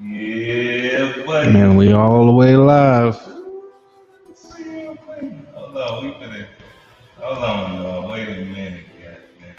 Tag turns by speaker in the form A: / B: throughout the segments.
A: Yeah, buddy.
B: Man, we all the way live.
A: Hold on, we finna. Hold on, y'all. Wait a minute, goddamn.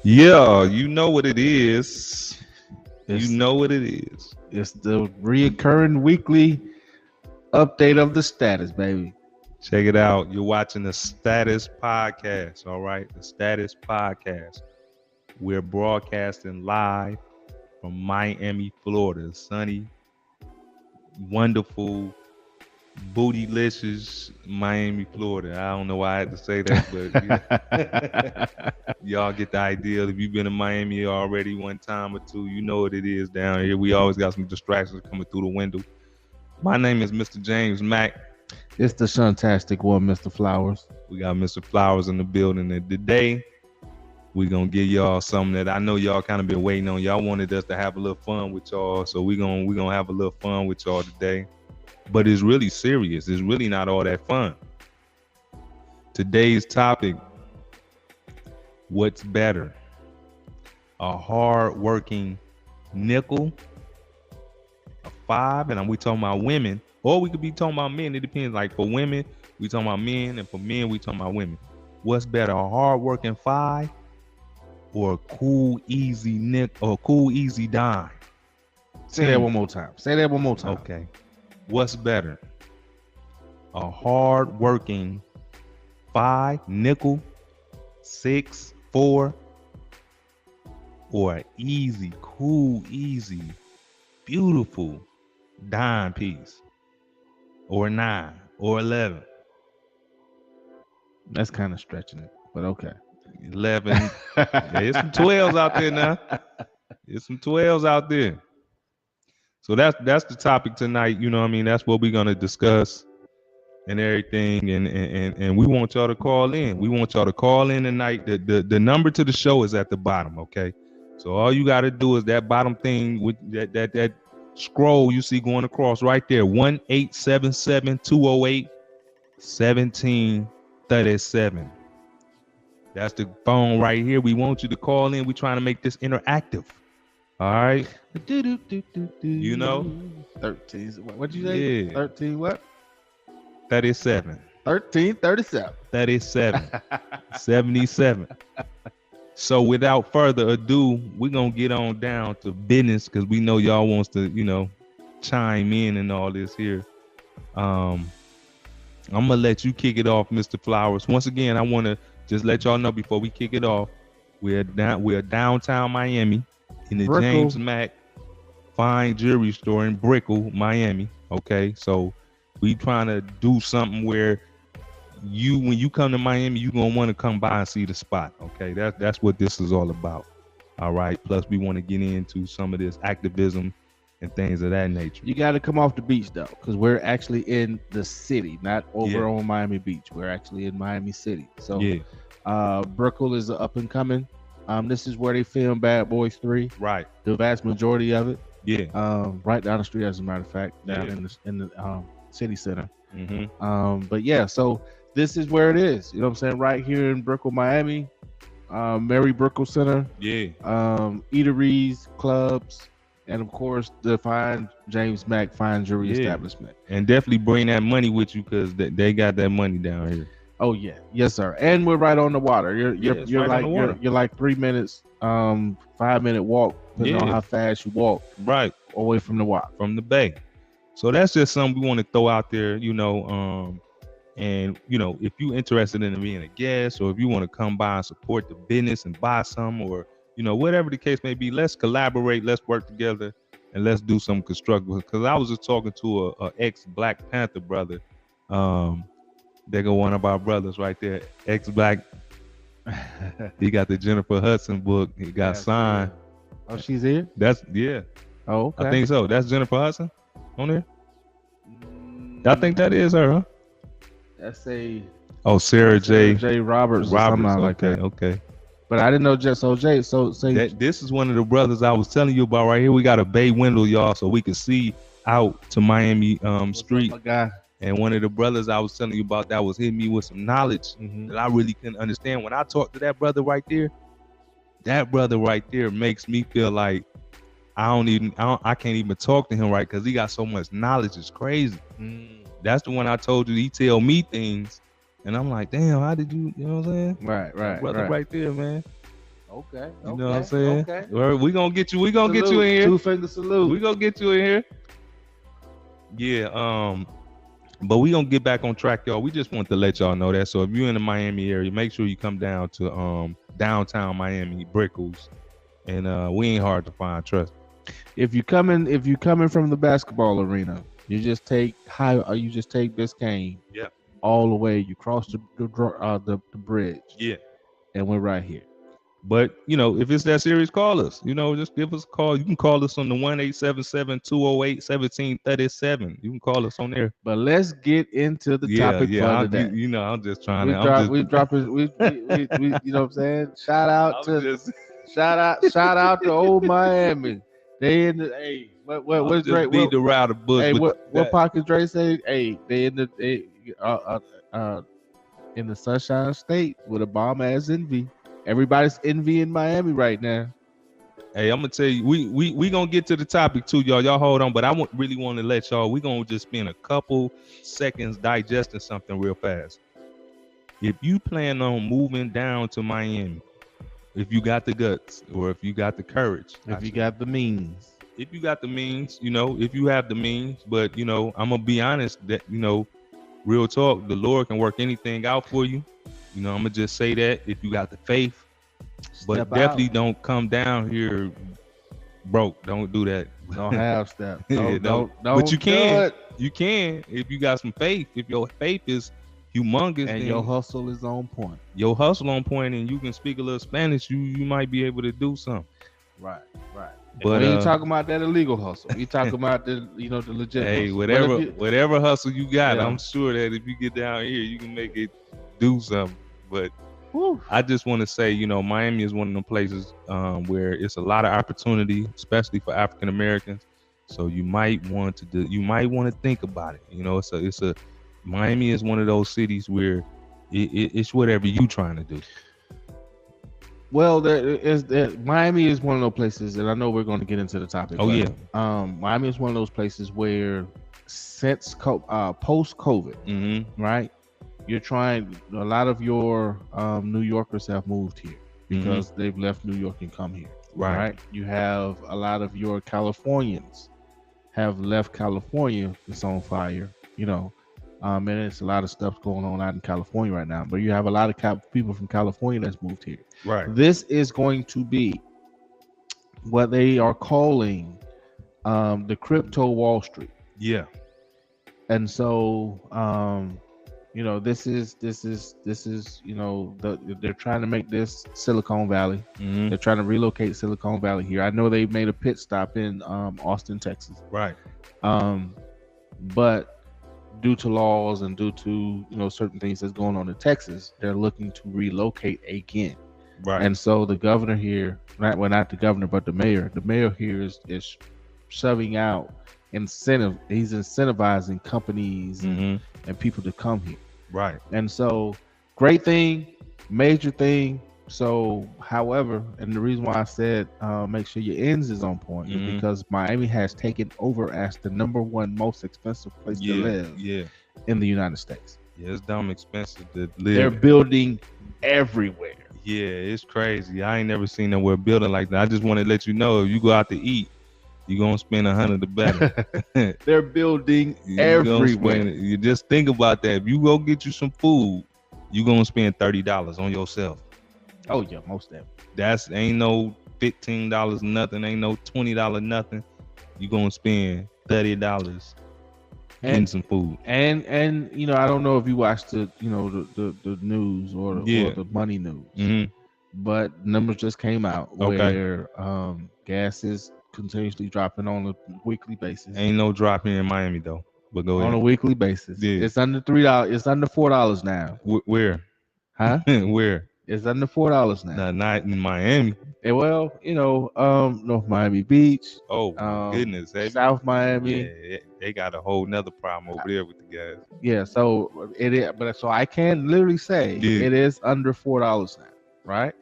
A: Yeah, you know what it is.
B: It's,
A: You know what it is.
B: it's the reoccurring weekly update of the status, baby.
A: Check it out. You're watching the Status Podcast, all right? The Status Podcast. We're broadcasting live from Miami, Florida. Sunny, wonderful, bootylicious Miami, Florida. I don't know why I had to say that, but y'all get the idea. If you've been to Miami already one time or two, you know what it is down here. We always got some distractions coming through the window. My name is Mr. James Mack.
B: It's the shuntastic one, Mr. Flowers.
A: We got Mr. Flowers in the building, and today we're gonna give y'all something that I know y'all kind of been waiting on. Y'all wanted us to have a little fun with y'all, so we're gonna have a little fun with y'all today. But it's really serious. It's really not all that fun. Today's topic: what's better, a hard-working nickel, a 5, and we talking about women, or we could be talking about men. It depends. Like for women, we talking about men, and for men, we talking about women. What's better, a hard-working 5 or a cool, easy nickel, or a cool, easy dime?
B: Say that one more time. Say that one more time.
A: Okay. What's better, a hard-working 5 nickel, 6, 4, or an easy, cool, easy, beautiful dime piece, or 9 or 11?
B: That's kind of stretching it, but okay.
A: 11. There's some 12s out there now. There's some 12s out there. So that's the topic tonight. You know what I mean? That's what we're gonna discuss and everything. And we want y'all to call in. We want y'all to call in tonight. The number to the show is at the bottom. Okay. So all you gotta do is that bottom thing with that scroll you see going across right there. 1-877-208-1737. That's the phone right here. We want you to call in. We're trying to make this interactive. All right. You know?
B: 13. What'd you say?
A: Yeah.
B: 13 what?
A: 37.
B: 1337.
A: 37. 77. So without further ado, we're going to get on down to business because we know y'all wants to, chime in and all this here. I'm going to let you kick it off, Mr. Flowers. Once again, I want to just let y'all know before we kick it off, we're downtown Miami in the
B: Brickell.
A: James Mack Fine Jewelry Store in Brickell, Miami. Okay, so we trying to do something where when you come to Miami, you're gonna want to come by and see the spot. Okay, that's what this is all about. All right. Plus, we want to get into some of this activism and things of that nature.
B: You got to come off the beach though, because we're actually in the city, not over on Miami Beach. We're actually in Miami City. So Brickell is up and coming. This is where they filmed Bad Boys 3.
A: Right.
B: The vast majority of it.
A: Yeah.
B: Right down the street, as a matter of fact, down
A: Yeah.
B: in the city center.
A: Mm-hmm.
B: But yeah, so this is where it is. You know what I'm saying? Right here in Brickell, Miami, Mary Brickell Center.
A: Yeah.
B: Eateries, clubs, and of course the fine James Mack Fine Jewelry Establishment.
A: And definitely bring that money with you because they got that money down here.
B: Oh yeah, yes sir. And we're right on the water. You're
A: right
B: you're like 3 minutes, 5-minute walk, depending on how fast you walk.
A: Right.
B: Away from the water.
A: From the bay. So that's just something we want to throw out there, and if you're interested in being a guest, or if you want to come by and support the business and buy some, or whatever the case may be, let's collaborate, let's work together, and let's do some constructive. Because I was just talking to a ex Black Panther brother. There go one of our brothers right there, ex Black. He got the Jennifer Hudson book. He got signed.
B: Oh, she's here? Oh, okay.
A: I think so. That's Jennifer Hudson on there. I think that is her, huh?
B: That's
A: Sarah J.
B: Roberts or something like that.
A: Okay.
B: But I didn't know just OJ. So
A: this is one of the brothers I was telling you about right here. We got a bay window, y'all, so we can see out to Miami Street.
B: Up, my guy?
A: And one of the brothers I was telling you about that was hitting me with some knowledge that I really couldn't understand. When I talked to that brother right there makes me feel like I can't even talk to him right, because he got so much knowledge. It's crazy. That's the one I told you. He tell me things, and I'm like, damn, how did you know what I'm saying?
B: Right.
A: Brother right there, man.
B: Okay.
A: You know what I'm saying?
B: Okay.
A: We gonna get you. We gonna get you in here.
B: 2-finger salute.
A: We gonna get you in here. Yeah. But we gonna get back on track, y'all. We just want to let y'all know that. So if you're in the Miami area, make sure you come down to downtown Miami, Brickell's, and we ain't hard to find. Trust.
B: If you coming from the basketball arena, you just take Biscayne.
A: Yeah.
B: All the way. You cross the bridge.
A: Yeah.
B: And we're right here.
A: But if it's that serious, call us. Just give us a call. You can call us on the 1-877-208-1737. You can call us on there.
B: But let's get into the topic for today.
A: I'm just trying
B: we drop it. We you know what I'm saying? Shout out to old Miami. They in the what's Dre?
A: Need to ride a bus.
B: Hey, what pocket Dre say? Hey, they in the Sunshine State with a bomb ass envy. Everybody's envying Miami right now.
A: Hey, I'm gonna tell you, we gonna get to the topic too, y'all. Y'all hold on, but I really want to let y'all. We gonna just spend a couple seconds digesting something real fast. If you plan on moving down to Miami, if you got the guts, or if you got the courage,
B: if you got the means,
A: if you have the means, but I'm gonna be honest that real talk, the Lord can work anything out for you. I'm gonna just say that if you got the faith, but definitely don't come down here broke. Don't do that.
B: Don't half step. Don't.
A: But you can if you got some faith. If your faith is humongous
B: and your hustle is on point.
A: Your hustle on point, and you can speak a little Spanish. You might be able to do something.
B: Right.
A: But
B: we ain't talking about that illegal hustle. We talking about the the legit.
A: Hey,
B: hustle.
A: whatever hustle you got, I'm sure that if you get down here, you can make it do something. But I just want to say, Miami is one of them places where it's a lot of opportunity, especially for African Americans. So you might want to think about it. Miami is one of those cities where it's whatever you trying to do.
B: Well, Miami is one of those places, and I know we're going to get into the topic. Miami is one of those places where since post-COVID, right? A lot of your New Yorkers have moved here because they've left New York and come here. Right. You have a lot of your Californians have left California. It's on fire, and it's a lot of stuff going on out in California right now. But you have a lot of people from California that's moved here.
A: Right.
B: This is going to be what they are calling the crypto Wall Street.
A: Yeah.
B: And so, this is they're trying to make this Silicon Valley. They're trying to relocate Silicon Valley here. I know they made a pit stop in Austin, Texas.
A: Right.
B: But due to laws and due to certain things that's going on in Texas, they're looking to relocate again.
A: Right.
B: And so the governor here, not the governor, but the mayor here is shoving out incentive. He's incentivizing companies and people to come here.
A: Right.
B: And so, great thing, major thing. So, however, and the reason why I said make sure your ends is on point is because Miami has taken over as the #1 most expensive place to live in the United States.
A: Yeah, it's dumb expensive to live.
B: They're building everywhere.
A: Yeah, it's crazy. I ain't never seen nowhere building like that. I just want to let you know, if you go out to eat, you're going to spend $100 or better.
B: They're building everywhere.
A: You just think about that. If you go get you some food, you're going to spend $30 on yourself.
B: Oh, yeah, most of them.
A: That's ain't no $15 nothing. Ain't no $20 nothing. You're going to spend $30 and some food.
B: And you know, I don't know if you watched the news or the money news. But numbers just came out where gas is continuously dropping on a weekly basis.
A: Ain't no drop here in Miami though. But go ahead.
B: On a weekly basis. Yeah. It's under $3. It's under $4 now.
A: Where?
B: Huh?
A: Where?
B: It's under $4 now.
A: No, not in Miami.
B: And well, North Miami Beach.
A: Oh my goodness.
B: South Miami.
A: Yeah, they got a whole nother problem over there with the gas.
B: Yeah, so it is, but so I can literally say it is under $4 now, right?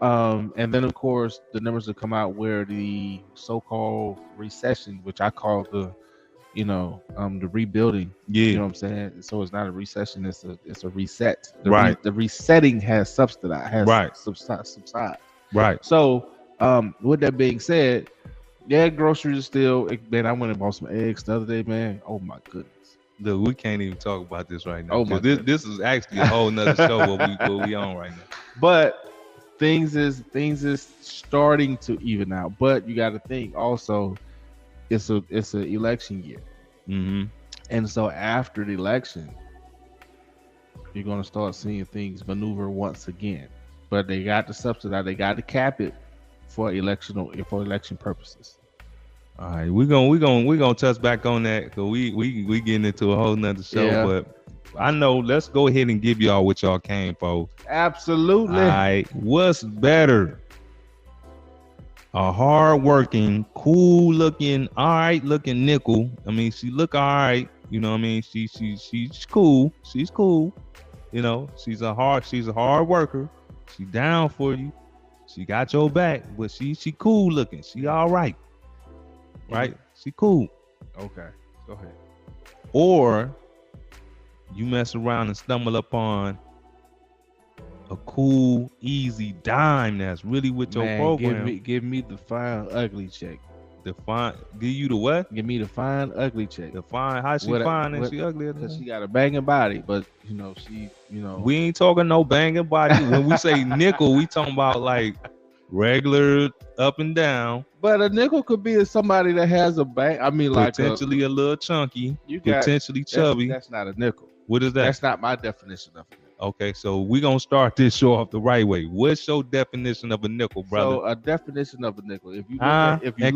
B: And then of course the numbers have come out where the so-called recession, which I call the rebuilding. Yeah. You know what I'm saying? So it's not a recession, it's a reset. The resetting has subsided. Right. So with that being said, groceries are still, man, I went and bought some eggs the other day, man. Oh my goodness.
A: Look, we can't even talk about this right now. Oh my this is actually a whole nother show what we on right now. But things is starting to even out. But you got to think also, it's an election year. And so after the election, you're going to start seeing things maneuver once again. But they got to subsidize, they got to cap it for election purposes. All right, we're gonna touch back on that because we getting into a whole nother show. Yeah. But I know, let's go ahead and give y'all what y'all came for.
B: Absolutely.
A: All right, what's better? A hard-working, cool-looking, all-right-looking nickel. I mean, she look all right. You know what I mean? She's cool. She's cool. You know, she's a hard worker. She down for you. She got your back, but she cool looking. She all right. Right? She cool.
B: Okay. Go ahead.
A: Or you mess around and stumble upon a cool, easy dime that's really with your program.
B: Give me the fine, ugly chick.
A: Give you the what?
B: Give me the fine, ugly chick.
A: The fine, how she fine and she ugly?
B: Because she got a banging body, but
A: we ain't talking no banging body. When we say nickel, we talking about like regular up and down.
B: But a nickel could be somebody that has a bang. I mean, like
A: potentially a little chunky, potentially chubby.
B: That's not a nickel.
A: What is that?
B: That's not my definition of it.
A: Okay, so we're going to start this show off the right way. What's your definition of a nickel, brother?
B: So a definition of a nickel. If you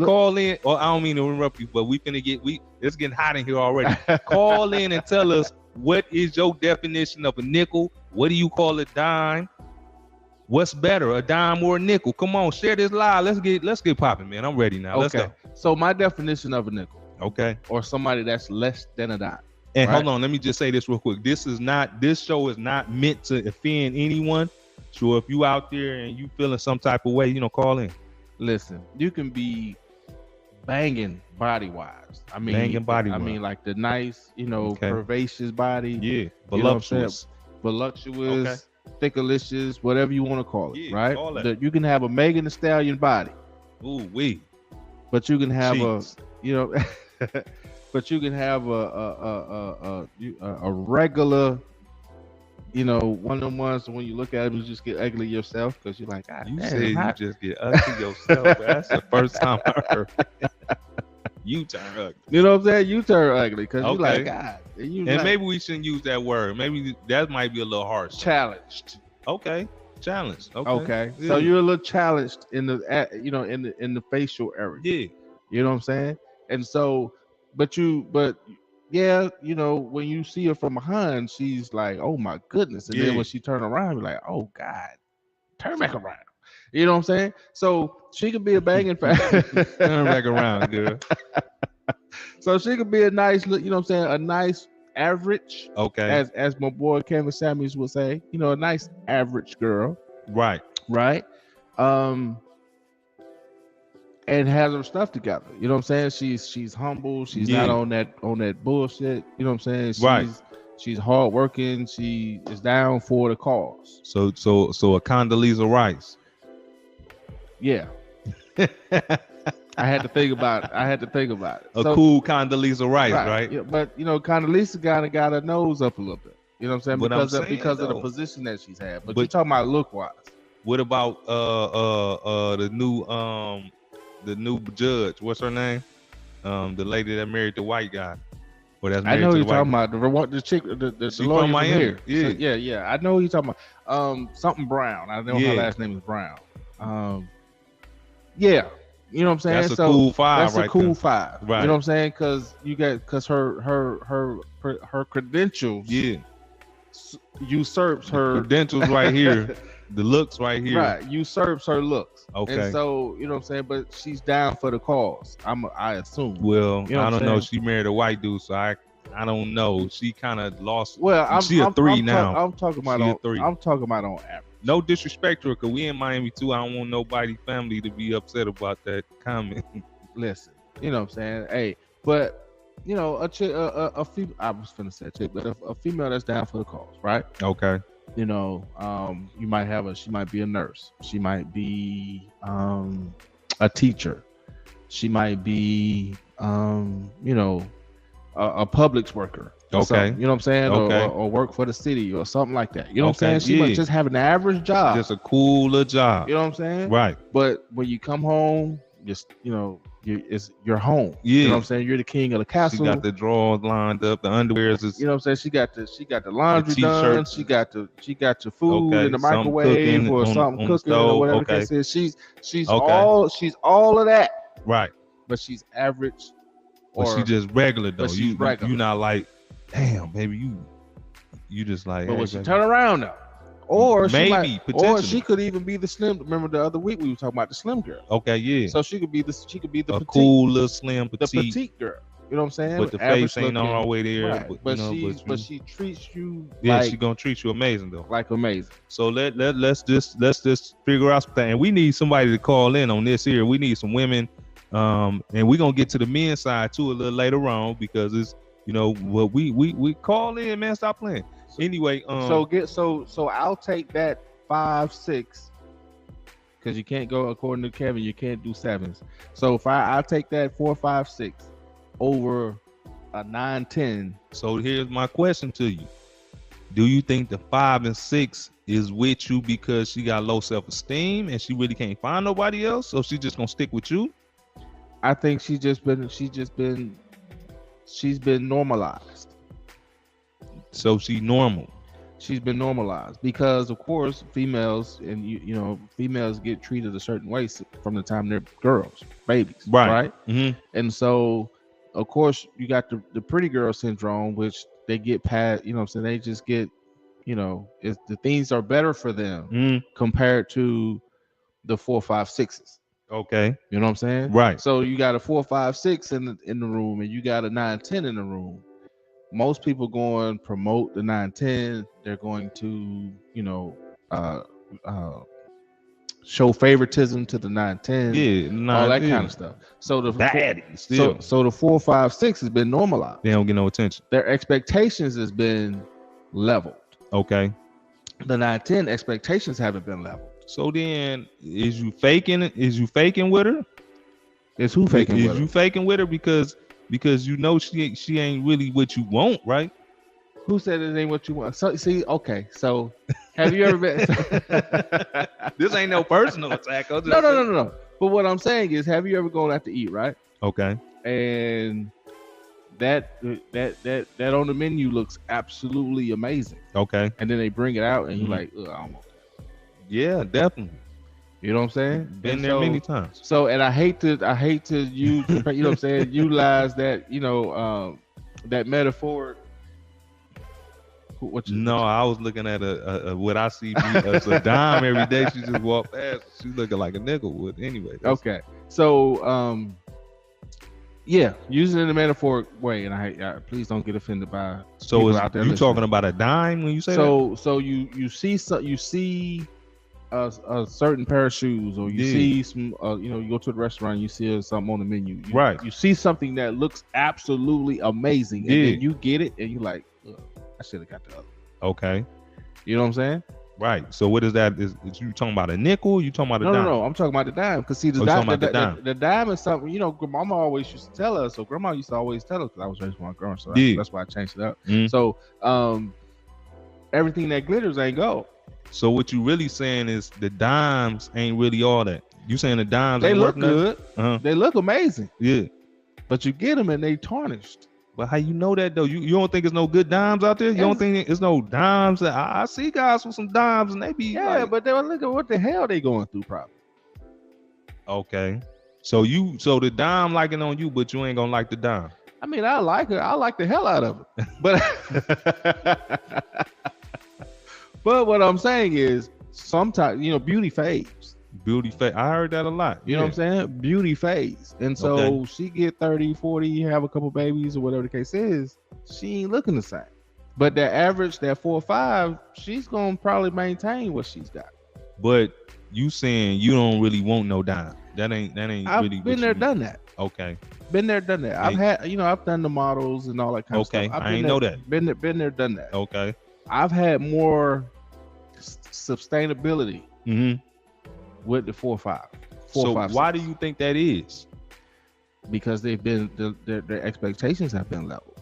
A: call in, or I don't mean to interrupt you, but it's getting hot in here already. Call in and tell us, what is your definition of a nickel? What do you call a dime? What's better, a dime or a nickel? Come on, share this live. Let's get popping, man. I'm ready now. Okay. Let's go.
B: So my definition of a nickel.
A: Okay.
B: Or somebody that's less than a dime.
A: And hold on, let me just say this real quick. This show is not meant to offend anyone. So if you out there and you feeling some type of way, call in.
B: Listen, you can be banging body wise. I mean, like the nice, curvaceous body.
A: Yeah, voluptuous,
B: okay. Thickalicious, whatever you want to call it, right? You can have a Megan Thee Stallion body.
A: Ooh wee.
B: But you can have but you can have a regular, one of them ones when you look at them, you just get ugly yourself because you're like,
A: you just get ugly yourself. That's the first time I heard. You turn ugly.
B: You know what I'm saying? You turn ugly because you're like, God.
A: And maybe we shouldn't use that word. Maybe that might be a little harsh.
B: Challenged.
A: Okay. Challenged.
B: Okay. Yeah. So you're a little challenged in the in the facial area.
A: Yeah.
B: You know what I'm saying? And so, when you see her from behind, she's like, oh my goodness. And then when she turn around, you're like, oh God, turn back around. You know what I'm saying? So she could be a banging
A: Turn back around, girl.
B: So she could be a nice, you know what I'm saying, a nice average.
A: Okay.
B: As my boy Kevin Samuels would say, you know, a nice average girl.
A: Right.
B: Right. And has her stuff together. You know what I'm saying? She's humble. She's not on that bullshit. You know what I'm saying? She's hardworking. She is down for the cause.
A: So a Condoleezza Rice.
B: Yeah. I had to think about it.
A: A cool Condoleezza Rice, right?
B: Yeah, but you know, Condoleezza kind of got her nose up a little bit. You know what I'm saying? Because of the position that she's had. But you're talking about look wise.
A: What about the new judge? What's her name? The lady that married the white guy.
B: I know you're talking about the chick, the lawyer from Miami.
A: Yeah.
B: So, yeah. I know you're talking about something Brown. I know her last name is Brown. Yeah. You know what I'm saying?
A: That's a cool five.
B: That's a cool five.
A: Right.
B: You know what I'm saying? Because her credentials usurps her
A: credentials right here. The looks right here.
B: Right. Usurps her looks.
A: Okay.
B: And so, you know what I'm saying? But she's down for the cause. I assume.
A: Well, you know I don't know. She married a white dude, so I don't know. She kind of lost.
B: Well,
A: she a three now.
B: I'm talking about on three. I'm talking about on average.
A: No disrespect to her, because we in Miami too. I don't want nobody family to be upset about that comment.
B: Listen, you know what I'm saying? Hey, but you know, a female. I was finna say chick, but a female that's down for the cause, right?
A: Okay.
B: You know, you might have she might be a nurse. She might be a teacher. She might be you know, a Publix worker.
A: Okay.
B: You know what I'm saying?
A: Okay.
B: Or work for the city or something like that. You know what I'm saying? She might just have an average job.
A: Just a cooler job.
B: You know what I'm saying?
A: Right.
B: But when you come home, just, you know, it's your home.
A: Yeah.
B: You know what I'm saying? You're the king of the castle.
A: She got the drawers lined up, the underwears is,
B: you know what I'm saying? She got the laundry done. She got your food in the microwave or something cooking or whatever the case is. She's all of that.
A: Right.
B: But she's average.
A: But she just regular though.
B: You
A: not like, damn, baby, you just like.
B: But when she turn around though, or
A: maybe potentially,
B: or she could even be the slim. Remember the other week we were talking about the slim girl.
A: Okay, yeah.
B: So she could be the petite,
A: cool little slim
B: petite, the petite girl. You know what I'm saying?
A: But the face ain't all the way there.
B: Right. But she treats you.
A: Yeah, she gonna treat you amazing though.
B: Like amazing.
A: So let's just figure out something. And we need somebody to call in on this here. We need some women. And we're gonna get to the men's side too a little later on, because it's, you know, what we call in, man. Stop playing. Anyway,
B: so I'll take that 5-6, because you can't go, according to Kevin, you can't do sevens. So if I'll take that 4-5-6 over a 9-10.
A: So here's my question to you: do you think the 5 and 6 is with you because she got low self-esteem and she really can't find nobody else, so she's just gonna stick with you?
B: I think she's been normalized.
A: So she's normal.
B: She's been normalized because, of course, females and you know females get treated a certain way from the time they're girls, babies, right?
A: Mm-hmm.
B: And so, of course, you got the pretty girl syndrome, which they get past. You know what I'm saying? They just get, you know, the things are better for them compared to the 4, 5, 6s.
A: Okay.
B: You know what I'm saying?
A: Right.
B: So you got a 4, 5, 6 in the room, and you got a 9, 10 in the room. Most people going promote the 9, 10. They're going to, you know, show favoritism to the 9, 10.
A: Yeah,
B: all that kind of stuff. So the
A: still.
B: So the 4, 5, 6 has been normalized.
A: They don't get no attention.
B: Their expectations has been leveled.
A: Okay.
B: The 9, 10 expectations haven't been leveled.
A: So then, is you faking with her?
B: Is who faking with her?
A: Is you faking with her because you know she ain't really what you want, right?
B: Who said it ain't what you want? So see, okay. So have you ever been?
A: This ain't no personal attack.
B: No. But what I'm saying is, have you ever gone out to eat, right?
A: Okay.
B: And that on the menu looks absolutely amazing.
A: Okay.
B: And then they bring it out, and you're like, I don't want that.
A: Yeah, definitely.
B: You know what I'm saying?
A: Been there many times.
B: So, and I hate to use, you know what I'm saying, utilize that, you know, that metaphor
A: No, I was looking at a what I see as a dime every day. She just walked past. She's looking like a nickel would. Anyway.
B: Okay. So, yeah, using it in a metaphoric way, and I please don't get offended by.
A: So is you talking about a dime when you say that?
B: So you see a certain pair of shoes, or you see some, you go to the restaurant, you see something on the menu,
A: right?
B: You see something that looks absolutely amazing, and then you get it, and you're like, I should have got the other.
A: Okay.
B: You know what I'm saying?
A: Right. So what is that? Is you talking about a nickel? You talking about a dime?
B: No. I'm talking about the dime. Because see, the dime is something, Grandma always used to tell us. So Grandma used to always tell us, because I was raised with my grandma, so that's why I changed it up. So everything that glitters ain't gold.
A: So what you really saying is the dimes ain't really all that. You saying the dimes
B: they
A: ain't
B: look
A: good?
B: They look amazing.
A: Yeah.
B: But you get them and they tarnished.
A: But how you know that though? You don't think there's no good dimes out there? You don't think there's no dimes? I see guys with some dimes and they be
B: but they look at what the hell they going through probably.
A: Okay. So the dime liking on you, but you ain't gonna like the dime.
B: I mean, I like her. I like the hell out of it. But but what I'm saying is sometimes, beauty fades.
A: Beauty fade. I heard that a lot.
B: You know what I'm saying? Beauty fades. And so she get 30, 40, have a couple babies or whatever the case is, she ain't looking the same. But that average, that 4 or 5, she's gonna probably maintain what she's got.
A: But you saying you don't really want no dime. That ain't
B: I've
A: really
B: been there, done that.
A: Okay.
B: Been there, done that. I've had, I've done the models and all that kind of stuff.
A: I ain't know that.
B: Been there, done that.
A: Okay.
B: I've had more sustainability with the 4 or 5.
A: So why do you think that is?
B: Because they've been their expectations have been leveled.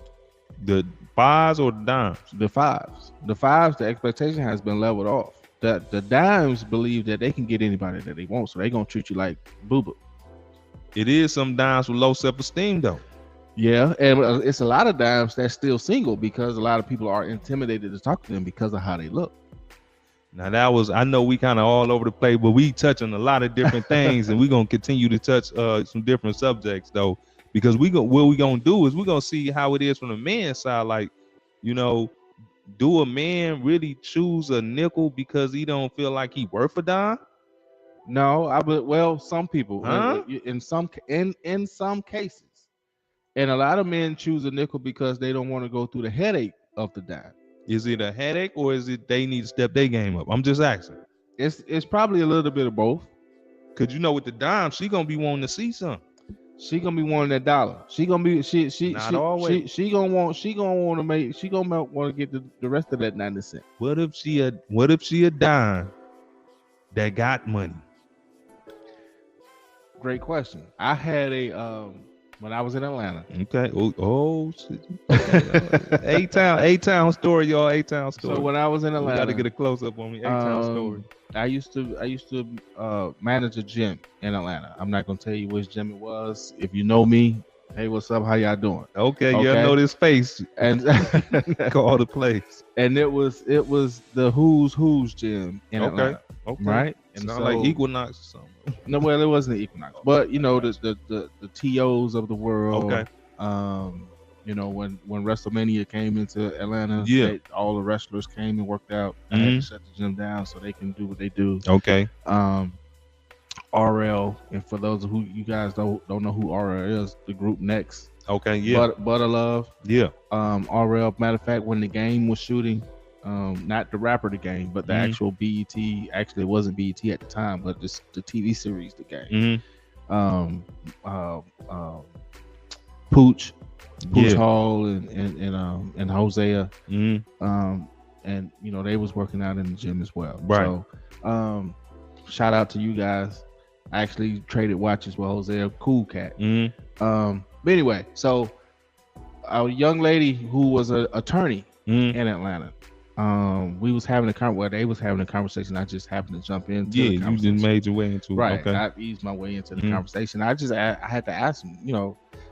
A: The 5s or the dimes?
B: The 5s. The 5s, the expectation has been leveled off. The dimes believe that they can get anybody that they want, so they're gonna treat you like boo-boo.
A: It is some dimes with low self-esteem though.
B: Yeah, and it's a lot of dimes that's still single because a lot of people are intimidated to talk to them because of how they look.
A: Now I know we kind of all over the place, but we touch on a lot of different things, and we're gonna continue to touch some different subjects though, because what we gonna do is we're gonna see how it is from the man's side. Like, do a man really choose a nickel because he don't feel like he worth a dime?
B: No, some people, in some cases, and a lot of men choose a nickel because they don't want to go through the headache of the dime.
A: Is it a headache or is it they need to step their game up? I'm just asking.
B: It's probably a little bit of both.
A: Cause with the dime, she gonna be wanting to see something.
B: She gonna be wanting that dollar. She gonna be she gonna want to get the rest of that 90 cents.
A: What if she a dime that got money?
B: Great question. I had when I was in Atlanta.
A: Okay. Oh shit. Okay. A-Town story, y'all. A-Town story.
B: So when I was in Atlanta,
A: got to get a close up on me. A-Town story.
B: I used to manage a gym in Atlanta. I'm not gonna tell you which gym it was. If you know me, hey, what's up? How y'all doing?
A: Okay. Yeah, I know this face.
B: And
A: call the place.
B: And it was the Who's gym in Atlanta. Okay. Right.
A: And sound like Equinox or something.
B: No, well, it wasn't the Equinox, but the TOs of the world.
A: Okay.
B: When WrestleMania came into Atlanta, all the wrestlers came and worked out. I had to shut the gym down so they can do what they do.
A: Okay.
B: RL, and for those who you guys don't know who RL is, the group Next.
A: Okay. Yeah.
B: Butter Love.
A: Yeah.
B: RL. Matter of fact, when the game was shooting, not the rapper The Game, but the actual BET. Actually, it wasn't BET at the time, but just the TV series The Game. Pooch Hall and Hosea. And they was working out in the gym as well.
A: Right.
B: So shout out to you guys. I actually traded watches with Hosea, cool cat. But anyway, so a young lady who was an attorney in Atlanta. They was having a conversation. I just happened to jump into the conversation.
A: You just made your way into it.
B: Right.
A: Okay.
B: I eased my way into the conversation. I had to ask him,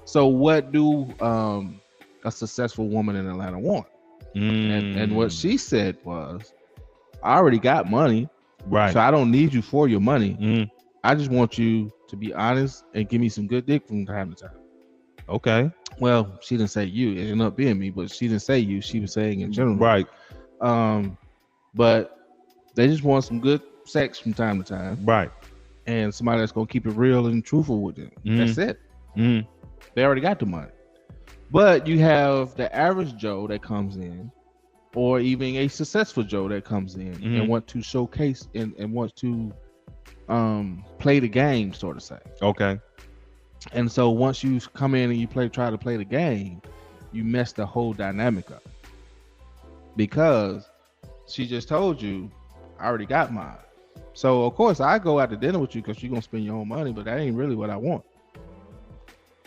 B: so what do a successful woman in Atlanta want? And what she said was, I already got money.
A: Right.
B: So I don't need you for your money. I just want you to be honest and give me some good dick from time to time.
A: Okay.
B: Well, she didn't say you. It ended up being me, but she didn't say you. She was saying in general.
A: Right.
B: But they just want some good sex from time to time.
A: Right.
B: And somebody that's gonna keep it real and truthful with them. That's it. They already got the money. But you have the average Joe that comes in, or even a successful Joe that comes in and want to showcase and wants to play the game, sort of say.
A: Okay.
B: And so once you come in and you try to play the game, you mess the whole dynamic up. Because she just told you, I already got mine. So of course I go out to dinner with you because you're gonna spend your own money, but that ain't really what I want.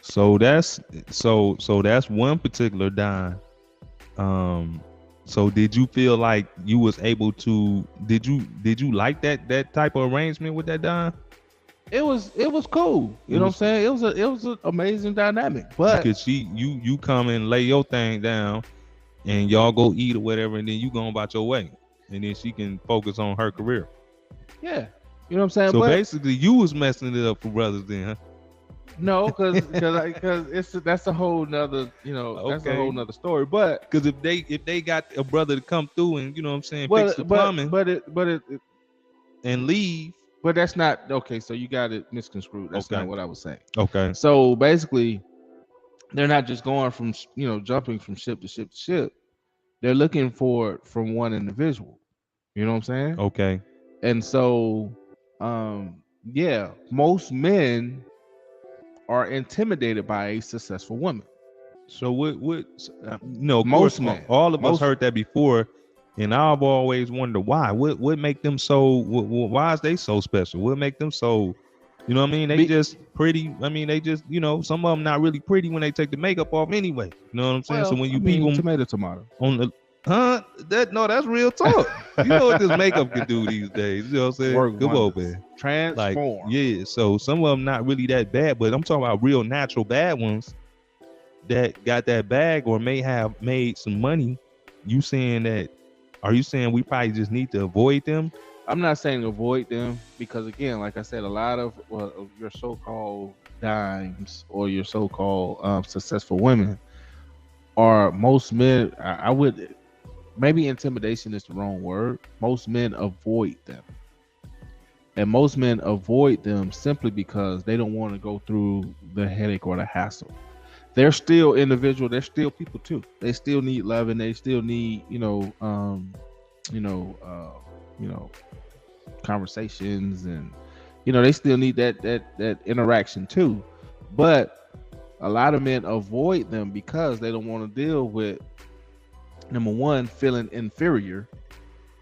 A: So that's one particular dime. So did you feel like you was able to? Did you like that type of arrangement with that dime?
B: It was cool. You know what I'm saying? It was an amazing dynamic. But
A: because you come and lay your thing down, and y'all go eat or whatever, and then you go about your way, and then she can focus on her career.
B: Yeah, you know what I'm saying.
A: So basically, you was messing it up for brothers then, huh?
B: No, because that's a whole nother, that's a whole nother story. But
A: because if they got a brother to come through and fix the plumbing, and leave,
B: but that's not okay. So you got it misconstrued. That's not what I was saying.
A: Okay.
B: So basically, they're not just going from jumping from ship to ship to ship. They're looking for it from one individual. You know what I'm saying?
A: Okay.
B: And so, most men are intimidated by a successful woman.
A: So most men, all of us heard that before, and I've always wondered why. What make them so? Why is they so special? What make them so? You know what I mean? They just pretty. I mean, they just some of them not really pretty when they take the makeup off anyway. You know what I'm saying?
B: Well,
A: so when you people
B: tomato
A: on the that's real talk. You know what this makeup can do these days. You know what I'm saying? Come on, man.
B: Transform.
A: So some of them not really that bad, but I'm talking about real natural bad ones that got that bag or may have made some money. Are you saying we probably just need to avoid them?
B: I'm not saying avoid them because, again, like I said, a lot of your so-called dimes or your so-called successful women are most men. I would. Maybe intimidation is the wrong word. Most men avoid them. And most men avoid them simply because they don't want to go through the headache or the hassle. They're still individual. They're still people too. They still need love, and they still need, conversations, and they still need that interaction too. But a lot of men avoid them because they don't want to deal with, number one, feeling inferior.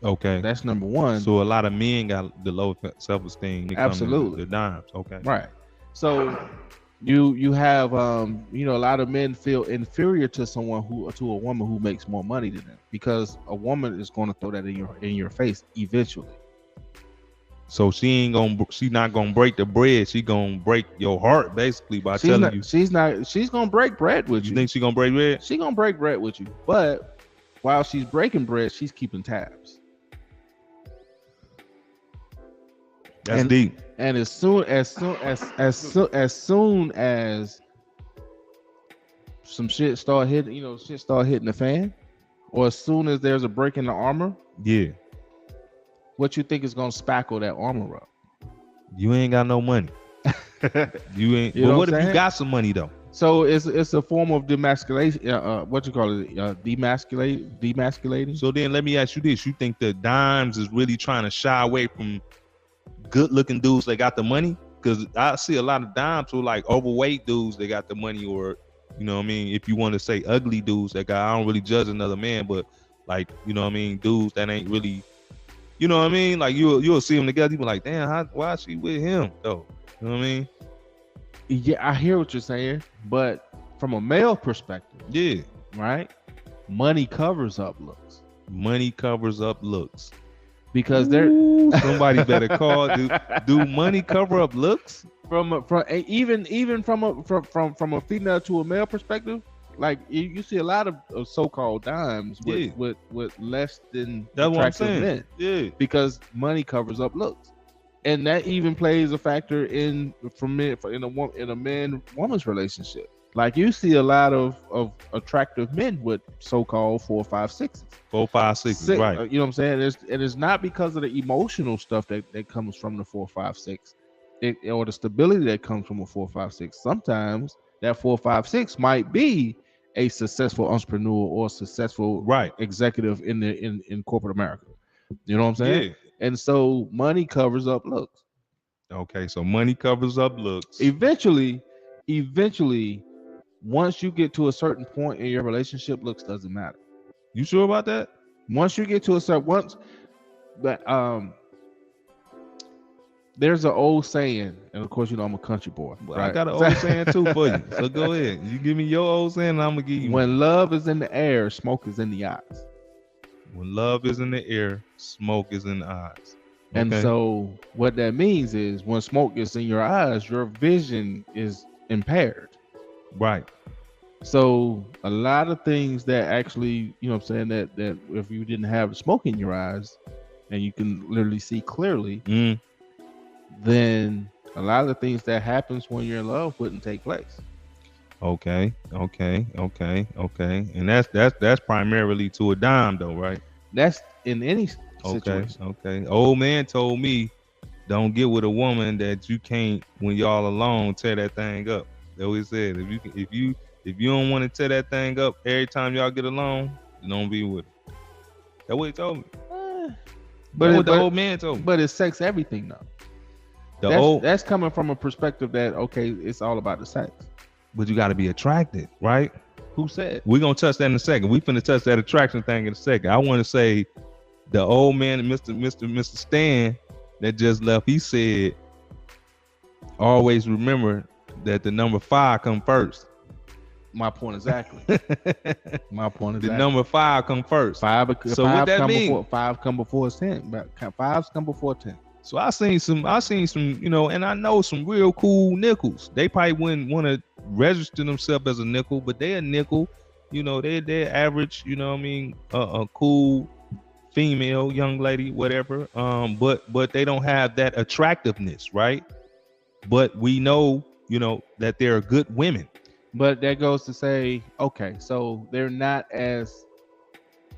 A: Okay,
B: that's number one.
A: So a lot of men got the low self-esteem.
B: Absolutely,
A: the dimes. Okay,
B: right. So you have a lot of men feel inferior to a woman who makes more money than them, because a woman is going to throw that in your face eventually.
A: So she's not gonna break the bread. She's gonna break your heart basically by telling you.
B: She's gonna break bread with you.
A: You think she's gonna break bread?
B: She's gonna break bread with you, but while she's breaking bread, she's keeping tabs.
A: That's deep.
B: And as soon as some shit start hitting the fan, or as soon as there's a break in the armor, what you think is gonna spackle that armor up?
A: You ain't got no money. You ain't. But what if you got some money though?
B: So it's a form of demasculation. What you call it? Demasculating.
A: So then let me ask you this: you think the dimes is really trying to shy away from good-looking dudes that got the money? Because I see a lot of dimes who like overweight dudes that got the money, or you know what I mean. If you want to say ugly dudes that got, I don't really judge another man, but like you know what I mean, dudes that ain't really, you know what I mean. Like you'll see them together, you be like, damn, why is she with him though? You know what I mean?
B: Yeah, I hear what you're saying, but from a male perspective, right? Money covers up looks.
A: Money covers up looks.
B: Because
A: somebody better call. Do money cover up looks?
B: From a female to a male perspective, like you see a lot of so-called dimes with less than attractive men.
A: Yeah,
B: because money covers up looks. And that even plays a factor in a man-woman's relationship. Like you see a lot of attractive men with so-called 4, 5, 6s.
A: 4, 5, 6s, right?
B: You know what I'm saying? It's not because of the emotional stuff that comes from the 4, 5, 6, or the stability that comes from a 4, 5, 6. Sometimes that 4, 5, 6 might be a successful entrepreneur or successful executive in corporate America. You know what I'm saying?
A: Yeah.
B: And so money covers up looks.
A: Okay, so money covers up looks.
B: Eventually, once you get to a certain point in your relationship, looks doesn't matter.
A: You sure about that?
B: Once you get to a certain but there's an old saying, and of course, you know I'm a country boy.
A: Well,
B: right?
A: I got an old saying too for you. So go ahead. You give me your old saying, and I'm gonna give you.
B: When love is in the air, smoke is in the eyes.
A: When love is in the air, smoke is in the eyes. Okay.
B: And so what that means is when smoke is in your eyes, your vision is impaired.
A: Right.
B: So a lot of things that actually, you know what I'm saying, that if you didn't have smoke in your eyes and you can literally see clearly, then a lot of the things that happens when you're in love wouldn't take place.
A: Okay. And that's primarily to a dime though, right?
B: That's in any situation.
A: Okay. Old man told me, don't get with a woman that you can't, when y'all alone, tear that thing up. They always said, if you don't want to tear that thing up every time y'all get along, don't be with her. That's what he told me. But the old man told me.
B: But it's sex everything though. That's coming from a perspective that, okay, it's all about the sex.
A: But you got to be attracted, right?
B: Who said?
A: We're going to touch that in a second. We finna touch that attraction thing in a second. I want to say the old man, Mr. Stan, that just left, he said, always remember that the number 5 come first.
B: My point exactly.
A: The number 5 come first.
B: So what that mean? 5 come before 10. But 5s come before 10. So
A: I seen some, you know, and I know some real cool nickels. They probably wouldn't want to register themselves as a nickel, but they're a nickel. You know, they're average. You know what I mean? A cool female, young lady, whatever. But they don't have that attractiveness, right? But we know, you know, that they're good women.
B: But that goes to say, okay, so they're not as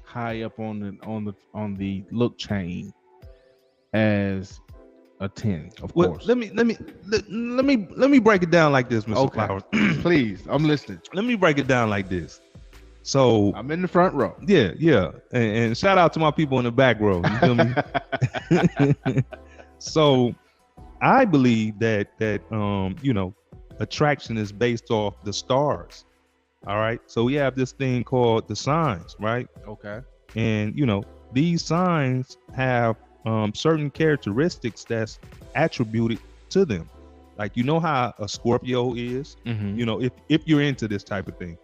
B: high up on the look chain as a 10, of course.
A: Let me break it down like this, Mr. Flowers.
B: Please, I'm listening.
A: Let me break it down like this. So
B: I'm in the front row.
A: Yeah. And shout out to my people in the back row. You feel me? So I believe that you know, attraction is based off the stars. All right. So we have this thing called the signs, right?
B: Okay.
A: And you know, these signs have certain characteristics that's attributed to them. Like, you know how a Scorpio is, you know, if you're into this type of thing,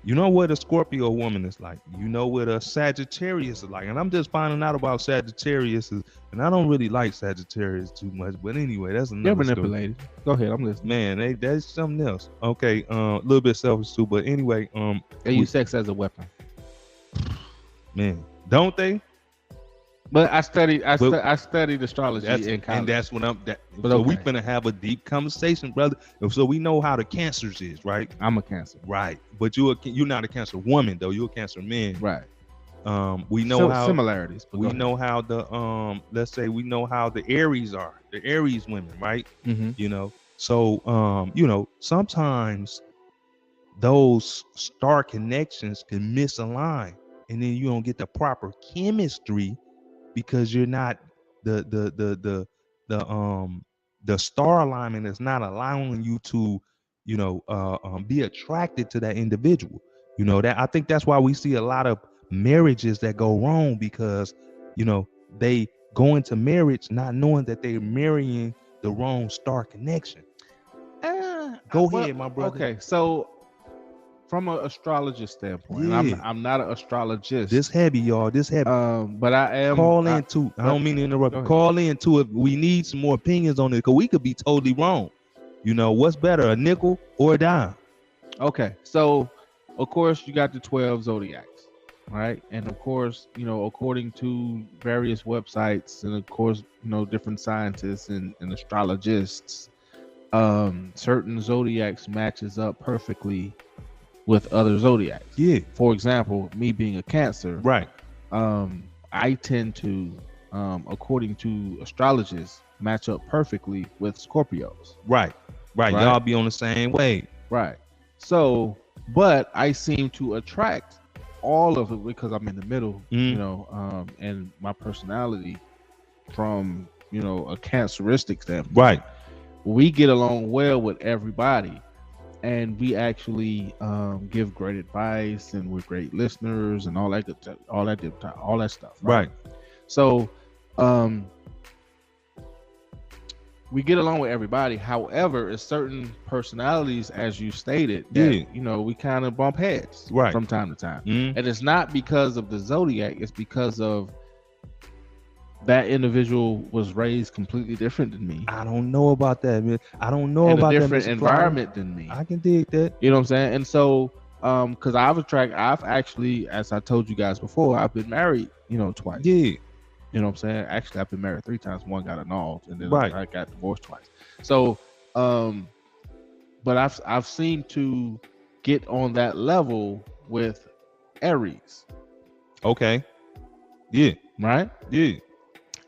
A: you know what a Scorpio woman is like, you know what a Sagittarius is like. And I'm just finding out about Sagittarius, and I don't really like Sagittarius too much, but anyway, that's another
B: You're manipulated. Go ahead, I'm listening.
A: Man, that's something else. Okay, a little bit selfish too, but anyway,
B: they use sex as a weapon.
A: Man, don't they?
B: But I studied astrology in college.
A: And that's what we finna have a deep conversation, brother. So we know how the Cancers is, right?
B: I'm a Cancer.
A: Right. But you're not a Cancer woman, though. You're a Cancer man.
B: Right.
A: We know how
B: similarities.
A: We know how the let's say we know how the Aries are. The Aries women, right? You know. So you know, sometimes those star connections can misalign, and then you don't get the proper chemistry, because you're not the star alignment is not allowing you to, you know, be attracted to that individual. You know, that I think that's why we see a lot of marriages that go wrong, because, you know, they go into marriage not knowing that they're marrying the wrong star connection. Go ahead, my brother.
B: Okay, so from an astrologist standpoint, I'm not an astrologist.
A: This heavy, y'all. This heavy.
B: But I am.
A: I don't mean to interrupt. Call into it. We need some more opinions on it, because we could be totally wrong. You know, what's better, a nickel or a dime?
B: Okay, so of course you got the 12 zodiacs, right? And of course, you know, according to various websites, and of course, you know, different scientists and astrologists, certain zodiacs matches up perfectly with other zodiacs.
A: Yeah.
B: For example, me being a Cancer,
A: Right.
B: I tend to, according to astrologists, match up perfectly with Scorpios.
A: Right. Y'all be on the same way.
B: Right. So, but I seem to attract all of it because I'm in the middle, and my personality from, a Canceristic standpoint.
A: Right.
B: We get along well with everybody, and we actually give great advice, and we're great listeners, and all that stuff.
A: Right.
B: So, we get along with everybody. However, it's certain personalities, as you stated, that we kind of bump heads from time to time, and it's not because of the zodiac; it's because of that individual was raised completely different than me.
A: I don't know about that, man. I don't know about
B: a different environment than me.
A: I can dig that.
B: You know what I'm saying? And so, because I've actually, as I told you guys before, I've been married, twice.
A: Yeah.
B: You know what I'm saying? Actually, I've been married 3 times. One got annulled, and then
A: Right.
B: I got divorced twice. So, but I've seemed to get on that level with Aries.
A: Okay. Yeah.
B: Right.
A: Yeah.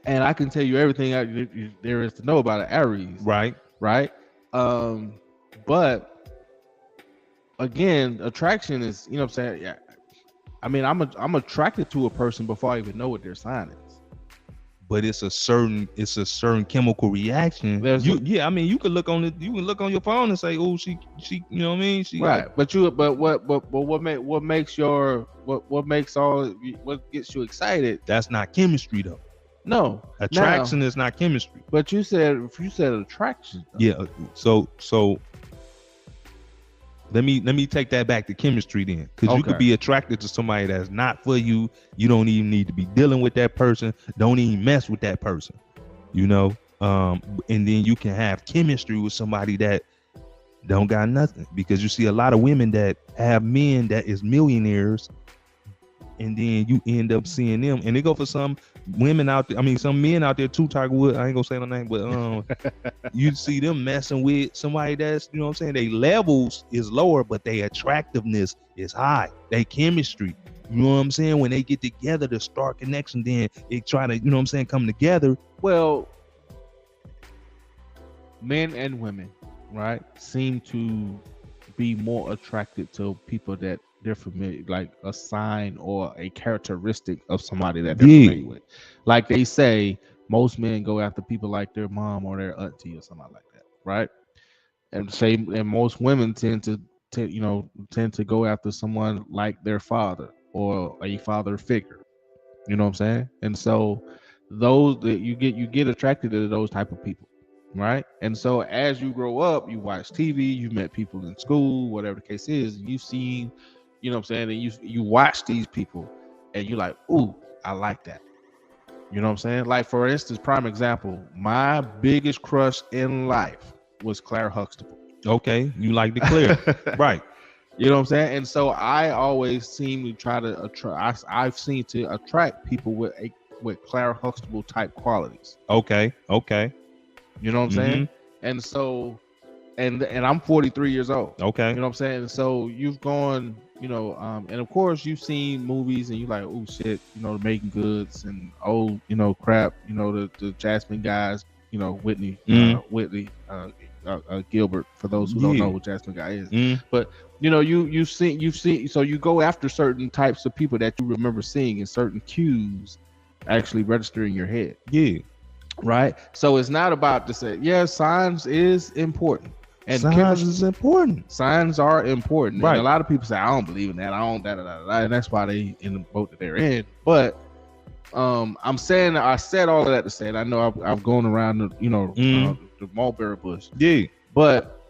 B: And I can tell you everything there is to know about an Aries.
A: Right.
B: Right. But again, attraction is, you know what I'm saying? Yeah. I mean, I'm attracted to a person before I even know what their sign is.
A: But it's a certain chemical reaction. I mean, you could look on your phone and say, "Oh, she, you know what I mean?" She
B: right. What gets you excited?
A: That's not chemistry, though.
B: No,
A: attraction is not chemistry.
B: But you said attraction. Though.
A: Yeah. So let me take that back to chemistry then, because you could be attracted to somebody that's not for you. You don't even need to be dealing with that person. Don't even mess with that person. And then you can have chemistry with somebody that don't got nothing, because you see a lot of women that have men that is millionaires, and then you end up seeing them, and they go for some women out there. I mean, some men out there too. Tiger Woods. I ain't gonna say no name, but you see them messing with somebody that's, you know what I'm saying, they levels is lower, but their attractiveness is high. They chemistry, you know what I'm saying, when they get together, the start connection, then it try to, you know what I'm saying, come together.
B: Well, men and women, right, seem to be more attracted to people that they're familiar, like a sign or a characteristic of somebody that they're familiar with. Like they say, most men go after people like their mom or their auntie or somebody like that, right? And most women tend to go after someone like their father or a father figure. You know what I'm saying? And so those that you get attracted to those type of people, right? And so as you grow up, you watch TV, you met people in school, whatever the case is, and you've seen, you know what I'm saying, and you watch these people and you're like, ooh, I like that. You know what I'm saying? Like, for instance, prime example, my biggest crush in life was Claire Huxtable.
A: Okay, you like the Claire. Right.
B: You know what I'm saying? And so I always seem to try to attract, I've seen to attract people with Claire Huxtable type qualities.
A: Okay.
B: You know what I'm saying? And so, and I'm 43 years old. Okay. You know what I'm saying? So you've gone, and of course you've seen movies and you're like, oh shit, the Making Goods and crap, the Jasmine guys, Whitney Gilbert, for those who don't know what Jasmine Guy is. But you've seen, so you go after certain types of people that you remember seeing, and certain cues actually register in your head. Yeah. Right. So it's not about to say, signs is important. And
A: signs is important.
B: Signs are important.
A: Right.
B: And a lot of people say, I don't believe in that. I don't and that's why they in the boat that they're in. But I'm saying, I said all of that to say, and I know I've gone around the mulberry bush. Yeah. But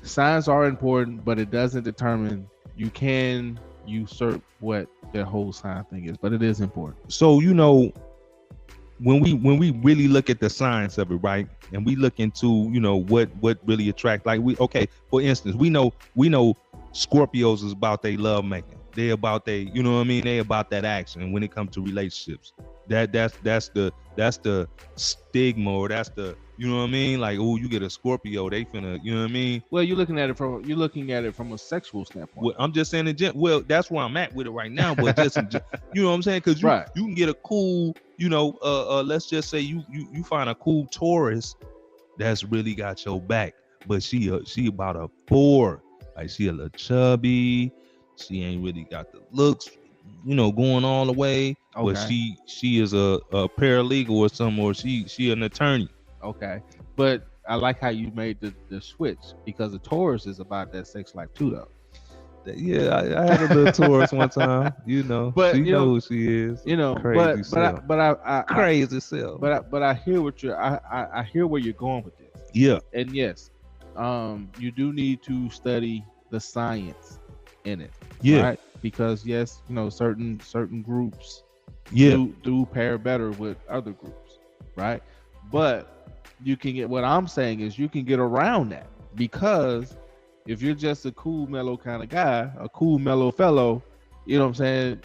B: signs are important, but it doesn't determine. You can usurp what the whole sign thing is, but it is important.
A: So when we really look at the science of it, right, and we look into what really attracts, like for instance, we know Scorpios is about they love making. They about you know what I mean? They about that action. And when it comes to relationships, that's the stigma, or that's the, you know what I mean? Like, oh, you get a Scorpio, they finna, you know what I mean?
B: Well, you're looking at it from a sexual standpoint.
A: Well, I'm just saying well, that's where I'm at with it right now. But just you know what I'm saying? Because you can get a cool, you know, let's just say you find a cool Taurus that's really got your back, but she about a 4. Like, she a little chubby. She ain't really got the looks, you know, going all the way. Okay. But she is a paralegal or something, or she an attorney.
B: Okay. But I like how you made the switch, because the Taurus is about that sex life too, though.
A: Yeah, I had a little Taurus one time, you know. But she knows who she is.
B: You know,
A: crazy self.
B: Crazy self. But I hear what I hear where you're going with this.
A: Yeah.
B: And yes, you do need to study the science in it.
A: Yeah.
B: Right? Because yes, you know, certain groups do pair better with other groups, right? But you can get, what I'm saying is, you can get around that, because if you're just a cool, mellow kind of guy, a cool, mellow fellow, you know what I'm saying?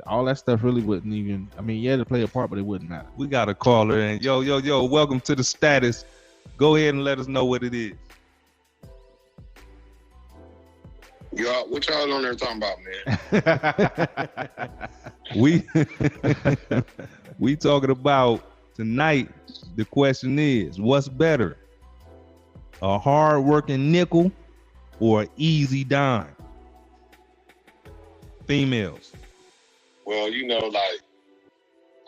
B: All that stuff really wouldn't even, I mean, yeah, to play a part, but it wouldn't matter.
A: We got a caller in. Yo, welcome to the status. Go ahead and let us know what it is.
C: Y'all, what y'all on there talking about, man?
A: we talking about tonight. The question is, what's better, a hard-working nickel or an easy dime? Females.
C: Well, you know, like,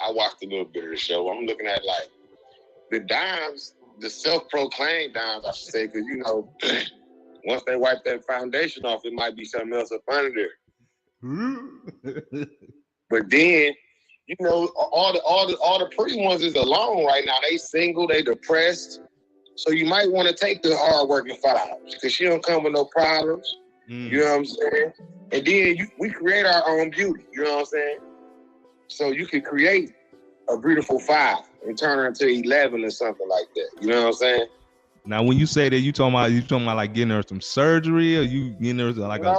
C: I watched a little bit of the show. I'm looking at, like, the dimes, the self-proclaimed dimes, I should say, because, you know, once they wipe that foundation off, it might be something else up under there. But then, you know, all the pretty ones is alone right now. They single, they depressed. So you might want to take the hard-working 5s, because she don't come with no problems. You know what I'm saying? And then we create our own beauty. You know what I'm saying? So you can create a beautiful 5 and turn her into 11 or something like that. You know what I'm saying?
A: Now, when you say that, you talking about like getting her some surgery, or you getting her like
C: I'm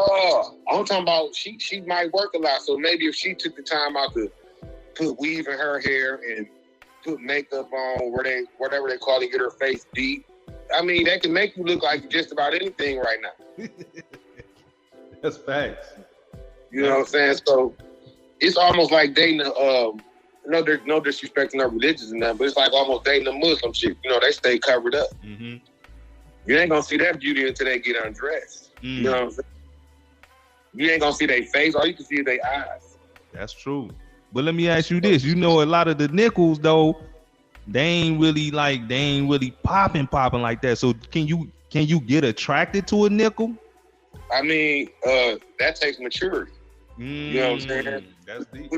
C: talking about she might work a lot. So maybe if she took the time out to put weave in her hair and put makeup on, whatever they call it, get her face deep. I mean, that can make you look like just about anything right now.
A: That's facts.
C: You know what I'm saying? So it's almost like dating no disrespect to no religions and that, but it's like almost dating a Muslim chick. You know, they stay covered up. Mm-hmm. You ain't gonna see that beauty until they get undressed. You know what I'm saying? You ain't gonna see their face, all you can see is their eyes.
A: That's true. But let me ask you this. You know, a lot of the nickels, though, they ain't really popping like that. So can you get attracted to a nickel?
C: I mean, that takes maturity. You know what I'm saying?
A: That's deep.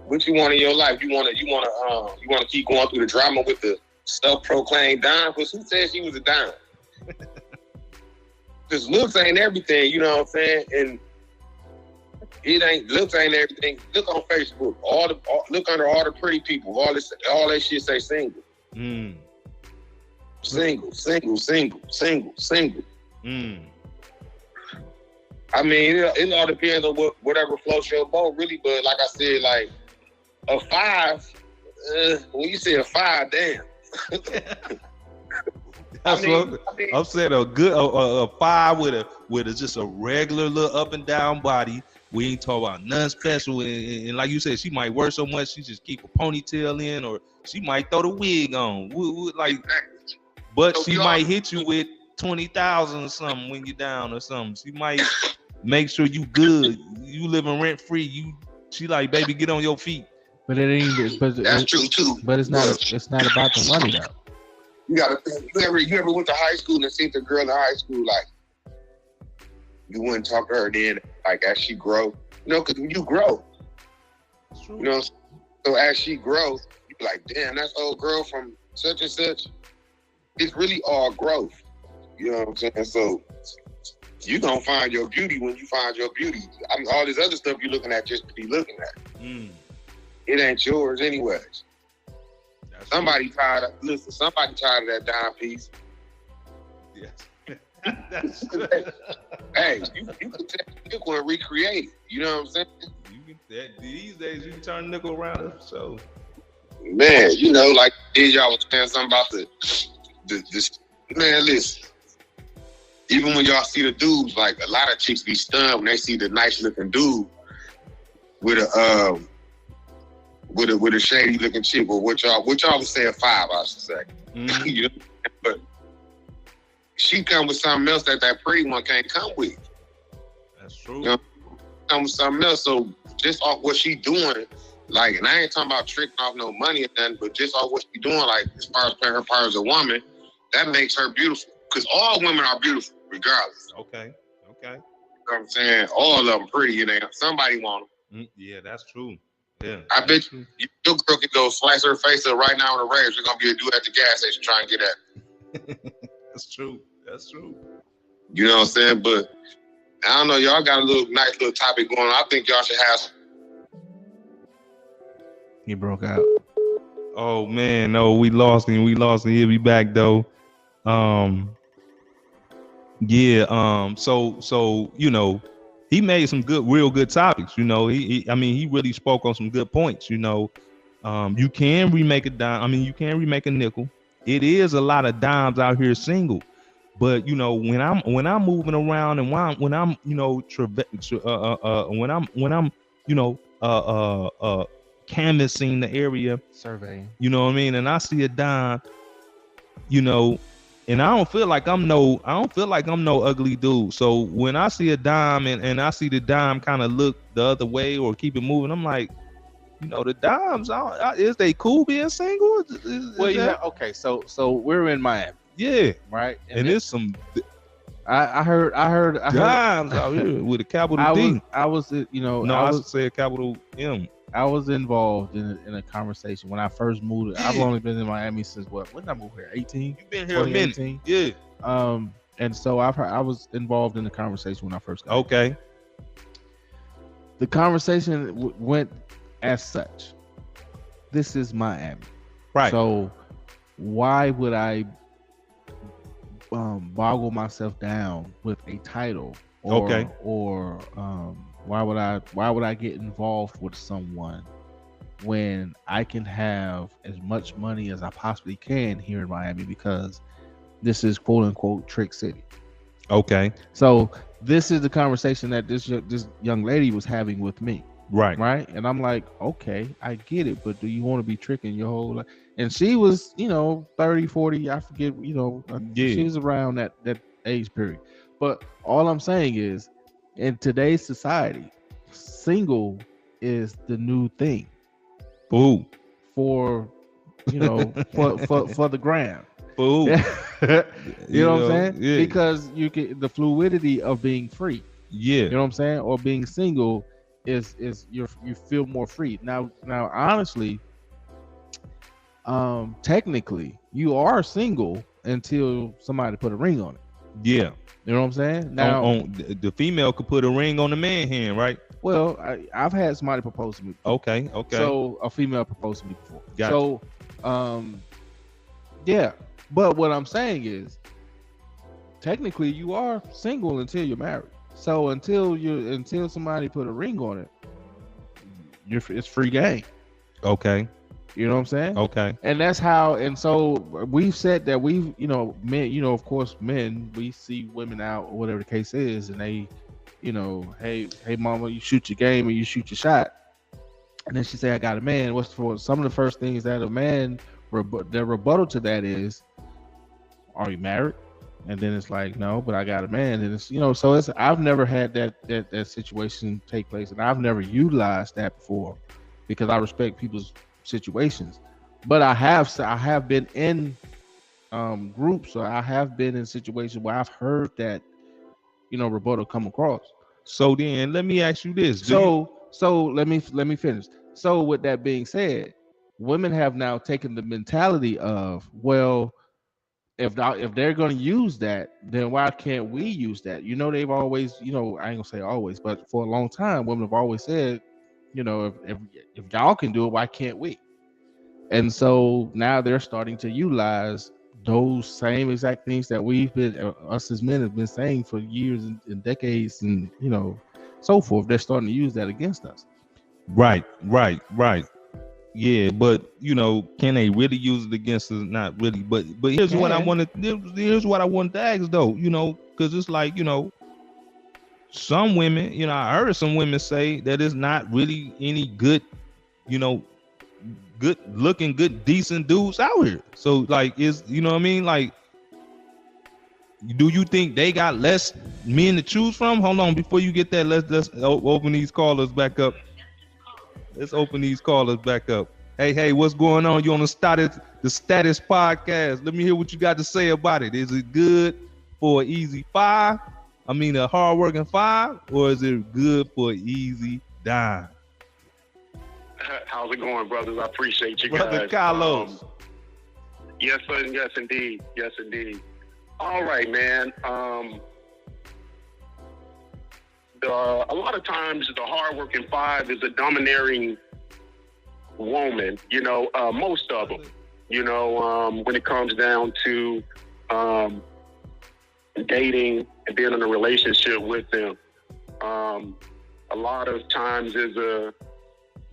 C: What you want in your life? You want to keep going through the drama with the self-proclaimed dime? Because who said she was a dime? Because looks ain't everything. You know what I'm saying? And looks ain't everything. Look on Facebook. Look under all the pretty people. All that shit say single. Single. I mean, it all depends on whatever floats your boat, really. But like I said, like a 5. When you say a 5, damn.
A: I'm saying a 5 with just a regular little up and down body. We ain't talking about nothing special. And like you said, she might work so much she just keep a ponytail in, or she might throw the wig on. But so she might hit you with 20,000 or something when you're down or something. She might make sure you good. You living rent free. She like, baby, get on your feet.
B: But it ain't. But
C: that's true too.
B: But it's not. It's not about the money though.
C: You gotta think. You ever went to high school and seen the girl in high school, like you wouldn't talk to her then, like as she grow. You know, because when you grow, you know, so as she grows, you be like, damn, that's old girl from such and such. It's really all growth. You know what I'm saying? So you gonna find your beauty when you find your beauty. I mean, all this other stuff you're looking at just to be looking at. It ain't yours anyways. Somebody tired of that dime piece.
A: Yes.
C: Hey, you can take a nickel and recreate it. You know what I'm saying?
A: These days you can turn a nickel around. So,
C: man, you know, like y'all was saying something about the man. Listen, even when y'all see the dudes, like a lot of chicks be stunned when they see the nice looking dude with a shady looking chick, or what y'all was saying 5, I should say. Mm-hmm. You know? But she come with something else that pretty one can't come with.
A: That's true.
C: You know, come with something else. So just off what she doing, like, and I ain't talking about tricking off no money or nothing, but just off what she doing, like as far as playing her part as a woman, that makes her beautiful. Because all women are beautiful, regardless.
A: Okay.
C: You know what I'm saying? All of them pretty, and somebody want them.
A: Yeah, that's true. Yeah.
C: I bet your girl could go slice her face up right now on the range. We're gonna be a dude at the gas station trying to get at her.
A: That's true.
C: You know what I'm saying? But I don't know, y'all got a nice little topic going on. I think y'all should have.
B: He broke out.
A: Oh man, no, we lost him. He'll be back though. So you know, he made some real good topics. You know, he really spoke on some good points. You know, you can remake a dime. I mean, you can remake a nickel. It is a lot of dimes out here single, but you know, when I'm moving around and when I'm you know canvassing the area,
B: surveying,
A: you know what I mean, and I see a dime, you know, and I don't feel like I'm no ugly dude. So when I see a dime and I see the dime kind of look the other way or keep it moving, I'm like, you know, the dimes, is they cool being single?
B: Okay, so we're in Miami.
A: Yeah.
B: Right.
A: And there's some
B: I heard
A: dimes out here with a capital D.
B: I should
A: say a capital M.
B: I was involved in a conversation when I first moved. Yeah. I've only been in Miami since when did I move here? 18?
A: You've been here a minute. Yeah.
B: And so I was involved in the conversation when I first got
A: okay.
B: Here. The conversation went as such. This is Miami.
A: Right.
B: So why would I boggle myself down with a title or why would I get involved with someone when I can have as much money as I possibly can here in Miami, because this is quote unquote Trick City.
A: Okay.
B: So this is the conversation that this young lady was having with me.
A: Right.
B: And I'm like, okay, I get it, but do you want to be tricking your whole life? And she was, 30, 40, I forget, she was around that age period. But all I'm saying is, in today's society, single is the new thing.
A: Boo.
B: For the gram.
A: Boo.
B: You know what I'm saying?
A: Yeah.
B: Because you get the fluidity of being free.
A: Yeah.
B: You know what I'm saying? Or being single is you feel more free. Now honestly, technically you are single until somebody put a ring on it.
A: Yeah.
B: You know what I'm saying? Now
A: the female could put a ring on the man's hand, right?
B: Well, I've had somebody propose to me before.
A: Okay.
B: So a female proposed to me before.
A: Gotcha.
B: So yeah. But what I'm saying is, technically you are single until you're married. So until somebody put a ring on it, it's free game.
A: Okay.
B: You know what I'm saying?
A: Okay.
B: And that's how. And so we've said that men. Of course, men. We see women out, or whatever the case is, and they, hey, mama, you shoot your game or you shoot your shot. And then she say, I got a man. What's for some of the first things that a man the rebuttal to that is, are you married? And then it's like, no, but I got a man. And it's, so it's, I've never had that situation take place, and I've never utilized that before because I respect people's situations. But I have been in groups, or I have been in situations where I've heard that, rebuttal come across.
A: So then let me ask you this.
B: So let me finish. So with that being said, women have now taken the mentality of, well, if they're going to use that, then why can't we use that? They've always, I ain't gonna say always, but for a long time, women have always said, if y'all can do it, why can't we? And so now they're starting to utilize those same exact things that we've been, us as men have been saying for years and decades, and so forth. They're starting to use that against us.
A: Right. Yeah, but can they really use it against us? Not really. But here's what I wanted. Here's what I wanted to ask though. Because it's like some women. I heard some women say that it's not really any good, good looking, good decent dudes out here. So like, is what I mean? Like, do you think they got less men to choose from? Hold on, before you get that, let's open these callers back up. Let's open these callers back up. Hey, what's going on? You on the status podcast? Let me hear what you got to say about it. Is it good for an easy five? I mean, a hard-working five, or is it good for an easy dime?
C: How's it going, brothers? I appreciate you
A: Brother
C: guys.
A: Carlos.
C: Yes, sir. Yes, indeed. All right, man. A lot of times the hardworking five is a domineering woman, most of them, when it comes down to dating and being in a relationship with them. A lot of times is a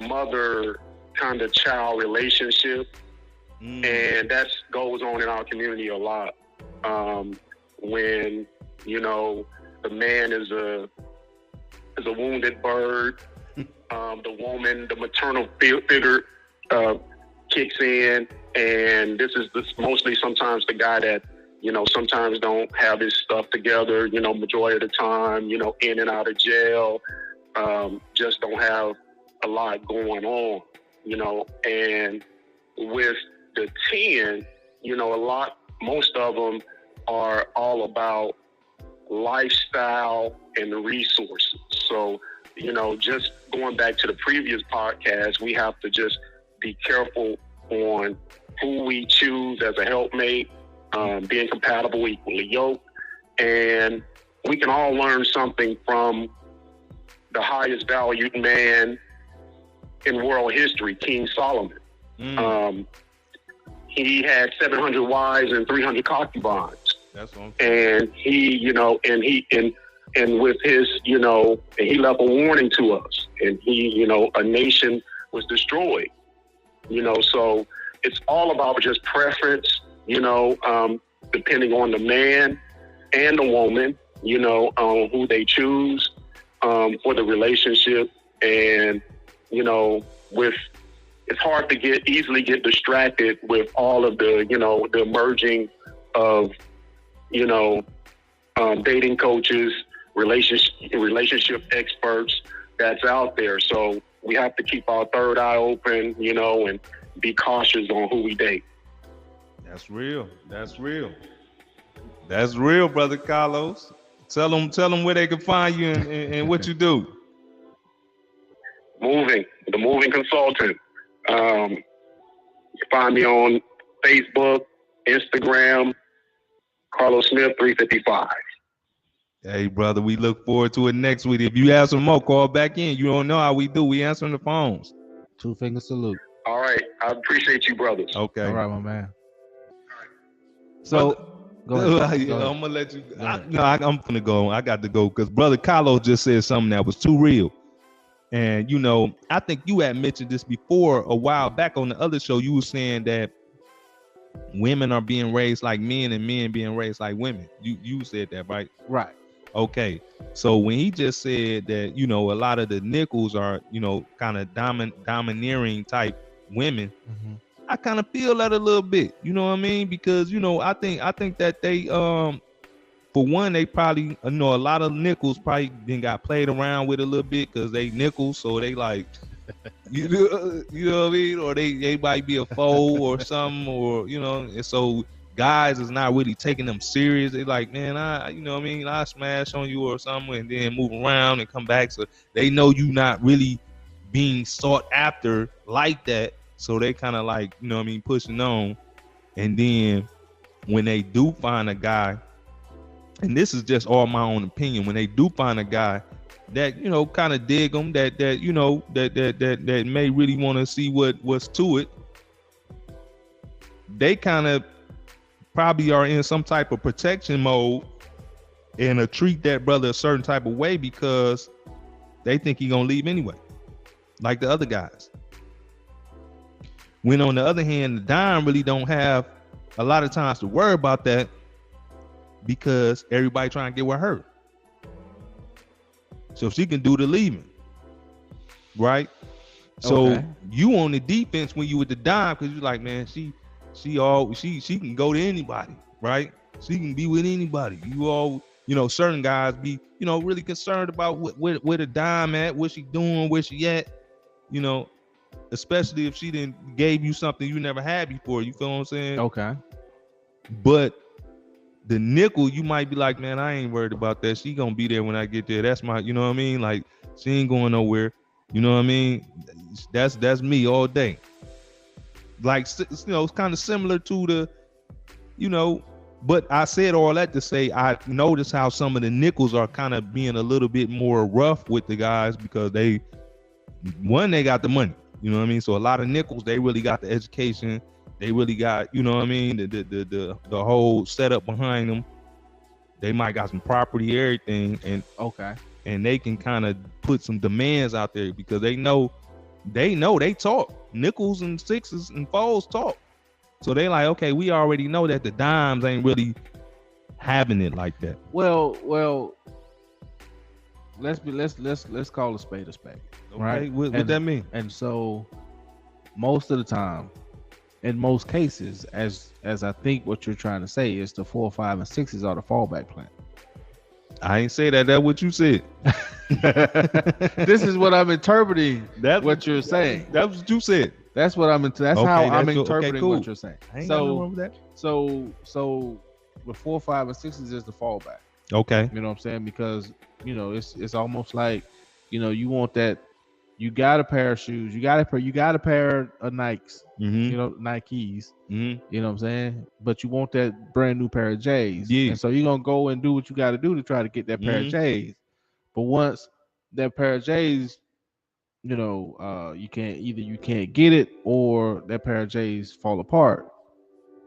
C: mother kind of child relationship, and that goes on in our community a lot. When, the man is a wounded bird, the woman, the maternal figure kicks in, and this is mostly sometimes the guy that, sometimes don't have his stuff together, majority of the time, in and out of jail, just don't have a lot going on, and with the 10, most of them are all about lifestyle and resources. So, just going back to the previous podcast, we have to just be careful on who we choose as a helpmate, being compatible, equally yoked. And we can all learn something from the highest valued man in world history, King Solomon. He had 700 wives and 300 concubines.
A: That's one.
C: And he, and with his, and he left a warning to us. And he, a nation was destroyed. So it's all about just preference, depending on the man and the woman, on who they choose for the relationship. And, it's hard to easily get distracted with all of the, the emerging of, dating coaches, relationship experts that's out there. So we have to keep our third eye open, and be cautious on who we date.
A: That's real, brother Carlos. Tell them where they can find you and what you do.
C: The moving consultant. You find me on Facebook, Instagram, Carlos Smith 355.
A: Hey, brother, we look forward to it next week. If you have some more, call back in. You don't know how we do. We answering the phones.
B: 2 finger salute.
C: All right. I appreciate you, brothers.
A: Okay.
B: All right, my man.
A: So, go ahead. I'm going to let you. I'm going to go. I got to go because Brother Carlos just said something that was too real. And, I think you had mentioned this before a while back on the other show. You were saying that women are being raised like men and men being raised like women. You said that, right?
B: Right.
A: Okay. So when he just said that, a lot of the nickels are, kind of domineering type women, I kind of feel that a little bit, you know what I mean? Because, I think that they, for one, they probably, a lot of nickels probably then got played around with a little bit because they nickels. So they like, you know what I mean? Or they might be a foe or something, or, and so guys is not really taking them serious. They like, man, I smash on you or something and then move around and come back. So they know you not really being sought after like that. So they kind of like, pushing on. And then when they do find a guy, and this is just all my own opinion, when they do find a guy that, kind of dig them, that may really want to see what's to it, they kind of probably are in some type of protection mode and treat that brother a certain type of way because they think he gonna leave anyway, like the other guys. When on the other hand, the dime really don't have a lot of times to worry about that because everybody trying to get with her. So she can do the leaving, right? So you on the defense when you with the dime because you're like, man, she can go to anybody, right? She can be with anybody. You all, certain guys be, really concerned about where the dime at, what she doing, where she at, especially if she didn't gave you something you never had before. You feel what I'm saying?
B: Okay.
A: But the nickel, you might be like, man, I ain't worried about that. She gonna be there when I get there. That's my, you know what I mean? Like, she ain't going nowhere. You know what I mean? That's me all day. Like, it's kind of similar to the, but I said all that to say I noticed how some of the nickels are kind of being a little bit more rough with the guys because they got the money. You know what I mean? So a lot of nickels, they really got the education. They really got, you know what I mean, the whole setup behind them. They might got some property, everything, and they can kind of put some demands out there because they know they talk. Nickels and sixes and fours talk. So they like, okay, we already know that the dimes ain't really having it like that.
B: Well, let's call a spade a spade.
A: Okay,
B: right?
A: What that mean?
B: And so most of the time, in most cases, as I think what you're trying to say is the 4, 5, and 6s are the fallback plan.
A: I ain't say that. That's what you said.
B: This is what I'm interpreting. That's what you're saying.
A: That's what you said.
B: That's what I'm into. That's how I'm interpreting
A: cool.
B: what you're saying.
A: Ain't nothing wrong with that.
B: So the 4, 5, and 6s is the fallback.
A: Okay.
B: You know what I'm saying? Because it's almost like you want that. You got a pair of shoes. You got a pair of Nikes.
A: Mm-hmm.
B: Nikes.
A: Mm-hmm.
B: You know what I'm saying? But you want that brand new pair of J's.
A: Yeah.
B: And so you're gonna go and do what you got to do to try to get that pair of J's. But once that pair of J's, you can't get it, or that pair of J's fall apart.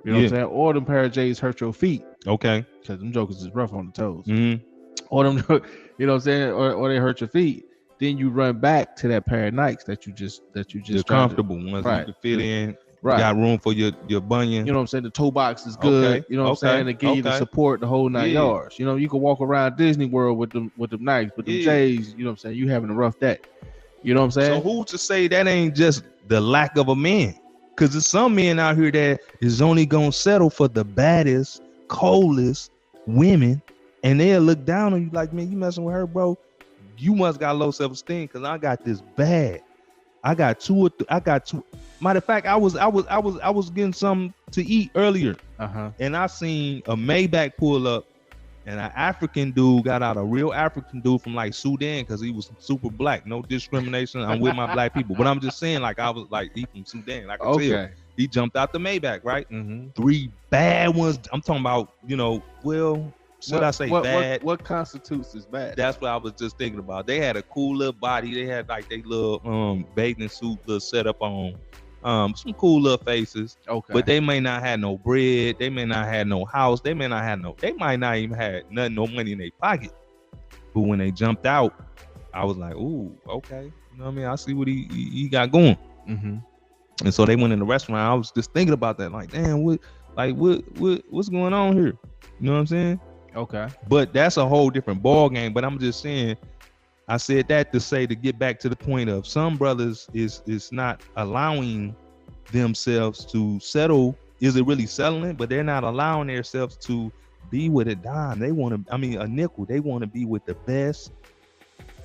B: You know what I'm saying? Or them pair of J's hurt your feet.
A: Okay.
B: Because them jokers is rough on the toes.
A: Mm-hmm.
B: Or them, you know what I'm saying? Or they hurt your feet. Then you run back to that pair of Nikes that you just
A: comfortable ones you can fit in.
B: Right.
A: You got room for your bunion.
B: You know what I'm saying? The toe box is good. You know what I'm saying? To give you the support the whole 9 yards. You can walk around Disney World with them Nikes, but them J's, you know what I'm saying? You having a rough day. You know what I'm saying?
A: So who's to say that ain't just the lack of a man? Because there's some men out here that is only gonna settle for the baddest, coldest women, and they'll look down on you like, man, you messing with her, bro. You must got low self-esteem because I got this bad. I got two. Matter of fact, I was getting something to eat earlier, and I seen a Maybach pull up, and an African dude got out, a real African dude from like Sudan, because he was super black. No discrimination. I'm with my black people, but I'm just saying, like, I was like, he from Sudan. I could tell. He jumped out the Maybach, right? 3 bad ones. I'm talking about, bad?
B: What constitutes as bad?
A: That's what I was just thinking about. They had a cool little body. They had like they little bathing suit little setup on. Some cool little faces.
B: Okay.
A: But they may not have no bread. They may not have no house. They might not even have no money in their pocket. But when they jumped out, I was like, ooh, okay. You know what I mean? I see what he got going. And so they went in the restaurant. I was just thinking about that. Like, damn, what's going on here? You know what I'm saying?
B: Okay.
A: But that's a whole different ball game. But I'm just saying, I said that to get back to the point of some brothers is not allowing themselves to settle. Is it really settling? But they're not allowing themselves to be with a dime. They want to, a nickel. They want to be with the best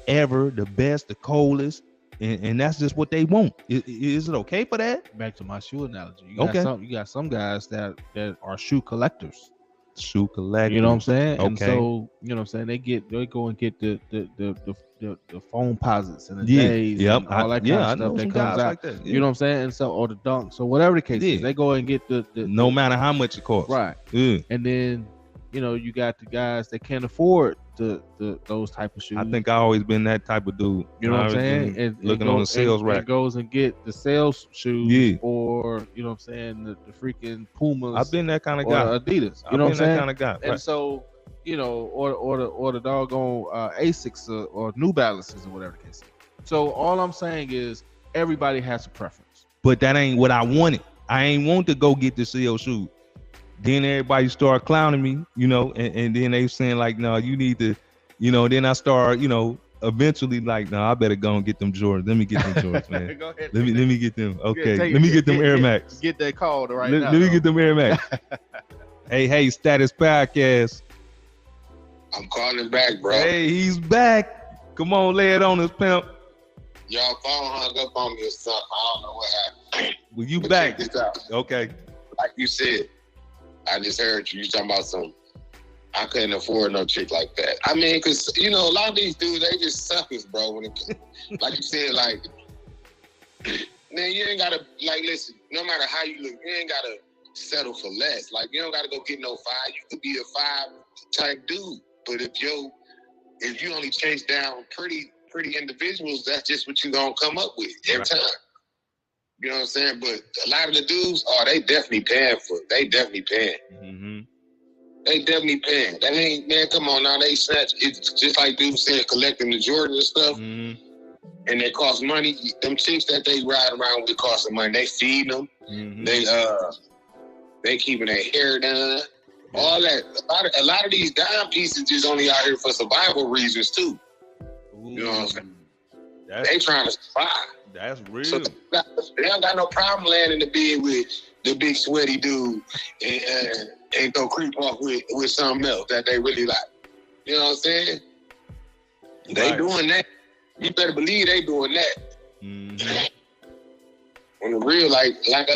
A: ever, the best, the coldest. And that's just what they want. Is it okay for that?
B: Back to my shoe analogy. You got some guys that are shoe collectors.
A: Shoe collector.
B: You know what I'm saying?
A: Okay.
B: And so, you know what I'm saying, they go and get the foam posits and the days and all that kind of stuff that comes out. Like that. You know what I'm saying? And so, or the dunks, so whatever the case is, they go and get the
A: no matter how much it costs.
B: Right.
A: Yeah.
B: And then you got the guys that can't afford those type of shoes.
A: I think I always been that type of dude.
B: You know what I'm saying? And
A: looking on the sales rack.
B: And goes and get the sales shoes or, you know what I'm saying, the freaking Pumas.
A: I've been that kind of guy.
B: Adidas. You know what I'm saying?
A: That kind of guy.
B: And so, or the doggone Asics or New Balances or whatever the case is. So all I'm saying is everybody has a preference.
A: But that ain't what I wanted. I ain't want to go get the sales shoes. Then everybody start clowning me, and then they saying like, no, you need to, then I start, eventually like, no, I better go and get them Jordans. Let me get them Jordans, man.
B: Go ahead,
A: let me get them. Okay. Let me get them Air Max.
B: Get that call right
A: now. Let me get them Air Max. Hey, Status Podcast.
C: I'm calling back, bro.
A: Hey, he's back. Come on, lay it on us, pimp.
C: Y'all phone hung up on me or something. I don't know what happened.
A: Well, you back.
C: Check this out.
A: Okay.
C: Like you said, I just heard you talking about something. I couldn't afford no chick like that. I mean, because, a lot of these dudes, they just suckers, bro. When it, like you said, like, man, you ain't got to, like, listen, no matter how you look, you ain't got to settle for less. Like, you don't got to go get no 5. You could be a 5 type dude. But if you only chase down pretty individuals, that's just what you going to come up with every time. You know what I'm saying? But a lot of the dudes, they definitely paying for it. They definitely paying.
A: Mm-hmm.
C: They definitely paying. That ain't, man, come on now. They snatch. It's just like dudes saying collecting the Jordans and stuff.
A: Mm-hmm.
C: And they cost money. Them chicks that they ride around with cost them money. They feed them.
A: Mm-hmm.
C: They keeping their hair done. All that. A lot of these dime pieces just only out here for survival reasons too.
A: Ooh,
C: you know what I'm saying? They trying to survive.
A: That's real.
C: So they don't got no problem landing the bed with the big sweaty dude and go creep off with something else that they really like. You know what I'm saying? Right. They doing that. You better believe they doing that.
A: Mm-hmm.
C: On the real,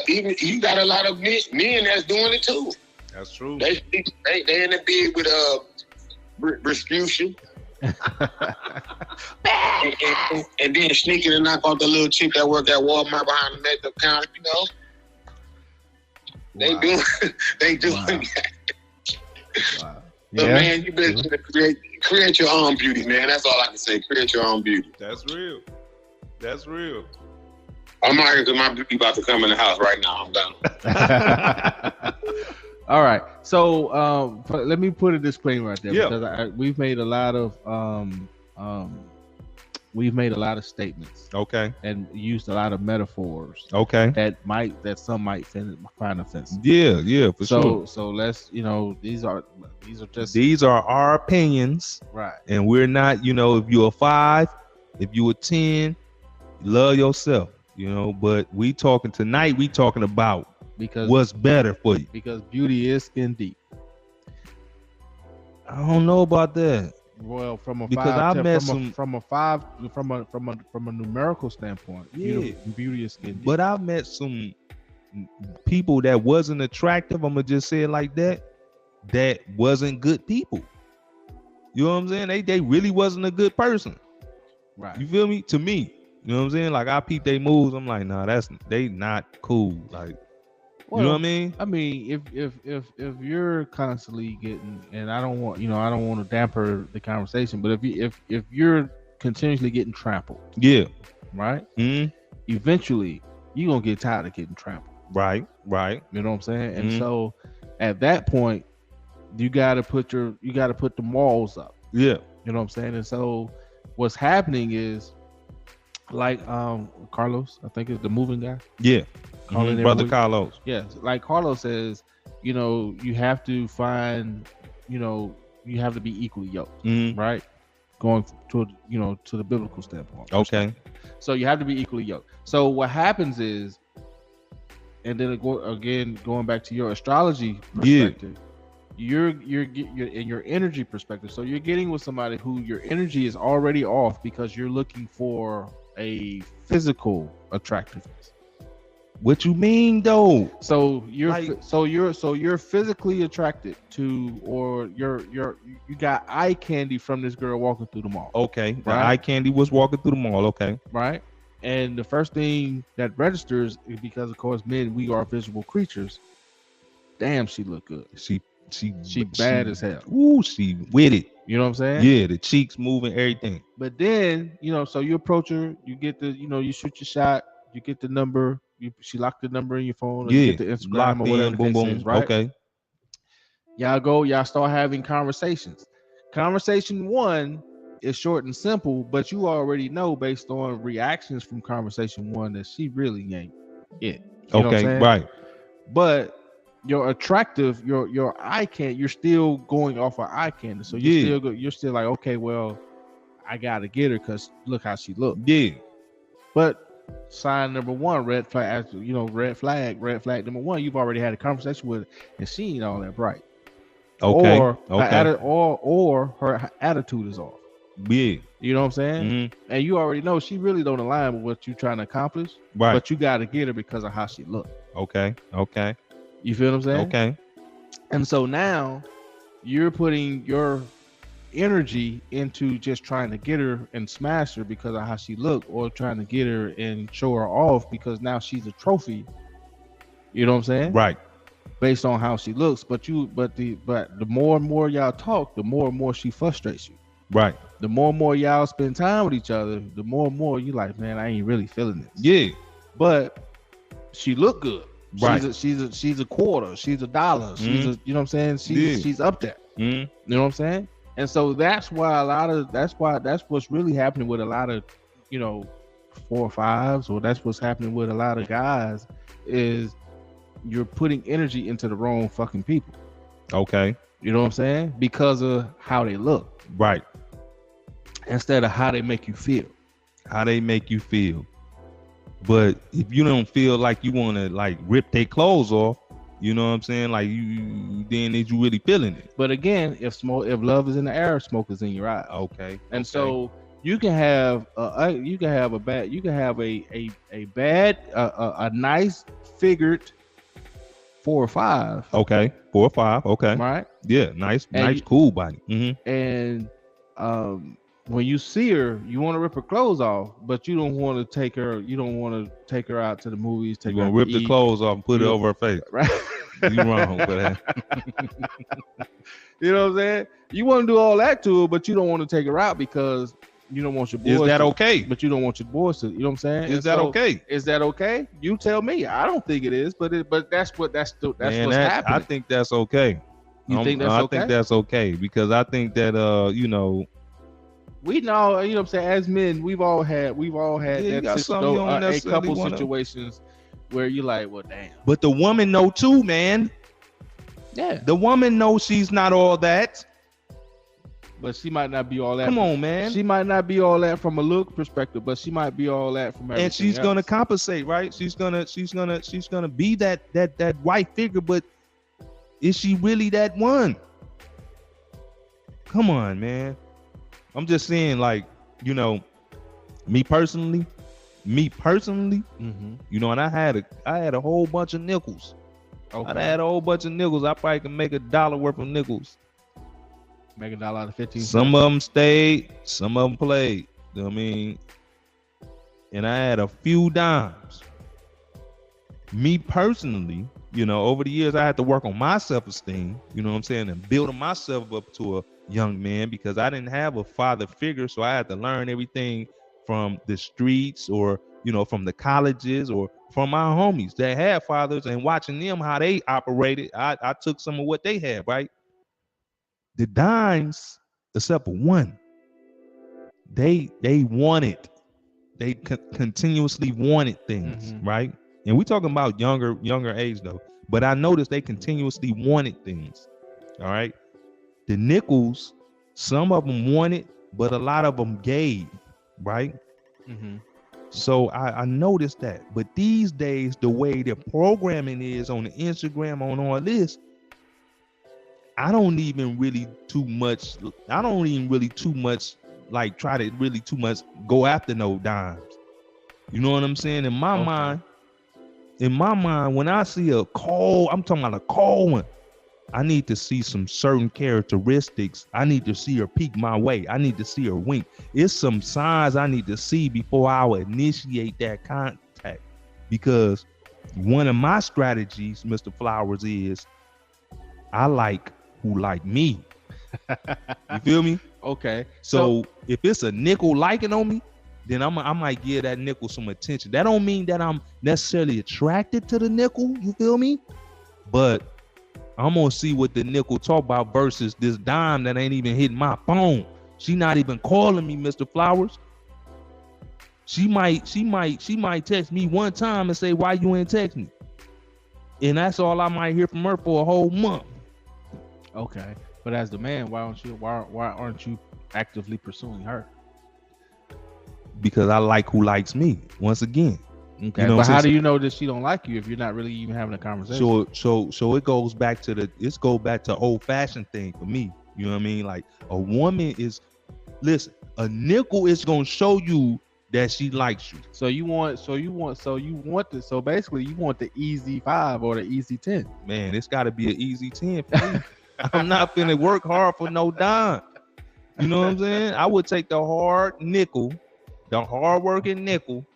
C: even you got a lot of men that's doing it too.
A: That's true.
C: They in the bed with Respucia. and then sneaking and knock off the little chick that work at Walmart behind the makeup counter, They doing that.
B: Wow.
C: So man, you better create your own beauty, man. That's all I can say. Create your own beauty.
A: That's real. That's real.
C: I'm out here because my beauty about to come in the house right now. I'm done.
B: All right. So let me put a disclaimer right there because we've made a lot of statements.
A: Okay.
B: And used a lot of metaphors.
A: Okay.
B: That some might find offensive.
A: Yeah, for sure.
B: So let's, these are
A: our opinions.
B: Right.
A: And we're not, if you're a 5, if you're a 10, love yourself, but we talking about because what's better for you?
B: Because beauty is skin deep.
A: I don't know about that.
B: Well, from a numerical standpoint, beauty is skin deep.
A: But I've met some people that wasn't attractive. I'm gonna just say it like that. That wasn't good people. You know what I'm saying? They really wasn't a good person.
B: Right.
A: You feel me? To me, you know what I'm saying? Like I peep their moves. I'm like, nah, they not cool. Like. Well, you know what I mean?
B: I mean, if you're constantly getting, and I don't want to damper the conversation, but if you're continuously getting trampled, right?
A: Mm-hmm.
B: Eventually, you're gonna get tired of getting trampled,
A: right?
B: You know what I'm saying? And so, at that point, you gotta put the walls up.
A: Yeah,
B: you know what I'm saying? And so, what's happening is, like Carlos, I think is the moving guy.
A: Yeah. Brother Carlos.
B: Yes, like Carlos says, you have to find, you have to be equally yoked, right? Going to the biblical standpoint.
A: Okay.
B: So you have to be equally yoked. So what happens is, and then going back to your astrology perspective, you're in your energy perspective. So you're getting with somebody who your energy is already off because you're looking for a physical attractiveness.
A: What you mean though?
B: So you're physically attracted to, or you got eye candy from this girl walking through the mall.
A: Okay, right? The eye candy was walking through the mall. Okay,
B: right. And the first thing that registers is because, of course, men, we are visual creatures. Damn, she look good.
A: She
B: She bad as hell.
A: Ooh, she with it.
B: You know what I'm saying?
A: Yeah, the cheeks moving, everything.
B: But then, so you approach her, you get the, you shoot your shot, you get the number, she locked the number in your phone, or you get the Instagram
A: locked
B: or whatever
A: in, boom, boom.
B: is, right?
A: Okay.
B: Y'all start having conversations. Conversation 1 is short and simple, but you already know based on reactions from conversation 1 that she really ain't it. You know what I'm saying?
A: Right.
B: But your attractive, your eye candy, you're still going off of eye candy. So you're still like, okay, well, I gotta get her because look how she look.
A: Yeah.
B: But sign number 1, red flag, red flag number 1, you've already had a conversation with her and she ain't all that bright.
A: Okay.
B: Or her attitude is off.
A: Yeah.
B: You know what I'm saying?
A: Mm-hmm.
B: And you already know she really don't align with what you're trying to accomplish.
A: Right.
B: But you got to get her because of how she look.
A: Okay.
B: You feel what I'm saying?
A: Okay.
B: And so now you're putting your energy into just trying to get her and smash her because of how she look, or trying to get her and show her off because now she's a trophy. You know what I'm saying?
A: Right.
B: Based on how she looks, but the more and more y'all talk, the more and more she frustrates you.
A: Right.
B: The more and more y'all spend time with each other, the more and more you like, man, I ain't really feeling this.
A: Yeah.
B: But she look good.
A: Right.
B: She's a quarter. She's a dollar. She's a, you know what I'm saying? She's up there. You know what I'm saying? And so that's what's really happening with a lot of, 4 or 5s, or that's what's happening with a lot of guys is you're putting energy into the wrong fucking people.
A: Okay.
B: You know what I'm saying? Because of how they look.
A: Right.
B: Instead of how they make you feel.
A: How they make you feel. But if you don't feel like you want to like rip their clothes off, you know what I'm saying? Like then is you really feeling it?
B: But again, if love is in the air, smoke is in your eyes.
A: Okay.
B: And so you can have a nice figured 4 or 5.
A: Okay. 4 or 5. Okay.
B: Right.
A: Yeah. Nice, cool body. Mm-hmm.
B: And when you see her, you want to rip her clothes off, but you don't want to take her. You don't want to take her out to the movies.
A: You want to rip the clothes off and put it over her face.
B: Right.
A: You wrong for that.
B: You know what I'm saying? You want to do all that to her, but you don't want to take her out because you don't want your boys.
A: Is that okay?
B: But you don't want your boys to. You know what I'm saying?
A: Is that okay?
B: Is that okay? You tell me. I don't think it is, but that's what's happening.
A: I think that's okay.
B: You think that's okay?
A: I think that's okay because I think that
B: we know, you know what I'm saying, as men, we've all had a couple situations where you're like, well, damn.
A: But the woman know too, man.
B: Yeah.
A: The woman knows she's not all that.
B: But she might not be all that.
A: Come on, man.
B: She might not be all that from a look perspective, but she might be all that from everything
A: and she's
B: else.
A: Gonna compensate, right? She's gonna be that white figure, but is she really that one? Come on, man. I'm just saying, like, me personally,
B: mm-hmm.
A: And I had a whole bunch of nickels.
B: Okay.
A: I had a whole bunch of nickels. I probably can make $1 worth of nickels.
B: Make $1 out of 15.
A: Some of them stayed, some of them played. You know what I mean? And I had a few dimes. Me personally, over the years, I had to work on my self-esteem, you know what I'm saying, and building myself up to a young man because I didn't have a father figure. So I had to learn everything from the streets or, from the colleges or from my homies that had fathers, and watching them, how they operated. I took some of what they had, right? The dimes, except for one, they wanted, they continuously wanted things, mm-hmm. right? And we're talking about younger age though. But I noticed they continuously wanted things. All right. The nickels, some of them wanted, but a lot of them gave, right? Mm-hmm. So I noticed that. But these days, the way the programming is on the Instagram, on all this, I don't even really too much like try to really too much go after no dimes. You know what I'm saying? In my mind, when I see I'm talking about a cold one, I need to see some certain characteristics. I need to see her peek my way. I need to see her wink. It's some signs I need to see before I will initiate that contact. Because one of my strategies, Mr. Flowers, is I like who like me. You feel me?
B: Okay.
A: So if it's a nickel liking on me, then I might give that nickel some attention. That don't mean that I'm necessarily attracted to the nickel. You feel me? But I'm gonna see what the nickel talk about versus this dime that ain't even hitting my phone. She not even calling me, Mr. Flowers. She might text me one time and say, why you ain't text me? And that's all I might hear from her for a whole month.
B: Okay. But as the man, why aren't you actively pursuing her?
A: Because I like who likes me. Once again.
B: Okay. You know, but how do you know that she don't like you if you're not really even having a conversation?
A: So it goes back to old fashioned thing for me. You know what I mean? Like a woman is, listen, a nickel is gonna show you that she likes you. So
B: basically you want the easy 5 or the easy 10.
A: Man, it's gotta be an easy 10 for me. I'm not finna work hard for no dime. You know what I'm saying? I would take the hard nickel, the hard working nickel.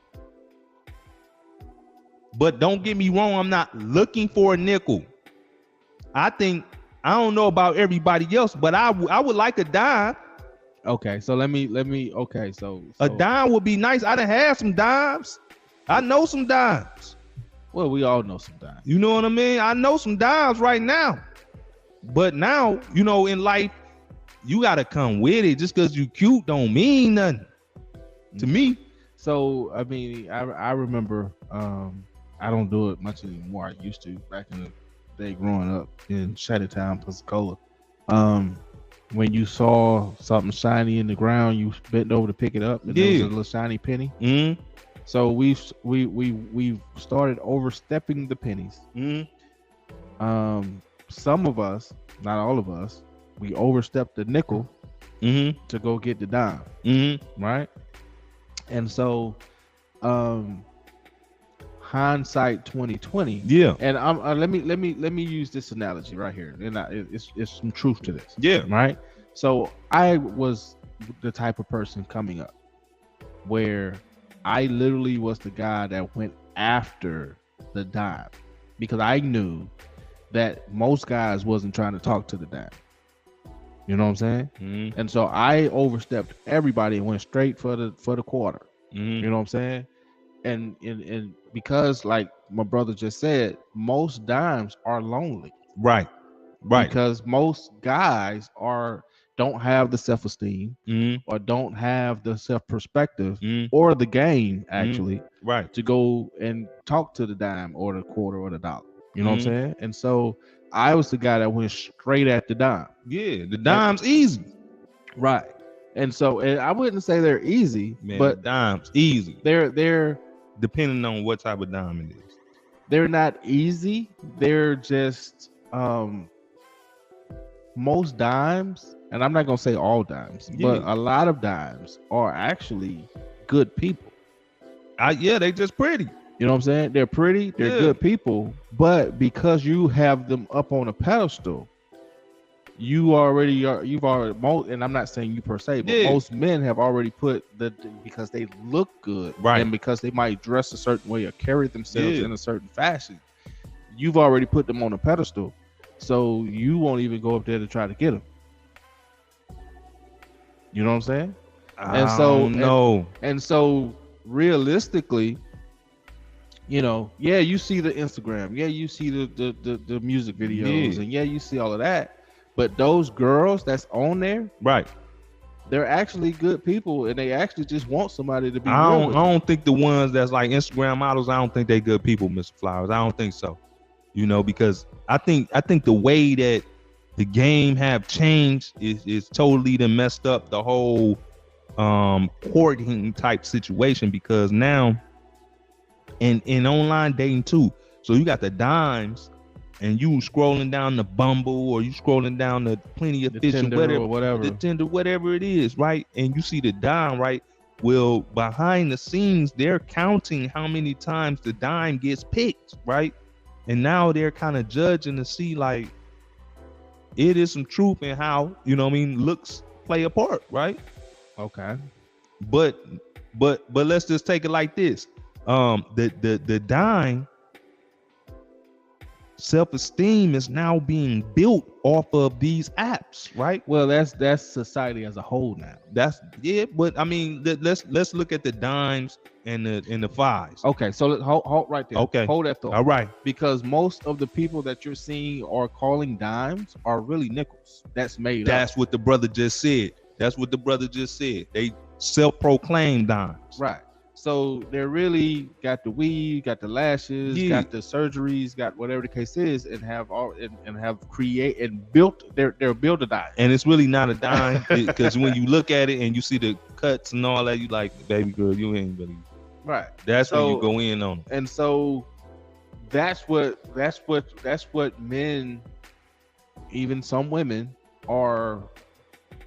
A: But don't get me wrong, I'm not looking for a nickel. I don't know about everybody else, but I would like a dime.
B: Okay, so let me okay, so
A: a dime would be nice. I done had some dimes. I know some dimes.
B: Well, we all know some dimes.
A: You know what I mean? I know some dimes right now. But now, you know, in life, you gotta come with it. Just because you cute don't mean nothing to me.
B: So I mean, I remember I don't do it much anymore. I used to back in the day growing up in Shattertown, Pensacola. When you saw something shiny in the ground, you bent over to pick it up, and there was a little shiny penny.
A: Mm-hmm.
B: So we've started overstepping the pennies.
A: Mm-hmm.
B: Some of us, not all of us, we overstepped the nickel to go get the dime.
A: Mm-hmm.
B: Right? And so hindsight 2020.
A: Yeah.
B: And let me use this analogy right here. And it's some truth to this.
A: Yeah.
B: Right. So I was the type of person coming up where I literally was the guy that went after the dime because I knew that most guys wasn't trying to talk to the dime. You know what I'm saying?
A: Mm-hmm.
B: And so I overstepped everybody and went straight for the quarter.
A: Mm-hmm.
B: You know what I'm saying? And because, like my brother just said, most dimes are lonely.
A: Right.
B: Because most guys don't have the self-esteem or don't have the self-perspective or the game actually to go and talk to the dime or the quarter or the dollar. You know what I'm saying? And so I was the guy that went straight at the dime.
A: Yeah, the dime's easy.
B: Right. And so I wouldn't say they're easy,
A: man,
B: but
A: the dime's easy.
B: They're
A: depending on what type of dime it is.
B: They're not easy. They're just most dimes, and I'm not gonna say all dimes, but a lot of dimes are actually good people.
A: They just pretty.
B: You know what I'm saying? They're pretty, they're good people, but because you have them up on a pedestal, you've already, and I'm not saying you per se, but most men have already put because they look good, and because they might dress a certain way or carry themselves in a certain fashion, you've already put them on a pedestal, so you won't even go up there to try to get them. You know what I'm saying? And so realistically, you know, you see the Instagram, you see the music videos, and you see all of that. But those girls that's on there, they're actually good people, and they actually just want somebody to be. I
A: don't think the ones that's like Instagram models, I don't think they good people, Mr. Flowers. I don't think so. You know, because I think the way that the game have changed is totally messed up the whole courting type situation, because now in online dating too. So you got the dimes, and you scrolling down the Bumble, or you scrolling down the Plenty of Fish, whatever, the Tinder, whatever it is, right? And you see the dime, right? Well, behind the scenes, they're counting how many times the dime gets picked, right? And now they're kind of judging to see, like, it is some truth in how, you know what I mean, looks play a part, right?
B: Okay.
A: But let's just take it like this. The dime, self-esteem is now being built off of these apps, right?
B: Well, that's society as a whole now.
A: That's but I mean, let's look at the dimes and the fives.
B: Okay, so hold right there.
A: Okay,
B: hold that thought.
A: All right,
B: because most of the people that you're seeing are calling dimes are really nickels. That's made
A: That's
B: up.
A: what the brother just said. They self-proclaimed dimes.
B: Right. So they're really got the weave, got the lashes, got the surgeries, got whatever the case is, and have all and have created and built their build a dime.
A: And it's really not a dime because when you look at it and you see the cuts and all that, you like, baby girl, you ain't really
B: right.
A: That's when you go in on.
B: And so that's what men, even some women, are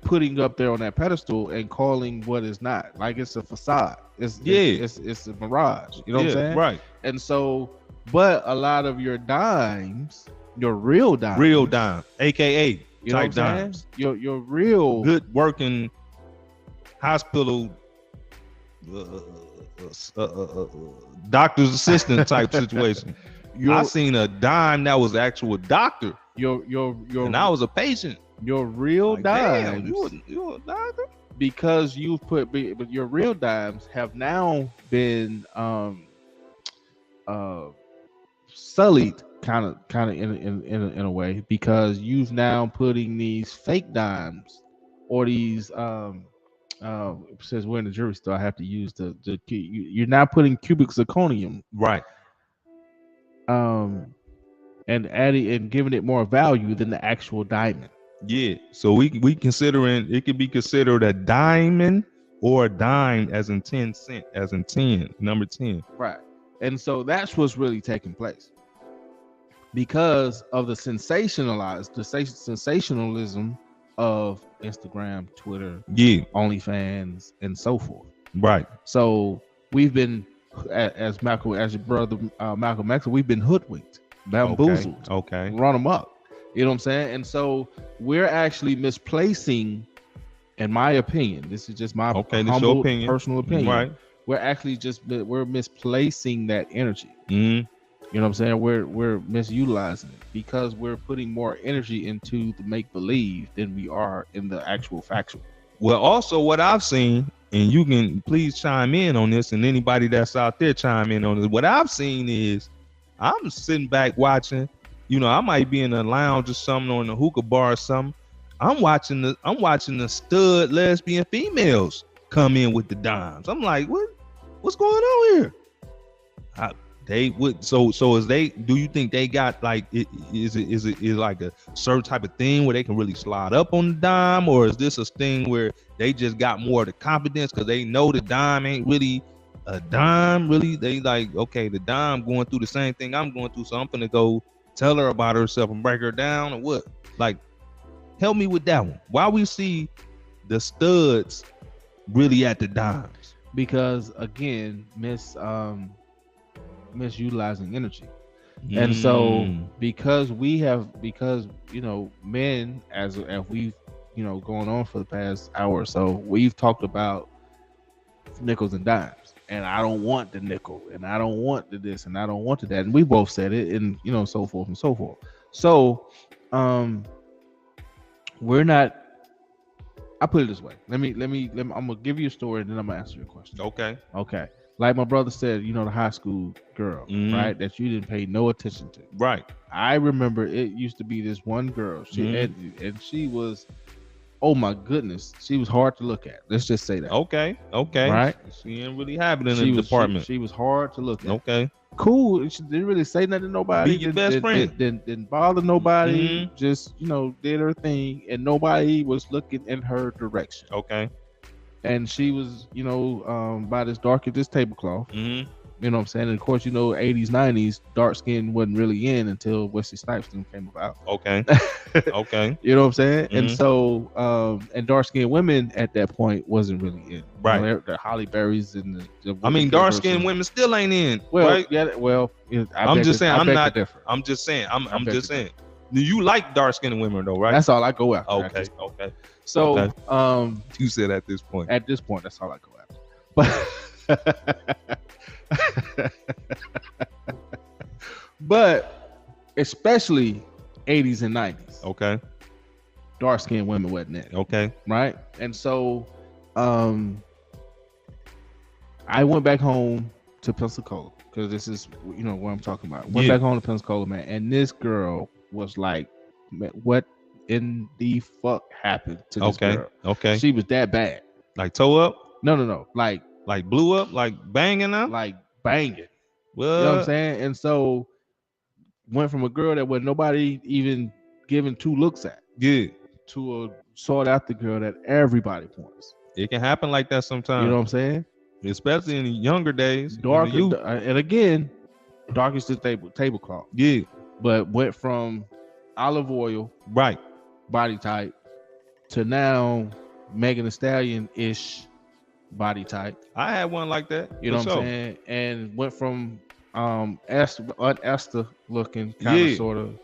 B: putting up there on that pedestal and calling what is not. Like it's a facade. It's a mirage. You know what I'm saying?
A: Right.
B: And so, but a lot of your dimes, your real dimes,
A: aka
B: you know
A: type
B: what I'm
A: dimes,
B: saying? Your real
A: good working hospital doctor's assistant type situation. I seen a dime that was actual doctor. And I was a patient.
B: Your real
A: like,
B: dimes,
A: you a doctor?
B: Because you've but your real dimes have now been sullied kind of in a way, because you've now putting these fake dimes or these since we're in the jewelry store, I have to use the you're now putting cubic zirconium,
A: right,
B: and adding and giving it more value than the actual diamond.
A: Yeah, so we considering it could be considered a diamond or a dime as in 10 cent, as in 10, number 10.
B: Right. And so that's what's really taking place because of the sensationalism of Instagram, Twitter, OnlyFans, and so forth.
A: Right.
B: So we've been, as your brother Malcolm X, we've been hoodwinked, bamboozled,
A: okay,
B: run them up. You know what I'm saying? And so we're actually misplacing, in my opinion, this is just my humble personal opinion.
A: Right.
B: We're actually we're misplacing that energy.
A: Mm-hmm.
B: You know what I'm saying? We're misutilizing it because we're putting more energy into the make believe than we are in the actual factual.
A: Well, also what I've seen, and you can please chime in on this, and anybody that's out there chime in on this. What I've seen is I'm sitting back watching. You know, I might be in a lounge or something, or in a hookah bar or something. I'm watching the stud lesbian females come in with the dimes. I'm like, what's going on here? They would so is they? Do you think they got like is it like a certain type of thing where they can really slide up on the dime, or is this a thing where they just got more of the confidence because they know the dime ain't really a dime? Really, they like, okay, the dime going through the same thing I'm going through, so I'm gonna go tell her about herself and break her down, or what? Like, help me with that one. Why we see the studs really at the dimes?
B: Because again, misutilizing energy. And so because you know, men as we've, you know, going on for the past hour or so, we've talked about nickels and dimes. And I don't want the nickel, and I don't want the this, and I don't want the that, and we both said it, and you know, so forth and so forth. So, we're not. I put it this way. Let me. I'm gonna give you a story, and then I'm gonna answer your question. Okay. Like my brother said, you know, the high school girl, right? That you didn't pay no attention to.
A: Right.
B: I remember it used to be this one girl. She and she was. Oh my goodness, she was hard to look at. Let's just say that.
A: Okay.
B: Right.
A: She didn't really have it in the department.
B: She was hard to look at.
A: Okay.
B: Cool. She didn't really say nothing to nobody.
A: Be your best friend.
B: Didn't bother nobody. Just, you know, did her thing, and nobody was looking in her direction.
A: Okay.
B: And she was, you know, about as dark as this tablecloth. You know what I'm saying? And of course, you know, 80s, 90s, dark skin wasn't really in until Wesley Snipes came about.
A: Okay.
B: You know what I'm saying? And so, and dark skinned women at that point wasn't really in.
A: Right.
B: You know, the Holly Berries and
A: I mean, dark skinned women still ain't in.
B: Well,
A: right?
B: yeah. Well,
A: I'm just saying. I'm just saying. You like dark skinned women though, right?
B: That's all I go after.
A: Okay.
B: So,
A: you said at this point.
B: At this point, that's all I go after. But especially 80s and 90s.
A: Okay.
B: Dark skinned women wasn't it?
A: Okay.
B: Right. And so I went back home to Pensacola because this is what I'm talking about. Went back home to Pensacola, man, and this girl was like, what in the fuck happened to this girl?
A: Okay.
B: She was that bad.
A: Like toe up?
B: No. Like
A: blew up? Like banging up?
B: Like banging.
A: What?
B: You know what I'm saying? And so went from a girl that was nobody even giving two looks at.
A: Yeah.
B: To a sought after girl that everybody wants.
A: It can happen like that sometimes.
B: You know what I'm saying?
A: Especially in the younger days.
B: Darker, and again, darkest the tablecloth.
A: Yeah.
B: But went from olive oil,
A: right,
B: body type, to now Megan Thee Stallion-ish body type.
A: I had one like that.
B: You know what I'm saying? And went from Esther looking kind of sort of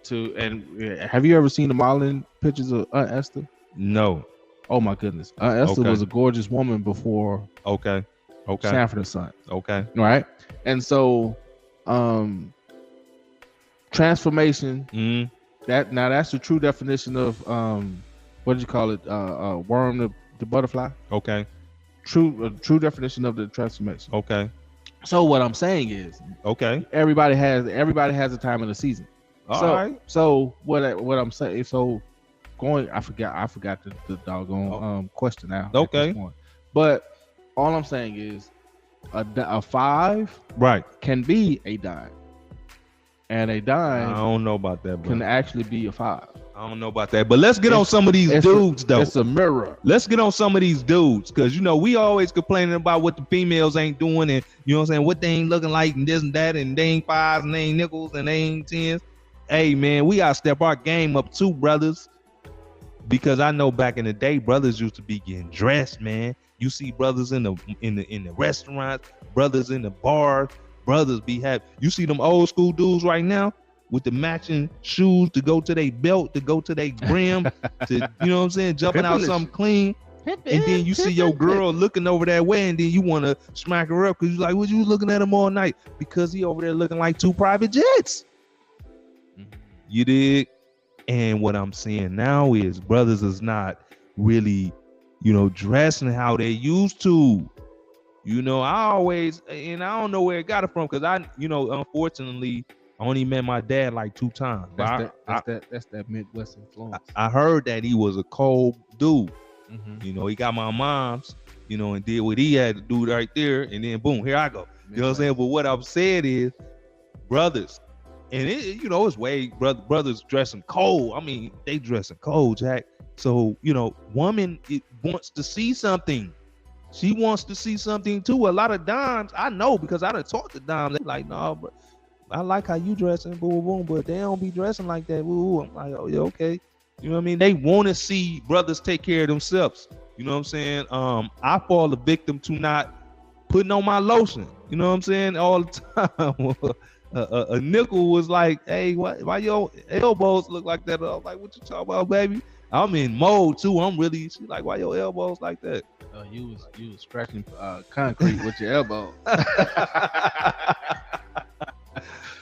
B: to, and have you ever seen the modeling pictures of Aunt Esther?
A: No.
B: Oh my goodness. Aunt Esther was a gorgeous woman before Sanford and Son.
A: Okay.
B: Right? And so transformation, that's the true definition of what did you call it? Worm the butterfly.
A: Okay.
B: True definition of the transformation.
A: Okay.
B: So what I'm saying is, everybody has a time in the season. All right. So what I'm saying, so I forgot the doggone question now.
A: Okay.
B: But all I'm saying is a 5 can be a dime. And a dime,
A: I don't know about that, bro.
B: Can actually be a 5.
A: I don't know about that, but let's get on some of these dudes, though.
B: It's a mirror.
A: Let's get on some of these dudes, because we always complaining about what the females ain't doing, and you know what I'm saying, what they ain't looking like, and this and that, and they ain't 5s, and they ain't nickels, and they ain't 10s. Hey, man, we gotta step our game up too, brothers, because I know back in the day, brothers used to be getting dressed, man. You see brothers in the restaurants, brothers in the bars, brothers be happy. You see them old school dudes right now with the matching shoes to go to their belt, to go to their brim, to, you know what I'm saying, jumping out something clean. And then you see your girl looking over that way, and then you want to smack her up because you're like, what you looking at him all night? Because he over there looking like 2 private jets. You dig? And what I'm seeing now is brothers is not really, dressing how they used to. I always, and I don't know where it got it from, because I, unfortunately, I only met my dad like 2 times.
B: That's that Midwest influence.
A: I heard that he was a cold dude. Mm-hmm. He got my mom's, and did what he had to do right there, and then boom, here I go. You know what I'm saying? But what I'm saying is, brothers, and it's way brothers dressing cold. I mean, they dressing cold, Jack. So woman wants to see something. She wants to see something too. A lot of dimes, I know, because I done talked to dimes. They like, no, bro, I like how you dressing, boom, boom, but they don't be dressing like that. Woo. I'm like, oh yeah, okay. You know what I mean? They want to see brothers take care of themselves. You know what I'm saying? I fall a victim to not putting on my lotion. You know what I'm saying? All the time. A nickel was like, hey, why your elbows look like that? I was like, what you talking about, baby? I'm in mode too. She's like, why your elbows like that?
B: You was scratching concrete with your elbow.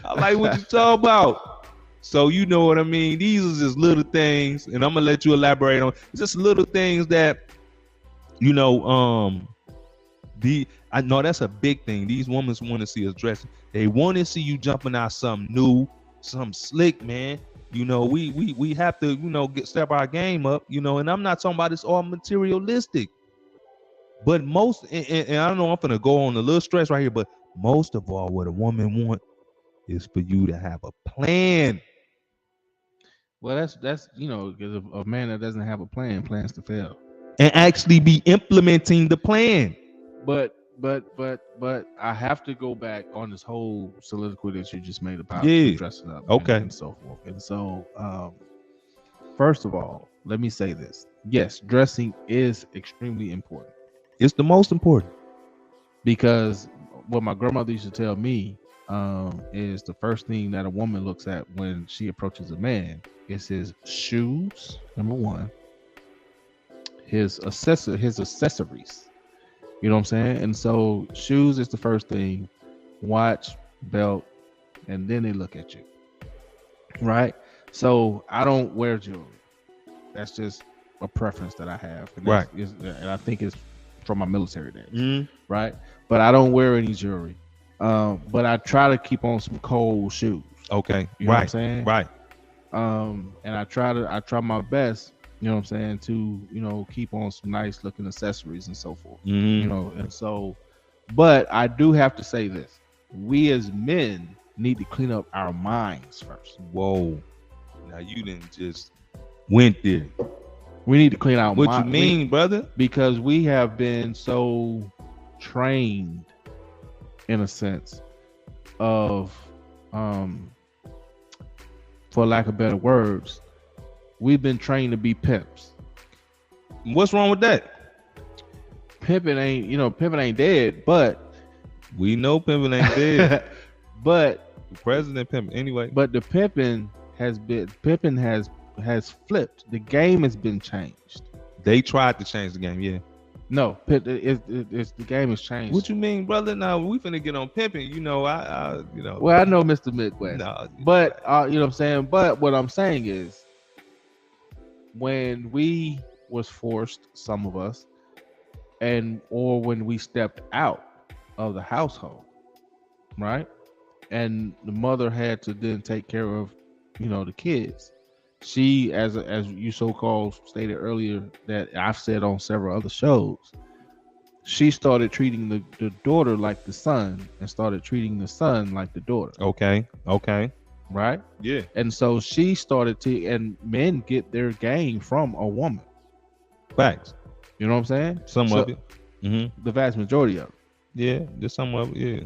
A: I like what you talking about. So you know what I mean? These are just little things, and I'm gonna let you elaborate on. It's just little things that, I know that's a big thing. These women want to see us dressing. They want to see you jumping out something new, something slick, man. We have to, step our game up, and I'm not talking about it's all materialistic. But most, and I don't know, I'm gonna go on a little stress right here, but most of all, what a woman wants is for you to have a plan.
B: Well, that's because a man that doesn't have a plan plans to fail,
A: and actually be implementing the plan.
B: But I have to go back on this whole soliloquy that you just made about dressing up, and so forth. And so, first of all, let me say this: yes, dressing is extremely important.
A: It's the most important,
B: because what my grandmother used to tell me is the first thing that a woman looks at when she approaches a man is his shoes, number one, his accessories. You know what I'm saying? And so shoes is the first thing, watch, belt, and then they look at you. Right. So I don't wear jewelry. That's just a preference that I have. And
A: Right.
B: And I think it's from my military days.
A: Mm-hmm.
B: Right. But I don't wear any jewelry. But I try to keep on some cold shoes.
A: Okay.
B: You know what I'm saying?
A: Right.
B: And I try my best, you know what I'm saying, to, keep on some nice looking accessories and so forth.
A: Mm-hmm.
B: And so, but I do have to say this. We as men need to clean up our minds first.
A: Whoa. Now you didn't just went there.
B: We need to clean out
A: what you mean, brother?
B: Because we have been so trained in a sense of for lack of better words, we've been trained to be pimps.
A: What's wrong with that?
B: Pimping ain't dead, but
A: we know pimping ain't dead.
B: But
A: the president pimping anyway.
B: But the pimping has flipped. The game has been changed.
A: They tried to change the game, yeah.
B: No, it's the game has changed.
A: What you mean, brother? Now we finna get on pimping.
B: Well, I know Mr. Midwest.
A: No,
B: but you know what I'm saying. But what I'm saying is, when we was forced, some of us, or when we stepped out of the household, right, and the mother had to then take care of, the kids. She, as you so-called stated earlier, that I've said on several other shows, she started treating the daughter like the son and started treating the son like the daughter.
A: Okay.
B: Right?
A: Yeah.
B: And so she started and men get their game from a woman.
A: Facts.
B: You know what I'm saying?
A: Some of it. Mm-hmm.
B: The vast majority of it.
A: Yeah, just some of it, yeah.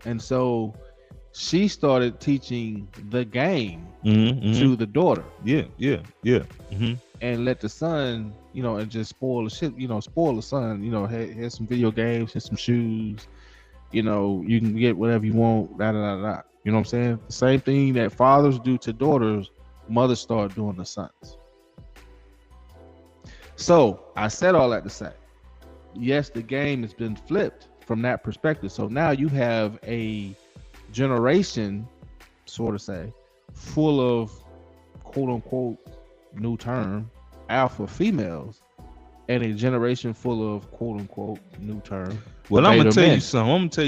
B: And so she started teaching the game
A: mm-hmm.
B: to the daughter.
A: Yeah. Mm-hmm.
B: And let the son, and just spoil the shit, spoil the son, here's some video games, here's some shoes, you can get whatever you want, da da da da. You know what I'm saying? The same thing that fathers do to daughters, mothers start doing to sons. So I said all that to say, yes, the game has been flipped from that perspective. So now you have a generation, sort of say, full of quote unquote new term alpha females, and a generation full of quote unquote new term.
A: Well, I'm gonna tell you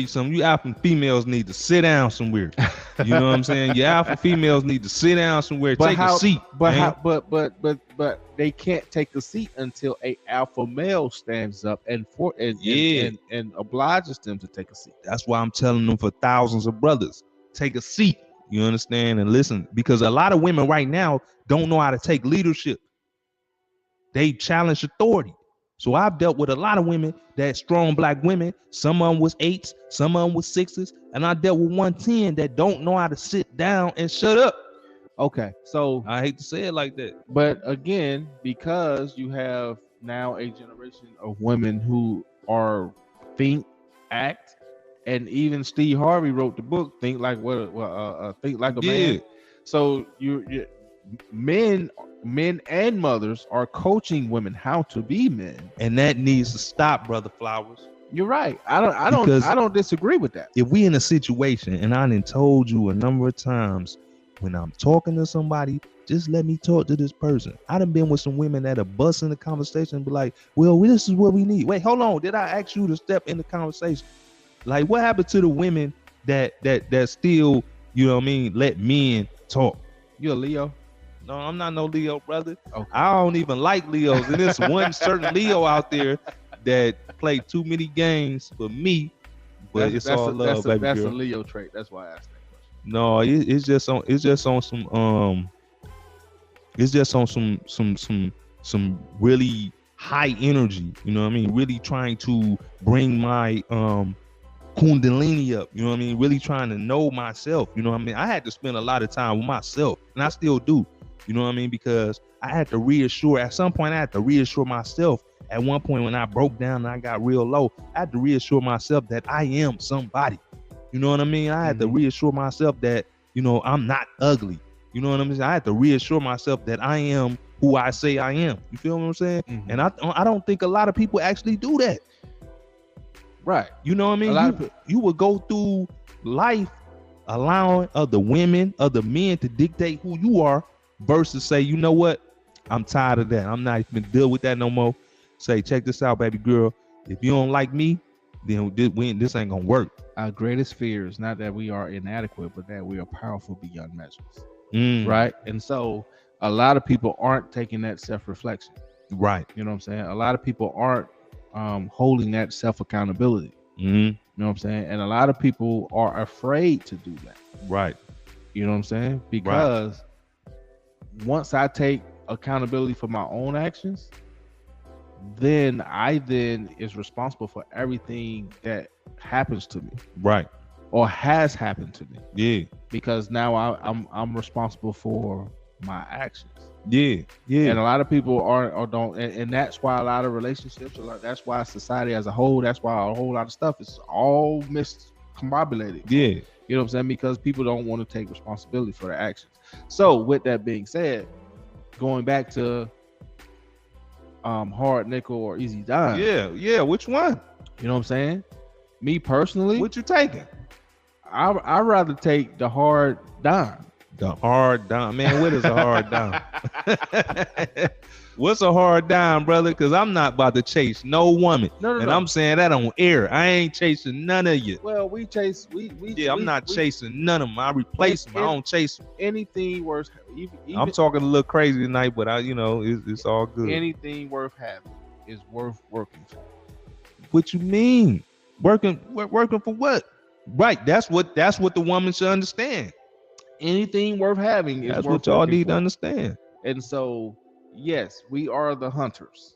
A: something. You alpha females need to sit down somewhere. You know what I'm saying? Your alpha females need to sit down somewhere, take a seat.
B: But they can't take a seat until a alpha male stands up and obliges them to take a seat.
A: That's why I'm telling them for thousands of brothers, take a seat. You understand? And listen, because a lot of women right now don't know how to take leadership. They challenge authority. So I've dealt with a lot of women, that strong black women. Some of them was 8s, some of them was 6s, and I dealt with 110 that don't know how to sit down and shut up.
B: Okay, so
A: I hate to say it like that,
B: but again, because you have now a generation of women who are think, act, and even Steve Harvey wrote the book Think Like Think Like a Man. So you men and mothers are coaching women how to be men,
A: and that needs to stop, brother Flowers.
B: You're right. I don't disagree with that.
A: If we in a situation, and I done told you a number of times, when I'm talking to somebody, just let me talk to this person. I done been with some women that are busting the conversation and be like, well, this is what we need. Wait, hold on. Did I ask you to step in the conversation? Like, what happened to the women that still, you know what I mean, let men talk?
B: You a Leo?
A: No, I'm not no Leo, brother.
B: Okay.
A: I don't even like Leos. And there's one certain Leo out there that play too many games for me. But it's all love, baby girl.
B: That's a Leo trait. That's why I asked that question.
A: No, it's just on some really high energy. You know what I mean? Really trying to bring my kundalini up. You know what I mean? Really trying to know myself. You know what I mean? I had to spend a lot of time with myself, and I still do. You know what I mean? Because I had to reassure. At some point, I had to reassure myself. At one point, when I broke down and I got real low, I had to reassure myself that I am somebody. You know what I mean? I had to reassure myself that, I'm not ugly. You know what I mean? I had to reassure myself that I am who I say I am. You feel what I'm saying? Mm-hmm. And I don't think a lot of people actually do that.
B: Right.
A: You know what I mean? You would go through life allowing other women, other men to dictate who you are versus say, you know what? I'm tired of that. I'm not even deal with that no more. Say, check this out, baby girl. If you don't like me, then this ain't gonna work.
B: Our greatest fear is not that we are inadequate, but that we are powerful beyond measures. Right? And so a lot of people aren't taking that self-reflection.
A: Right.
B: You know what I'm saying? A lot of people aren't holding that self-accountability. You know what I'm saying? And a lot of people are afraid to do that.
A: Right.
B: You know what I'm saying? Because once I take accountability for my own actions, then I is responsible for everything that happens to me.
A: Right.
B: Or has happened to me.
A: Yeah.
B: Because now I'm responsible for my actions.
A: Yeah. Yeah.
B: And a lot of people aren't or don't, and that's why a lot of relationships, that's why society as a whole, that's why a whole lot of stuff is all miscombobulated.
A: Yeah.
B: You know what I'm saying? Because people don't want to take responsibility for their actions. So with that being said, going back to hard nickel or easy dime.
A: Yeah. Which one?
B: You know what I'm saying? Me personally,
A: what you taking?
B: I'd rather take the hard dime.
A: The hard dime, man. What is a hard dime? What's a hard dime, brother? Because I'm not about to chase no woman. No. I'm saying that on air. I ain't chasing none of you.
B: Well, we chase.
A: I'm not chasing none of them. I replace them. I don't chase them.
B: Anything worth.
A: I'm talking a little crazy tonight, but it's all good.
B: Anything worth having is worth working for.
A: What you mean? Working for what? Right. That's what the woman should understand.
B: Anything worth having is
A: that's
B: worth
A: what y'all need
B: for.
A: To understand.
B: And so, yes, we are the hunters,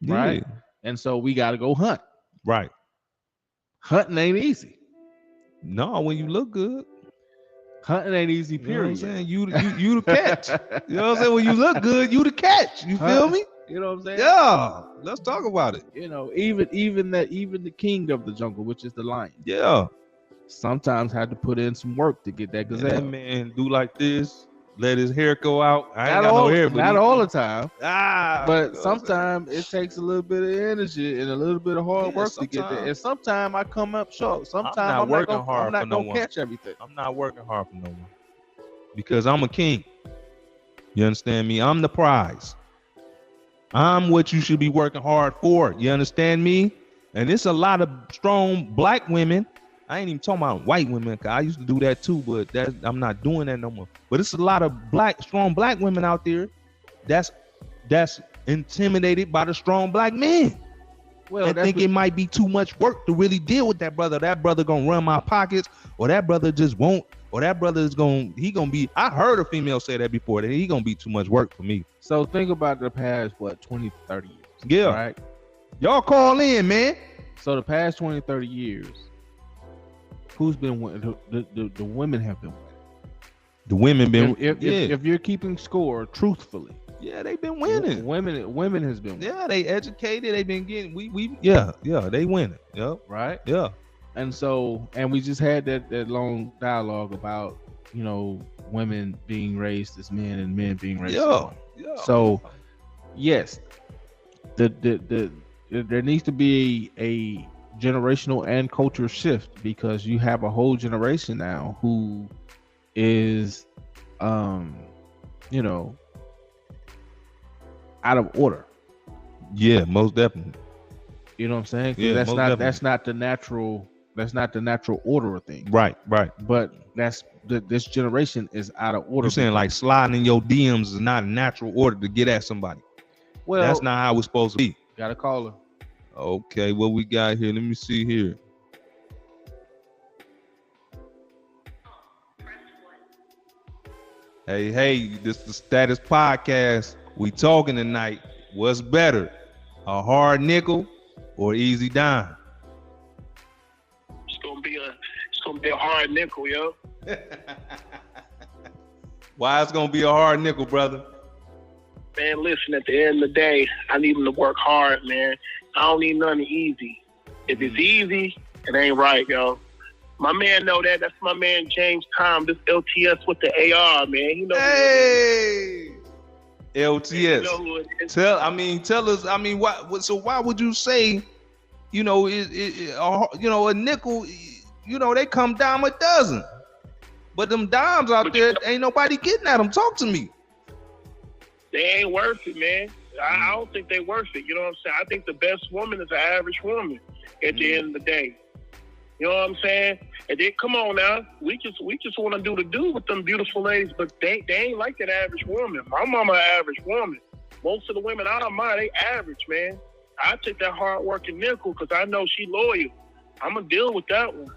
B: right? And so we got to go hunt.
A: Right.
B: Hunting ain't easy.
A: No, when you look good.
B: Hunting ain't easy, period.
A: You know what I'm saying? You the catch. You know what I'm saying? When you look good, you the catch. You feel me?
B: You know what I'm saying?
A: Yeah. Let's talk about it.
B: You know, even the king of the jungle, which is the lion.
A: Yeah.
B: Sometimes had to put in some work to get that gazelle.
A: That man do like this, let his hair go out. I ain't got no hair, but
B: not all the time.
A: But
B: sometimes it takes a little bit of energy and a little bit of hard work to get there. And sometimes I come up short. Sometimes I'm not gonna catch everything.
A: I'm not working hard for no one because I'm a king. You understand me? I'm the prize. I'm what you should be working hard for. You understand me? And it's a lot of strong black women. I ain't even talking about white women, cause I used to do that too, but I'm not doing that no more. But it's a lot of strong black women out there that's intimidated by the strong black men. Well, I think it might be too much work to really deal with that brother. That brother gonna run my pockets, or that brother just won't, or that brother is gonna be. I heard a female say that before, that he gonna be too much work for me.
B: So think about the past 20, 30 years.
A: Yeah.
B: Right.
A: Y'all call in, man.
B: So the past 20, 30 years. Who's been winning? The women have been winning. The women been. If you're keeping score truthfully,
A: yeah, they've been winning.
B: Women has been winning.
A: Yeah, they educated. They've been getting. They winning. Yep.
B: Right.
A: Yeah.
B: And so, we just had that long dialogue about women being raised as men and men being raised as women. Yeah. So, yes, there needs to be a generational and culture shift, because you have a whole generation now who is out of order.
A: Yeah, most definitely.
B: You know what I'm saying?
A: Yeah,
B: that's not the natural order of things.
A: Right.
B: But this generation is out of order.
A: You're saying like sliding in your DMs is not a natural order to get at somebody. Well, that's not how it's supposed to be.
B: Got a caller.
A: Okay, what we got here? Let me see here. Hey, this is the Status Podcast. We talking tonight. What's better, a hard nickel or easy dime?
D: It's gonna be a hard nickel, yo.
A: Why it's gonna be a hard nickel, brother?
D: Man, listen, at the end of the day, I need them to work hard, man. I don't need nothing easy. If it's easy, it ain't right, yo. My man know that. That's my man James Tom, this LTS with the AR, man. He know. Hey,
A: LTS. Tell us. Why would you say, a nickel? They come dime a dozen. But them dimes out there, ain't nobody getting at them. Talk to me.
D: They ain't worth it, man. I don't think they worth it. You know what I'm saying? I think the best woman is an average woman at the end of the day. You know what I'm saying? And then come on now, we just want to do the do with them beautiful ladies, but they ain't like that average woman. My mama an average woman. Most of the women out of mine, they average, man. I take that hard working nickel because I know she loyal. I'm gonna deal with that one.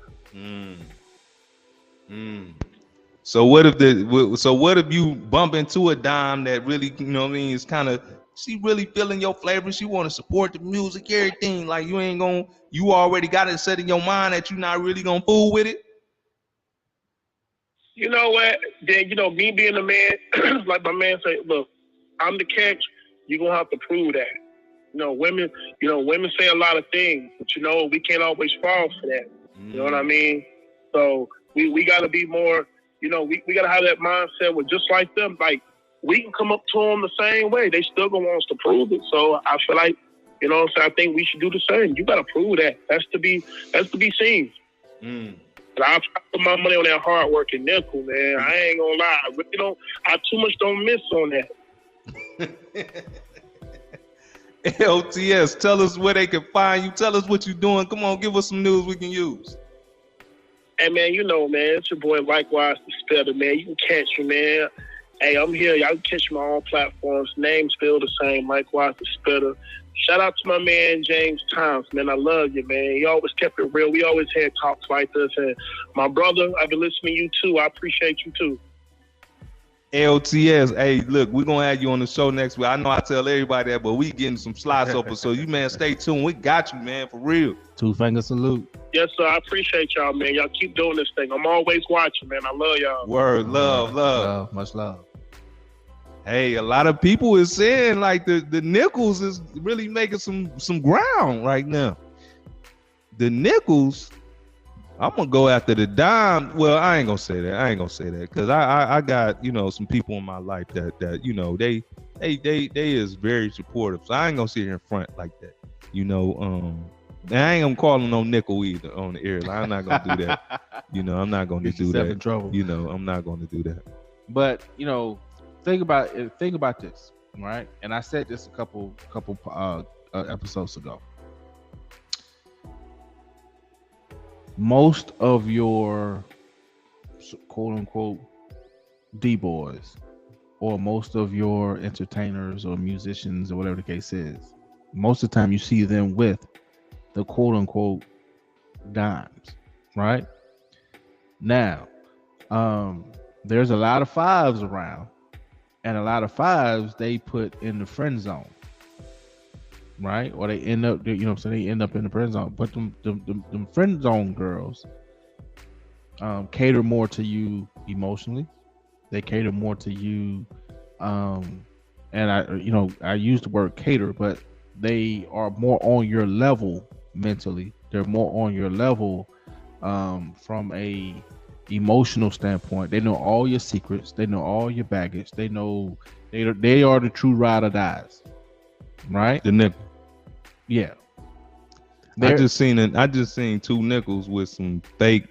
A: So what if you bump into a dime that really, you know what I mean, is kind of, she really feeling your flavor, she want to support the music, everything, like you already got it set in your mind that you're not really gonna fool with it?
D: You know what? Then, me being a man, like my man said, look, I'm the catch, you're gonna have to prove that. Women say a lot of things, but we can't always fall for that. You know what I mean? So we gotta be more, we gotta have that mindset with just like them. Like, we can come up to them the same way. They still gonna want us to prove it. So I feel like, I think we should do the same. You gotta prove that. That's to be seen. But I put my money on that hard working nickel, man. I ain't gonna lie. I really don't miss on that.
A: LTS, tell us where they can find you. Tell us what you're doing. Come on, give us some news we can use.
D: Hey, man, man, it's your boy, Likewise the Spitter, man. You can catch me, man. Hey, I'm here. Y'all can catch me on all platforms. Name's still the same, Likewise the Spitter. Shout out to my man, James Thomas, man. I love you, man. He always kept it real. We always had talks like this. And my brother, I've been listening to you, too. I appreciate you, too.
A: LTS, hey, look, we're going to have you on the show next week. I know I tell everybody that, but we getting some slots open. So you, man, stay tuned. We got you, man, for real.
B: 2-finger salute.
D: Yes, sir. I appreciate y'all, man. Y'all keep doing this thing. I'm always watching, man. I love y'all.
A: Word, love.
B: Much love.
A: Hey, a lot of people is saying like the nickels is really making some ground right now. The nickels, I'm gonna go after the dime. Well, I ain't gonna say that because I got some people in my life that they is very supportive. So I ain't gonna sit here in front like that. And I ain't gonna call them no nickel either on the air. Like, I'm not gonna do that. I'm not gonna do that.
B: In trouble.
A: I'm not gonna do that.
B: But think about this, right? And I said this a couple episodes ago. Most of your quote unquote D-boys, or most of your entertainers or musicians or whatever the case is, most of the time you see them with the quote unquote dimes, right? Now, there's a lot of fives around, and a lot of fives they put in the friend zone, right? Or they end up, they end up in the friend zone. But them friend zone girls cater more to you emotionally. They cater more to you, and I use the word cater, but they are more on your level mentally. They're more on your level from a emotional standpoint. They know all your secrets. They know all your baggage. They know they are the true ride or dies, right?
A: The nickel.
B: Yeah.
A: I just seen two nickels with some fake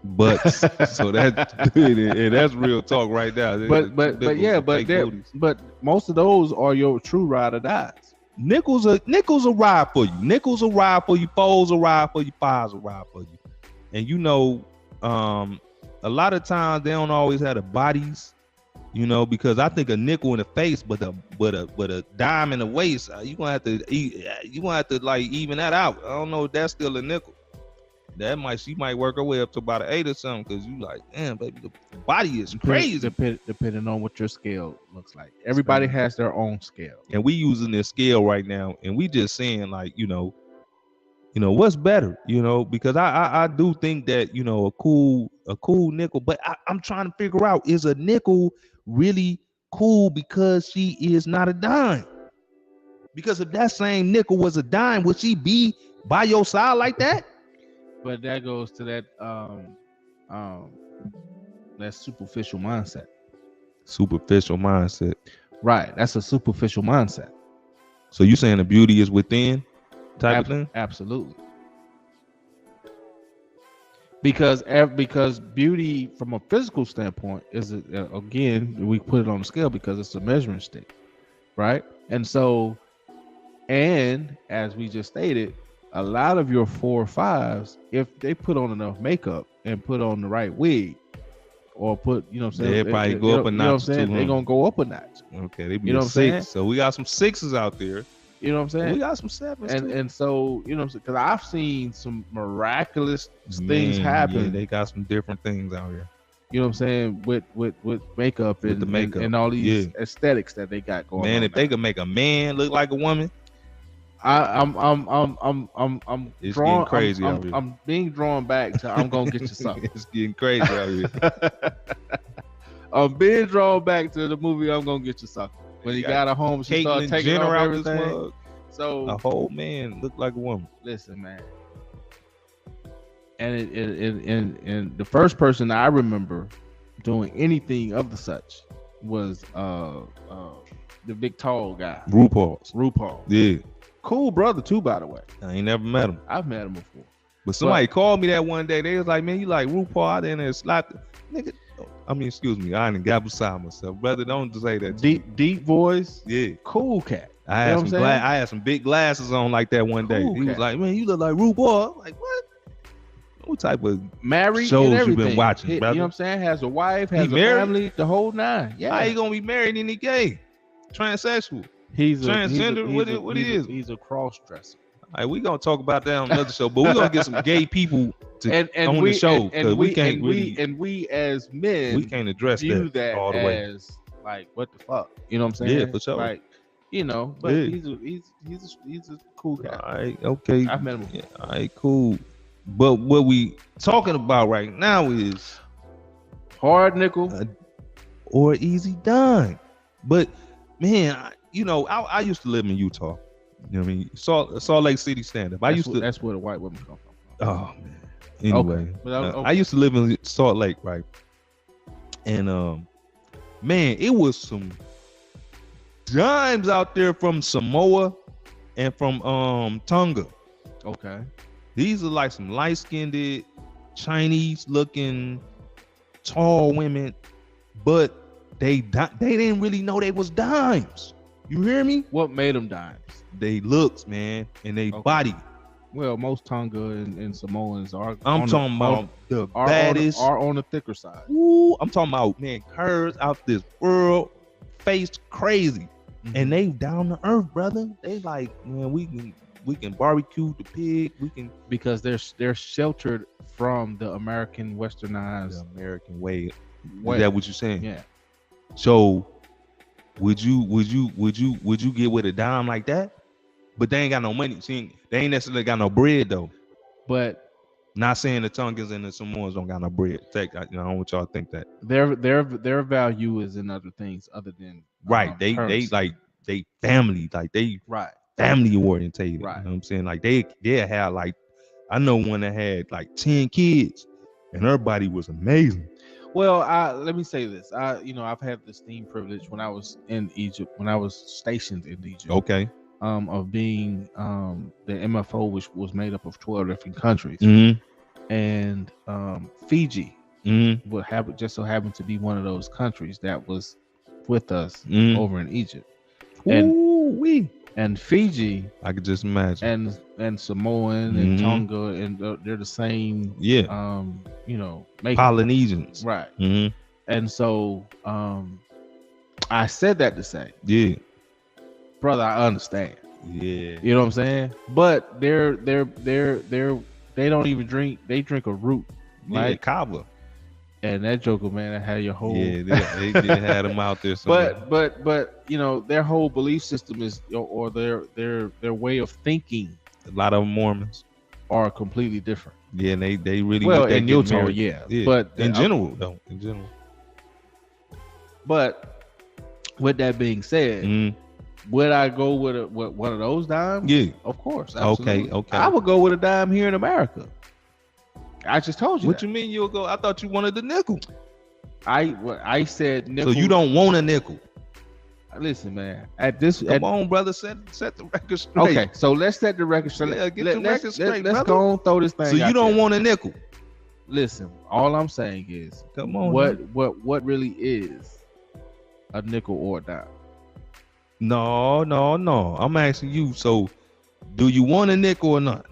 A: butts. So that's real talk right there.
B: But most of those are your true ride or dies.
A: Nickels will ride for you. Nickels will ride for you. Foes will ride for you. Fives will ride for you. And a lot of times they don't always have the bodies, because I think a nickel in the face, but a dime in the waist, you're gonna have to like even that out. I don't know if that's still a nickel. She might work her way up to about an 8 or something, because you like, damn, baby, the body is crazy.
B: Depending on what your scale looks like. Everybody has their own scale.
A: And we using this scale right now, and we just saying like, what's better, because I do think that, a cool nickel, but I'm trying to figure out, is a nickel really cool because she is not a dime? Because if that same nickel was a dime, would she be by your side like that?
B: But that goes to that superficial mindset.
A: Superficial mindset.
B: Right. That's a superficial mindset.
A: So you saying the beauty is within type of thing?
B: Absolutely. because beauty from a physical standpoint is again, we put it on the scale because it's a measuring stick, right? And so, and as we just stated, a lot of your 4 or 5s, if they put on enough makeup and put on the right wig, or put, you know what I'm saying,
A: they probably go up a notch. You know what I'm
B: saying? They're gonna go up a notch.
A: Okay, they be, you know, 6. So we got some 6s out there.
B: You know what I'm saying?
A: We got some 7s
B: and so, you know, because I've seen some miraculous things happen.
A: Yeah, they got some different things out here.
B: You know what I'm saying? With makeup and
A: the makeup
B: and all these aesthetics that they got going on.
A: Man, if they could make a man look like a woman,
B: I'm
A: it's
B: drawn,
A: getting crazy out here.
B: I'm being drawn back to I'm gonna get you something.
A: It's getting crazy out here.
B: I'm being drawn back to the movie I'm gonna get you something. When he got a home, she started taking off everything. So
A: a whole man looked like a woman.
B: Listen, man. And the first person I remember doing anything of the such was the big tall guy. RuPaul.
A: Yeah.
B: Cool brother too, by the way.
A: I ain't never met him.
B: I've met him before.
A: But somebody called me that one day. They was like, man, you like RuPaul? I didn't slap the nigga. I mean, excuse me, I didn't got beside myself. Brother, don't say that.
B: Deep voice.
A: Yeah.
B: Cool cat.
A: I had some big glasses on like that one day. He was like, man, you look like RuPaul. I'm like, what type of
B: married
A: shows you been watching, brother?
B: You know what I'm saying? Has a wife, has a family, the whole 9. Yeah.
A: How he gonna be married and he gay? Transsexual.
B: He's
A: transgender. What he is?
B: He's a cross dresser.
A: All right, we gonna talk about that on another show, but we're gonna get some gay people to on the show because we as men
B: we
A: can't address
B: that
A: all the way.
B: As like, what the fuck? You know what I'm saying?
A: Yeah, for sure.
B: Like, you know, but he's a cool guy.
A: All right, okay.
B: I've met him before.
A: Yeah, all right, cool. But what we talking about right now is
B: hard nickel
A: or easy dime. But man, I used to live in Utah. You know what I mean? Salt Lake City stand up.
B: That's where the white women come from.
A: Oh man. Anyway,
B: okay.
A: I used to live in Salt Lake, right? And man, it was some dimes out there from Samoa and from Tonga.
B: Okay.
A: These are like some light-skinned, Chinese-looking, tall women, but they didn't really know they was dimes. You hear me?
B: What made them dimes?
A: They looks, man, and they body.
B: Well, most Tonga and Samoans are.
A: I'm talking about the baddest.
B: Are on the thicker side.
A: Ooh, I'm talking about, man, curves out this world, face crazy, and they down to earth, brother. They like, man, we can barbecue the pig. We can,
B: because they're sheltered from the American westernized,
A: the American way. Is that what you're saying?
B: Yeah.
A: So, would you get with a dime like that? But they ain't got no money. See, they ain't necessarily got no bread though.
B: But
A: not saying the Tongans and the Samoans don't got no bread. I don't want y'all to think that.
B: Their value is in other things other than
A: right. They like they family, like they family orientated.
B: Right.
A: You know what I'm saying? Like they had like, I know one that had like 10 kids and everybody was amazing.
B: Well, let me say this. I've had the esteemed privilege when I was in Egypt, when I was stationed in Egypt.
A: Okay.
B: Of being the MFO, which was made up of 12 different countries, and Fiji would just so happened to be one of those countries that was with us over in Egypt. And Fiji,
A: I could just imagine,
B: and Samoan and Tonga, and they're the same.
A: Yeah.
B: Polynesians, right? And so, I said that to say, brother, I understand.
A: Yeah.
B: You know what I'm saying? But they don't even drink. They drink a root,
A: like kava.
B: And that joker, man, that had your whole.
A: Yeah, they had them out there. Somewhere.
B: But their whole belief system is, or their way of thinking.
A: A lot of them Mormons
B: are completely different.
A: Yeah, and they really
B: in Utah, yeah.
A: But in general.
B: But with that being said, would I go with one of those dimes?
A: Yeah,
B: of course. Absolutely.
A: Okay.
B: I would go with a dime here in America. I just told you.
A: What you mean you'll go? I thought you wanted the nickel.
B: I said nickel.
A: So you don't want a nickel?
B: Listen, man.
A: Come on, brother. Set the record straight.
B: Okay, so let's set the record straight.
A: Yeah, get the record straight,
B: let's go on, throw this thing.
A: So you don't want a nickel?
B: Listen, all I'm saying is,
A: Come on.
B: What really is a nickel or a dime?
A: No. I'm asking you. So, do you want a nickel or not?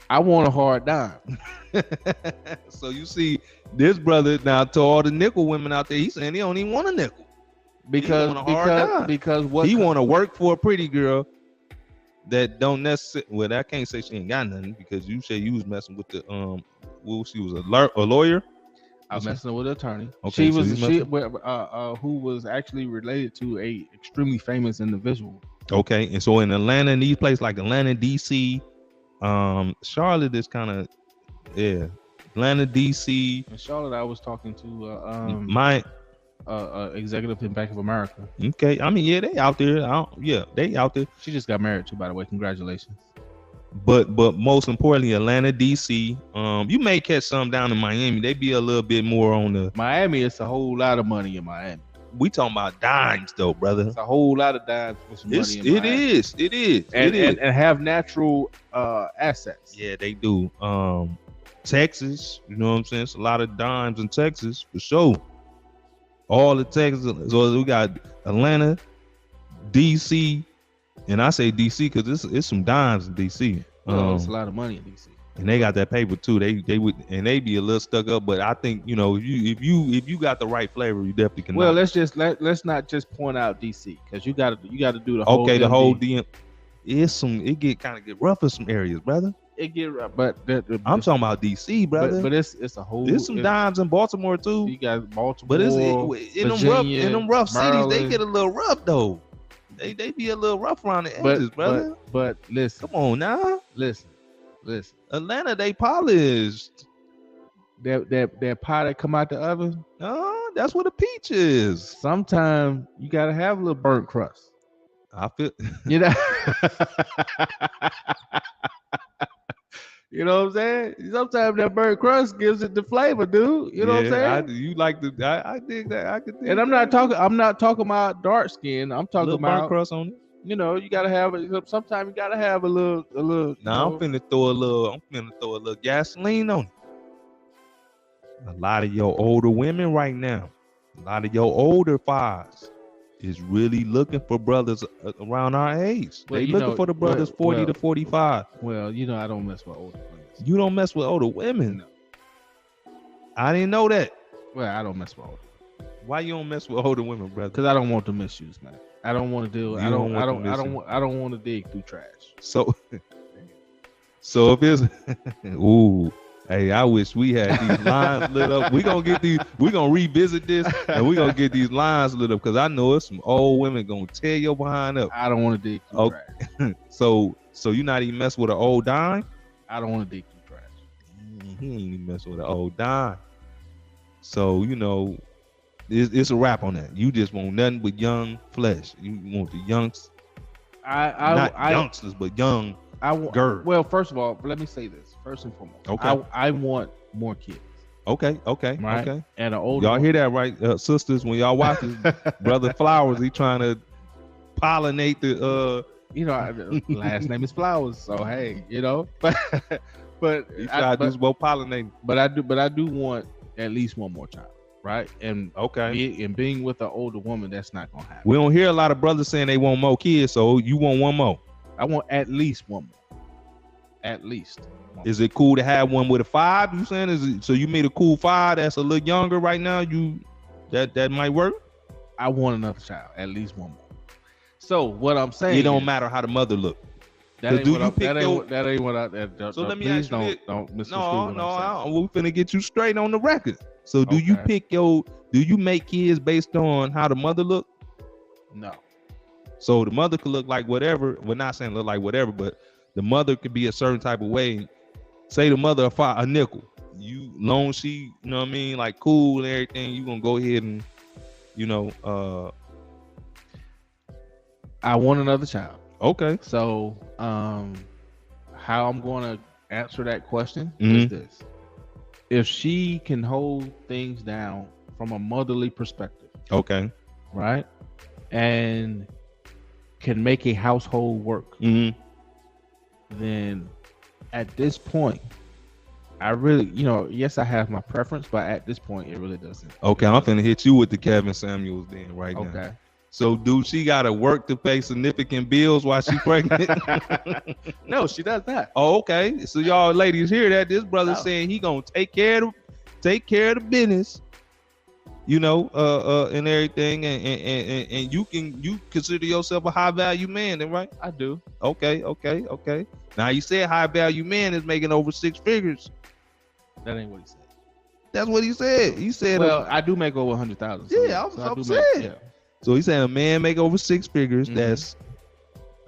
B: I want a hard dime.
A: So you see, this brother now to all the nickel women out there, he's saying he don't even want a nickel
B: because what
A: he want to work for a pretty girl that don't necessarily. Well, I can't say she ain't got nothing because you said you was messing with the well, she was a lawyer.
B: I was messing with an attorney.
A: Okay,
B: Who was actually related to a extremely famous individual.
A: Okay, and so in Atlanta, in these places like Atlanta, DC, Charlotte is kind of Atlanta, DC.
B: In Charlotte, I was talking to
A: my
B: executive in Bank of America.
A: Okay, I mean, they out there. They out there.
B: She just got married too, by the way. Congratulations.
A: But most importantly, Atlanta, DC. You may catch some down in Miami. They be a little bit more on the
B: Miami. It's a whole lot of money in Miami.
A: We talking about dimes though, brother.
B: It's a whole lot of dimes with some money in Miami.
A: It is.
B: And have natural assets.
A: Yeah, they do. Texas, you know what I'm saying? It's a lot of dimes in Texas for sure. All the Texas. So we got Atlanta, DC, and I say DC because it's some dimes in DC.
B: It's a lot of money in DC.
A: And they got that paper too. They would, and they be a little stuck up. But I think if you got the right flavor, you definitely can.
B: Well, let's not just point out DC because you got to do the whole.
A: Okay, the whole DM. It kind of get rough in some areas, brother.
B: It get rough, but
A: I'm talking about DC, brother.
B: But it's a whole.
A: There's some dimes in Baltimore too.
B: You got Baltimore,
A: but in them rough
B: Maryland.
A: cities, they get a little rough though. They be a little rough around the edges, brother.
B: But listen,
A: come on now,
B: listen.
A: Atlanta, they polished.
B: That pie that come out the oven.
A: Oh, that's what a peach is.
B: Sometimes you gotta have a little burnt crust.
A: I feel.
B: You know. You know what I'm saying? Sometimes that burnt crust gives it the flavor, dude. You know what I'm saying?
A: I dig that. I could dig
B: and I'm not talking about dark skin. I'm talking about
A: burnt crust on it.
B: You know, you gotta have sometimes you gotta have a little.
A: Now I'm finna throw a little gasoline on it. A lot of your older women right now, a lot of your older fathers is really looking for brothers around our age. They looking for the brothers 40 to 45.
B: Well, I don't mess with older women.
A: You don't mess with older women? No. I didn't know that.
B: Well, I don't mess with older women.
A: Why you don't mess with older women, brother?
B: Because I don't want the misuse, man. I don't want to deal. I don't want to dig through trash.
A: So if it's ooh. Hey, I wish we had these lines lit up. We're gonna revisit this and we're gonna get these lines lit up because I know it's some old women gonna tear your behind up.
B: I don't want to dig through trash.
A: So you're not even messing with an old dime?
B: I don't want to dig through trash.
A: He ain't even messing with an old dime. So, it's a wrap on that. You just want nothing but young flesh. You want the youngs. Not youngsters, but young girls.
B: Well, first of all, let me say this. First and foremost,
A: okay.
B: I want more kids.
A: Okay.
B: Right?
A: Okay.
B: And an older.
A: Y'all hear that, right, sisters? When y'all watch this, brother Flowers, he trying to pollinate the.
B: Last name is Flowers, so hey, but
A: he tried to do both pollinating.
B: But I do want at least one more child, right? And being with an older woman, that's not gonna happen.
A: We don't hear a lot of brothers saying they want more kids, so you want one more.
B: I want at least one more. At least.
A: Is it cool to have one with a 5? You saying so you made a cool 5 that's a little younger right now? That might work.
B: I want another child, at least one more. So what I'm saying,
A: it don't matter how the mother look.
B: That ain't what I.
A: So let me ask you
B: don't
A: No, we're finna get you straight on the record. So do you make kids based on how the mother look?
B: No.
A: So the mother could look like whatever. We're not saying look like whatever, but the mother could be a certain type of way. Say the mother a nickel. You long she, you know what I mean, like cool and everything. You gonna go ahead and,
B: I want another child.
A: Okay.
B: So, how I'm gonna answer that question is this: if she can hold things down from a motherly perspective,
A: okay,
B: right, and can make a household work, then at this point, I really, yes, I have my preference, but at this point, it really doesn't.
A: Okay, I'm finna hit you with the Kevin Samuels then now.
B: Okay.
A: So, dude, she got to work to pay significant bills while she pregnant?
B: No, she does that.
A: Oh, okay. So y'all ladies hear that? This brother saying he gonna take care of the business, and everything, and you consider yourself a high value man, then, right?
B: I do.
A: Okay. Now you said high value man is making over 6 figures.
B: That ain't what he said.
A: That's what he said. He said,
B: well, I do make over 100,000.
A: Yeah, I'm saying. So he's saying a man make over 6 figures. Mm-hmm. That's,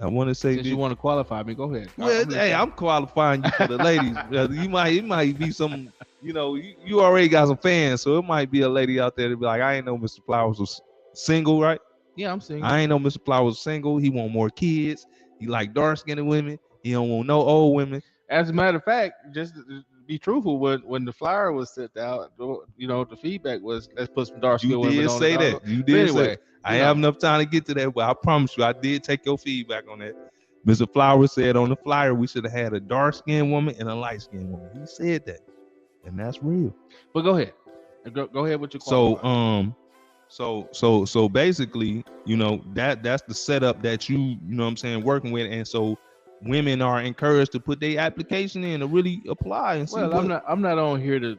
A: I want to say,
B: since you want to qualify me, go ahead.
A: Well, I'm qualifying you for the ladies. It might be some, you already got some fans, so it might be a lady out there to be like, I ain't know Mr. Flowers was single, right?
B: Yeah, I'm single.
A: I ain't know Mr. Flowers was single. He want more kids. He like dark-skinned women. He don't want no old women.
B: As a matter of fact, just to be truthful, when the flyer was sent out, the feedback was, let's put some dark-skinned women on.
A: You did say that. You did say that. I have enough time to get to that, but I promise you, I did take your feedback on that. Mr. Flowers said on the flyer we should have had a dark-skinned woman and a light-skinned woman. He said that, and that's real.
B: But go ahead. Go ahead with your
A: qualifier. So basically, that's the setup that working with, and so women are encouraged to put their application in to really apply and see.
B: Well, I'm not on here to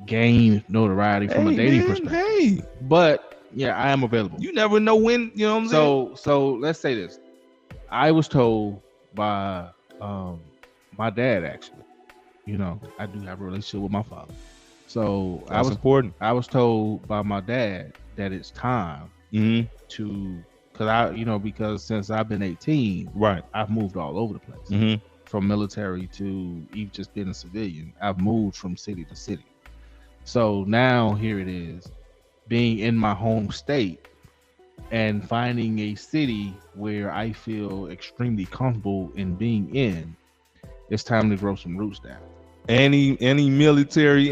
B: gain notoriety from a dating perspective. But yeah, I am available.
A: You never know when, you know what I'm saying?
B: So let's say this. I was told by my dad, actually, I do have a relationship with my father. So
A: that's important.
B: I was told by my dad that it's time to, because since I've been 18,
A: right,
B: I've moved all over the place. From military to even just being a civilian. I've moved from city to city. So now here it is, being in my home state and finding a city where I feel extremely comfortable in being in. It's time to grow some roots down.
A: Any military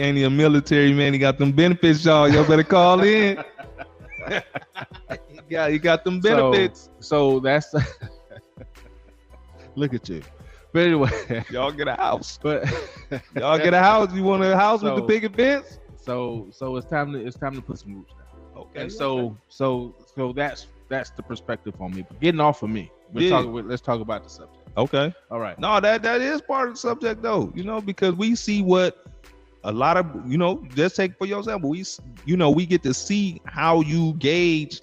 A: man, he got them benefits, y'all. Y'all better call in. You got them benefits.
B: So that's look at you. But anyway,
A: y'all get a house. Y'all get a house. You want a house with the picket fence?
B: So it's time to put some roots down.
A: Okay.
B: And so that's the perspective on me. But getting off of me, let's talk about the subject.
A: Okay.
B: All right.
A: No, that is part of the subject though, because we see what a lot of, just take for your example, we get to see how you gauge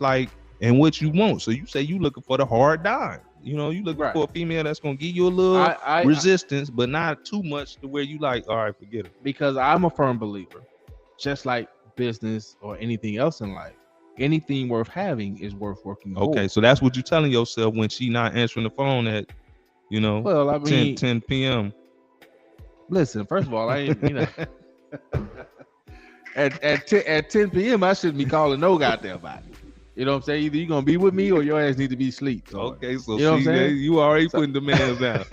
A: and what you want. So you say you looking for the hard dime. You looking for a female that's gonna give you a little resistance, but not too much to where you like, all right, forget it.
B: Because I'm a firm believer, just like business or anything else in life, anything worth having is worth working for.
A: Okay, so that's what you're telling yourself when she not answering the phone at 10 p.m.
B: Listen, first of all, I ain't at 10 p.m. I shouldn't be calling no goddamn body. You know what I'm saying? Either you're gonna be with me or your ass need to be asleep. So,
A: okay, so you already putting the man's down.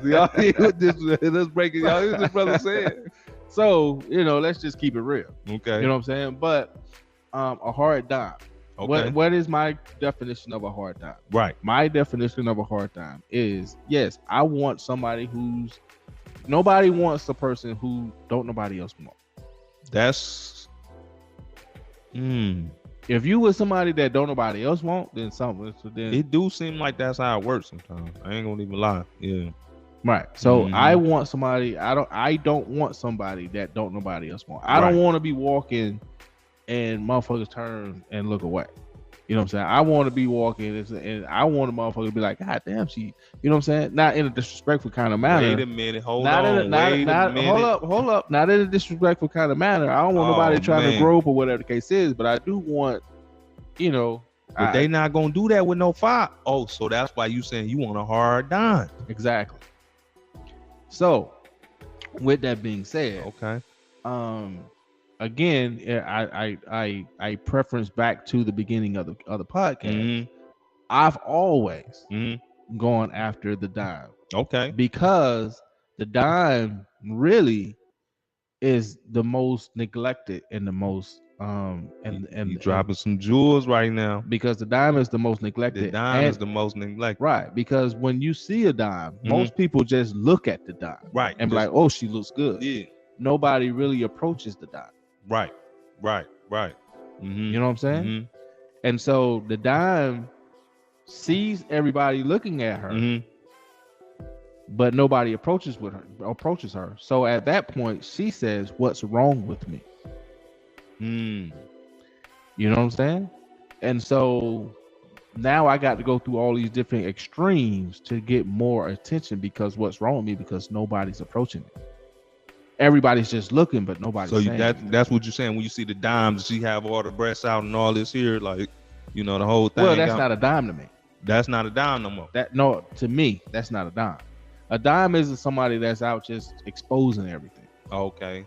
A: Let's break it. Y'all hear this brother saying.
B: So, let's just keep it real.
A: Okay.
B: You know what I'm saying? But a hard dime. Okay. What is my definition of a hard dime?
A: Right.
B: My definition of a hard dime is, yes, I want somebody nobody wants a person who don't nobody else want.
A: That's
B: If you with somebody that don't nobody else want, then
A: it do seem like that's how it works sometimes. I ain't gonna even lie. Yeah.
B: Right. So I want somebody. I don't want somebody that don't nobody else want. I don't want to be walking and motherfuckers turn and look away. You know what I'm saying? I want to be walking and I want a motherfucker to be like, God damn, she. You know what I'm saying? Not in a disrespectful kind of manner.
A: Wait a minute. Hold on.
B: Hold up. Not in a disrespectful kind of manner. I don't want nobody trying to grope or whatever the case is, but I do want,
A: But they not gonna do that with no fire. Oh, so that's why you saying you want a hard dime.
B: Exactly. So, with that being said,
A: okay.
B: Again, I preference back to the beginning of the podcast. I've always gone after the dime.
A: Okay.
B: Because the dime really is the most neglected and the most And
A: you dropping some jewels right now,
B: because the dime is the most neglected.
A: The dime is the most neglected.
B: Right, because when you see a dime, most people just look at the dime,
A: right,
B: and be like, "Oh, she looks good."
A: Yeah.
B: Nobody really approaches the dime.
A: Right.
B: You know what I'm saying? And so the dime sees everybody looking at her, but nobody approaches her. So at that point, she says, "What's wrong with me?" You know what I'm saying? And so now I got to go through all these different extremes to get more attention, because what's wrong with me? Because nobody's approaching me. Everybody's just looking, but nobody's saying
A: that's what you're saying when you see the dimes. She have all the breasts out and all this here, like, you know, the whole thing.
B: Well, that's not a dime to me.
A: That's not a dime no more.
B: To me, that's not a dime. A dime is somebody that's out just exposing everything.
A: Okay.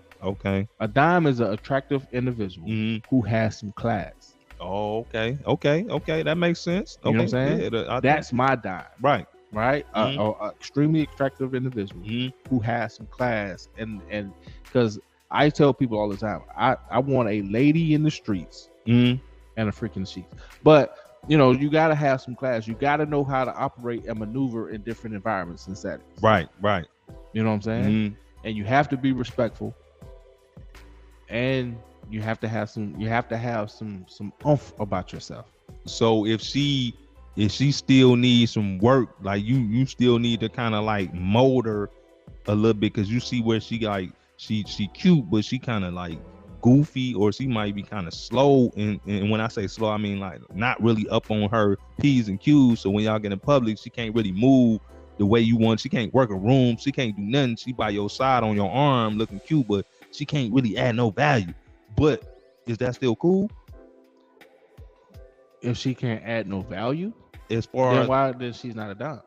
B: A dime is an attractive individual who has some class.
A: Oh, okay. That makes sense.
B: You know what I'm saying?
A: Yeah,
B: that's my dime.
A: Right.
B: A extremely attractive individual who has some class, and because I tell people all the time, I want a lady in the streets and a freaking sheets. But you know, you got to have some class. You got to know how to operate and maneuver in different environments and settings.
A: Right.
B: You know what I'm saying? And you have to be respectful, and you have to have some oomph about yourself.
A: So if she still needs some work, like you still need to kind of like mold her a little bit, because you see where she like she cute, but she kind of like goofy, or she might be kind of slow. And when I say slow, I mean like not really up on her P's and Q's. So when y'all get in public, she can't really move the way you want. She can't work a room. She can't do nothing. She by your side on your arm looking cute, but she can't really add no value. But is that still cool?
B: If she can't add no value,
A: as far
B: then
A: as
B: why then she's not a dime?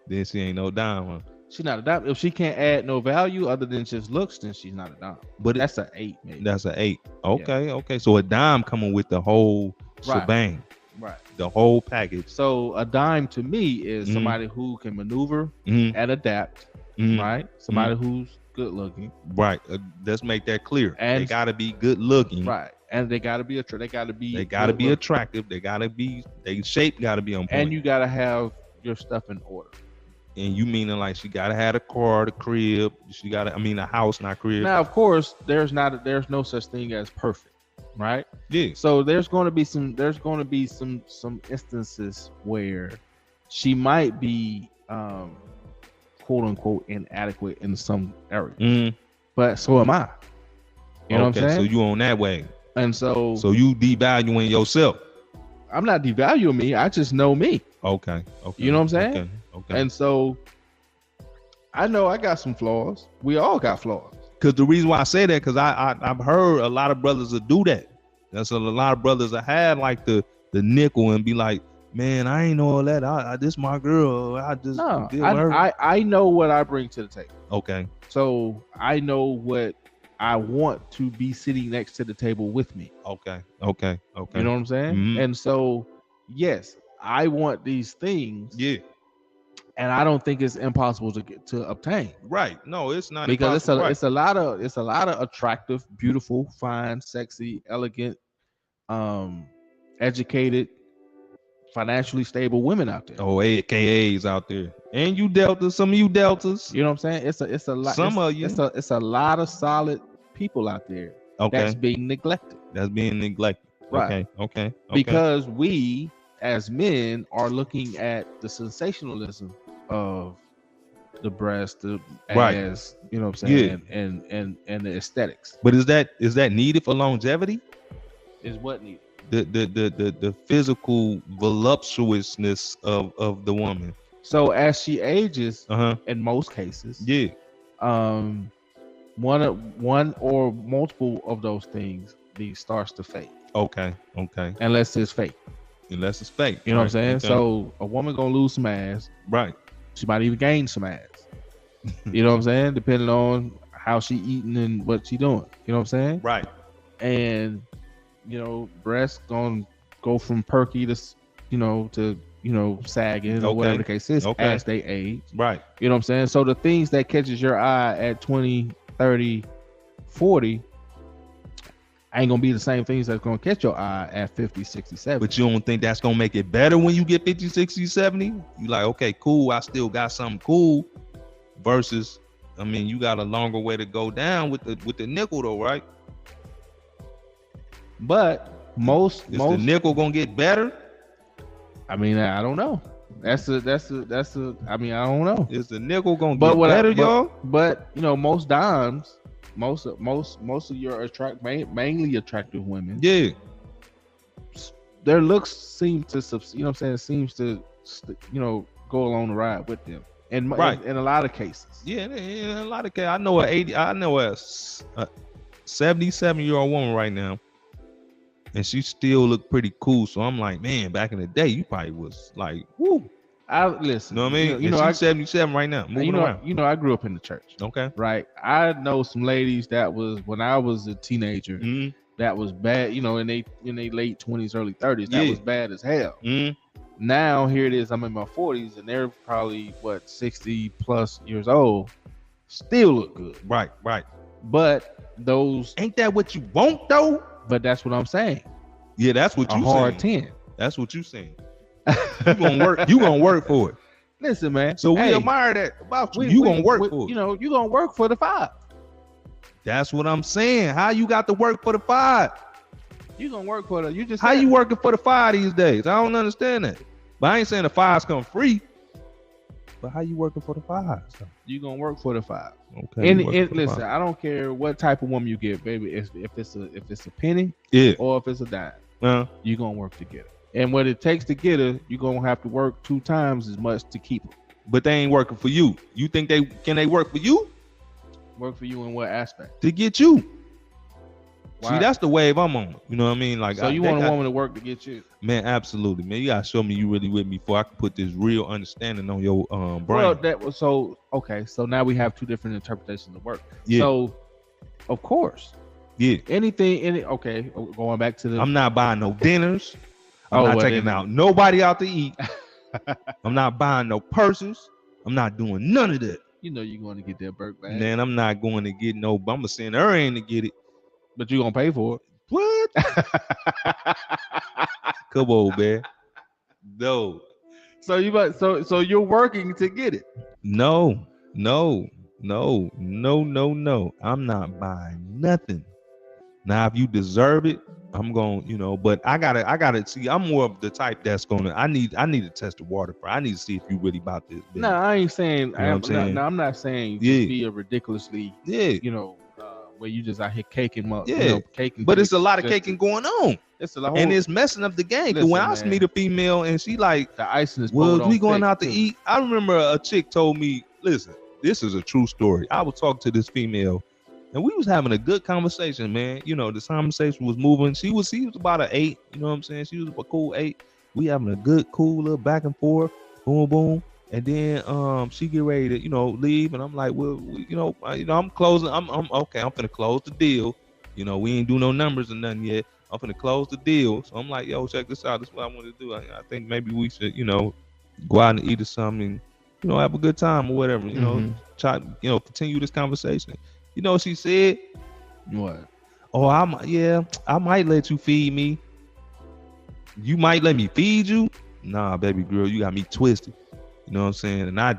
A: Then she ain't no dime, huh?
B: She's not a dime. If she can't add no value other than just looks, then she's not a dime.
A: But
B: that's an 8, maybe.
A: That's an 8. Okay. So a dime coming with the whole shebang.
B: Right.
A: The whole package.
B: So a dime to me is somebody who can maneuver and adapt. Right. Somebody who's good looking.
A: Right. Let's make that clear. And they gotta be good looking.
B: Right. And they gotta be attractive.
A: They shape gotta be on point.
B: And you gotta have your stuff in order.
A: And you meaning like she gotta have a car, the crib. She gotta, a house, not crib.
B: Now, of course, there's no such thing as perfect, right?
A: Yeah.
B: So there's going to be some instances where she might be quote unquote inadequate in some area. But so am I. You know what I'm saying?
A: So you on that way.
B: And so
A: you devaluing yourself.
B: I'm not devaluing me. I just know me.
A: Okay.
B: You know what I'm saying?
A: Okay.
B: And so I know I got some flaws. We all got flaws.
A: Because the reason why I say that, because I've heard a lot of brothers that do that. That's a lot of brothers that had like the nickel and be like, man, I ain't know all that. This my girl. I just
B: I know what I bring to the table.
A: Okay.
B: So I know what I want to be sitting next to the table with me.
A: Okay.
B: You know what I'm saying? And so, yes, I want these things.
A: Yeah.
B: And I don't think it's impossible to obtain.
A: Right. No, it's not.
B: Because it's a lot of attractive, beautiful, fine, sexy, elegant, educated, financially stable women out there.
A: Oh, AKAs out there. And you deltas, some of you deltas.
B: You know what I'm saying? It's a lot.
A: Some of you.
B: It's a lot of solid people out there.
A: Okay.
B: That's being neglected.
A: Right. Okay.
B: Because we as men are looking at the sensationalism of the breast, as you know what I'm saying, and the aesthetics.
A: But is that needed for longevity?
B: Is what needed?
A: The physical voluptuousness of the woman.
B: So as she ages, in most cases, one or multiple of those things starts to fade. Okay. Unless it's fake. You know what I'm saying? Okay. So a woman gonna lose some ass.
A: Right.
B: She might even gain some ass. You know what I'm saying? Depending on how she eating and what she doing. You know what I'm saying?
A: Right.
B: And breasts gonna go from perky to sagging or whatever the case is as they age.
A: Right.
B: You know what I'm saying? So the things that catches your eye at 20, 30, 40 ain't gonna be the same things that's gonna catch your eye at 50, 60, 70.
A: But you don't think that's gonna make it better when you get 50, 60, 70? You like, okay, cool, I still got something cool. Versus, I mean, you got a longer way to go down with the nickel though, right?
B: But most
A: the nickel gonna get better?
B: I mean, I don't know. That's a. I mean, I don't know.
A: Is the nickel gonna get better, y'all?
B: But you know, most dimes, most of your mainly attractive women,
A: yeah,
B: their looks seem to, you know, what I'm saying, seems to, you know, go along the ride with them, and in a lot of cases.
A: Yeah, in a lot of cases, I know a 77-year-old woman right now. And she still looked pretty cool. So I'm like, man, back in the day, you probably was like, woo.
B: I listen.
A: You know what I mean? You know, she's 77 right now. Moving around.
B: You know, I grew up in the church.
A: Okay.
B: Right. I know some ladies that was when I was a teenager. Mm-hmm. That was bad. You know, in they late 20s, early 30s. That was bad as hell. Mm-hmm. Now here it is. I'm in my 40s, and they're probably 60 plus years old. Still look good.
A: Right.
B: But those
A: ain't that what you want though?
B: But that's what I'm saying.
A: Yeah, that's what you saying.
B: A hard 10.
A: That's what you saying. You gonna work. You gonna work for it.
B: Listen, man.
A: So we admire that about you. You gonna work for it.
B: You know, you gonna work for the 5.
A: That's what I'm saying. How you got to work for the 5?
B: You gonna work for the. You just
A: how you working for the 5 these days? I don't understand that. But I ain't saying the 5s come free. But how you working for the 5s?
B: You gonna work for the 5.
A: Okay.
B: And listen, I don't care what type of woman you get, baby. If it's a penny, or if it's a dime, you gonna work to get her. And what it takes to get her, you gonna have to work 2 times as much to keep her.
A: But they ain't working for you. You think they work for you?
B: Work for you in what aspect?
A: To get you.
B: Why?
A: See, that's the wave I'm on. You know what I mean? Like,
B: so you want a woman to work to get you?
A: Man, absolutely, man. You gotta show me you really with me before I can put this real understanding on your brain.
B: Well, okay. So now we have 2 different interpretations of work.
A: Yeah.
B: So, of course.
A: Yeah.
B: Okay. Going back to the.
A: I'm not buying no dinners. I'm not taking out nobody out to eat. I'm not buying no purses. I'm not doing none of that.
B: You know you're going to get that Burke bag.
A: Man, I'm not going to get no. I'm gonna send her in to get it.
B: But you're gonna pay for it.
A: What? Come on, man. No.
B: So you're working to get it.
A: No. I'm not buying nothing. Now, if you deserve it, I'm going, you know, but I gotta see. I'm more of the type that's gonna. I need to test the water for. I need to see if you really about this.
B: No, I ain't saying. You know I'm not saying just be a ridiculously. You know. Where you just out here caking up, caking.
A: But it's a lot of caking going on.
B: It's a lot,
A: and it's messing up the game. Listen, when I meet a female and she like
B: the icing is
A: we going out to eat. I remember a chick told me, listen, this is a true story. I was talking to this female, and we was having a good conversation, man. You know, the conversation was moving. She was about an 8. You know what I'm saying? She was a cool 8. We having a good, cool little back and forth, boom, boom. And then she get ready to, you know, leave, and I'm like, well, I'm closing. I'm okay. I'm finna close the deal. You know, we ain't do no numbers or nothing yet. I'm finna close the deal. So I'm like, yo, check this out. This is what I want to do. I think maybe we should, you know, go out and eat or something, and, you know, have a good time or whatever. You know, try, you know, continue this conversation. You know what she said?
B: What?
A: Oh, I might let you feed me. You might let me feed you? Nah, baby girl, you got me twisted. You know what I'm saying? And I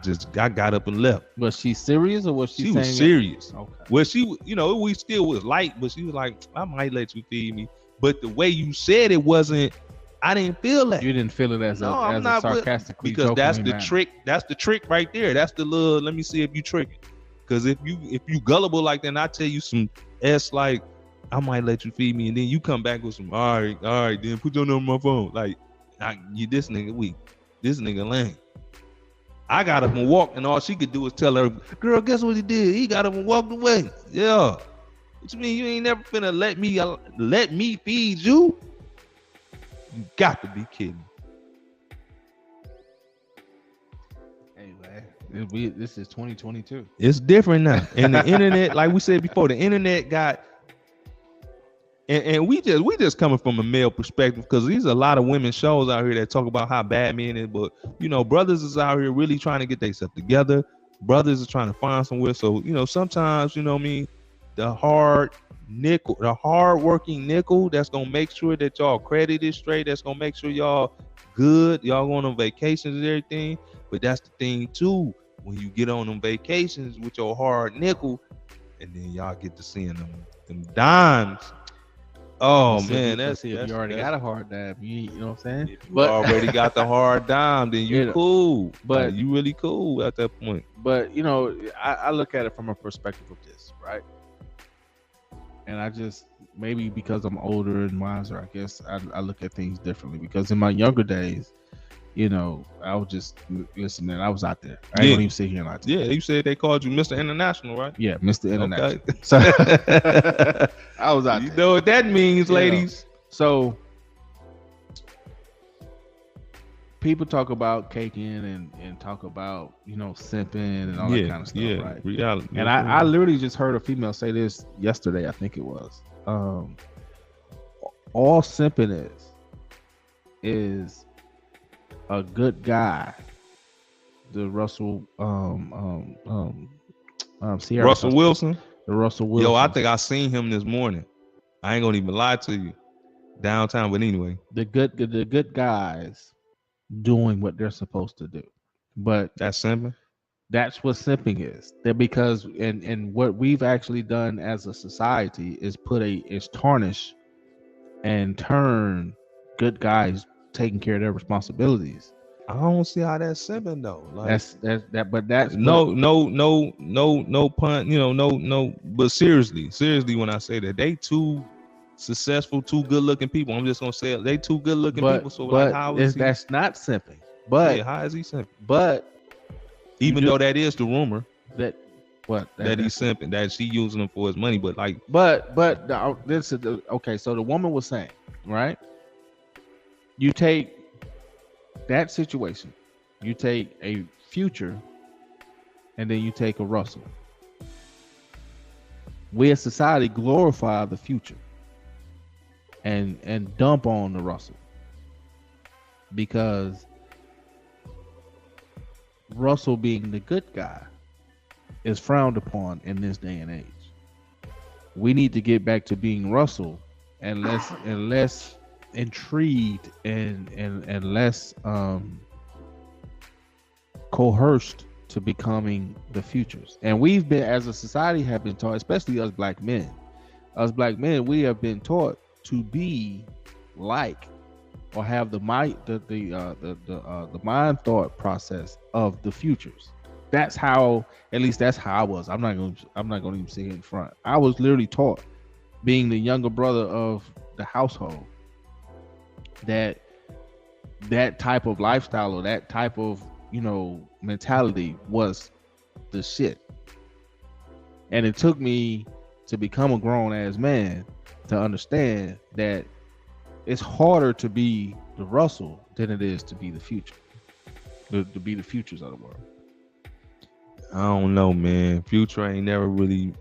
A: got up and left.
B: Was she serious or was she saying?
A: She was serious. Okay. Well, she, you know, we still was light, but she was like, I might let you feed me. But the way you said it wasn't, I didn't feel that.
B: You didn't feel it as a sarcastically
A: because that's the trick. That's the trick right there. That's the little, let me see if you trick it. Because if you gullible like that, and I tell you some S like, I might let you feed me, and then you come back with some, all right, then put your number on my phone. Like, this nigga weak. This nigga lame. I got up and walked, and all she could do was tell her, girl, guess what he did? He got up and walked away. Yeah. What you mean you ain't never finna let me feed you? You got to be kidding.
B: Hey, man, this is 2022.
A: It's different now. And the internet, like we said before, the internet got, and we just coming from a male perspective, because there's a lot of women shows out here that talk about how bad men is, but you know, brothers is out here really trying to get themselves together. Brothers are trying to find somewhere. So, you know, sometimes, you know what I mean, the hard nickel, the hard working nickel that's gonna make sure that y'all credit is straight, that's gonna make sure y'all good, y'all going on vacations and everything. But that's the thing too, when you get on them vacations with your hard nickel, and then y'all get to seeing them dimes. Oh man,
B: if you already got a hard dime, you know what I'm saying?
A: If you already got the hard dime, then you cool. But you really cool at that point.
B: But you know, I look at it from a perspective of this, right? And I just, maybe because I'm older and wiser, I guess I look at things differently. Because in my younger days, you know, I was just, listen, man, I was out there. I ain't gonna even sit here and lie to you.
A: Yeah, you said they called you Mr. International, right?
B: Yeah, Mr. International.
A: Okay.
B: So I was out there.
A: You know what that means, ladies.
B: So people talk about caking and talk about, you know, simping and all that kind of stuff, right?
A: Reality.
B: And I literally just heard a female say this yesterday, I think it was. All simping is a good guy. The Russell Sierra
A: Russell Wilson.
B: The Russell Wilson.
A: Yo, I think I seen him this morning. I ain't gonna even lie to you. Downtown, but anyway.
B: The good guys doing what they're supposed to do. But
A: that's simping.
B: That's what simping is. That because and what we've actually done as a society is tarnish and turn good guys taking care of their responsibilities.
A: I don't see how that's simping though. Like,
B: that's
A: no pun, you know, no. But seriously, when I say that, they too successful, too good looking people. I'm just gonna say it. They too good looking people. So like, how is
B: that's not simping? But
A: how is he simping?
B: But
A: even though that is the rumor
B: that
A: he's simping, that she using him for his money, but like,
B: this is okay. So the woman was saying, right? You take that situation, you take a Future, and then you take a Russell. We as society glorify the Future and dump on the Russell because Russell being the good guy is frowned upon in this day and age. We need to get back to being Russell and less intrigued and less coerced to becoming the Futures. And we've been, as a society, have been taught, especially us black men, we have been taught to be like or have the mind thought process of the Futures. That's how, at least that's how I was. I'm not going to even sit here in front. I was literally taught, being the younger brother of the household, that type of lifestyle or that type of, you know, mentality was the shit. And it took me to become a grown ass man to understand that it's harder to be the Russell than it is to be the Future, to be the Futures of the world.
A: I don't know, man. Future ain't never really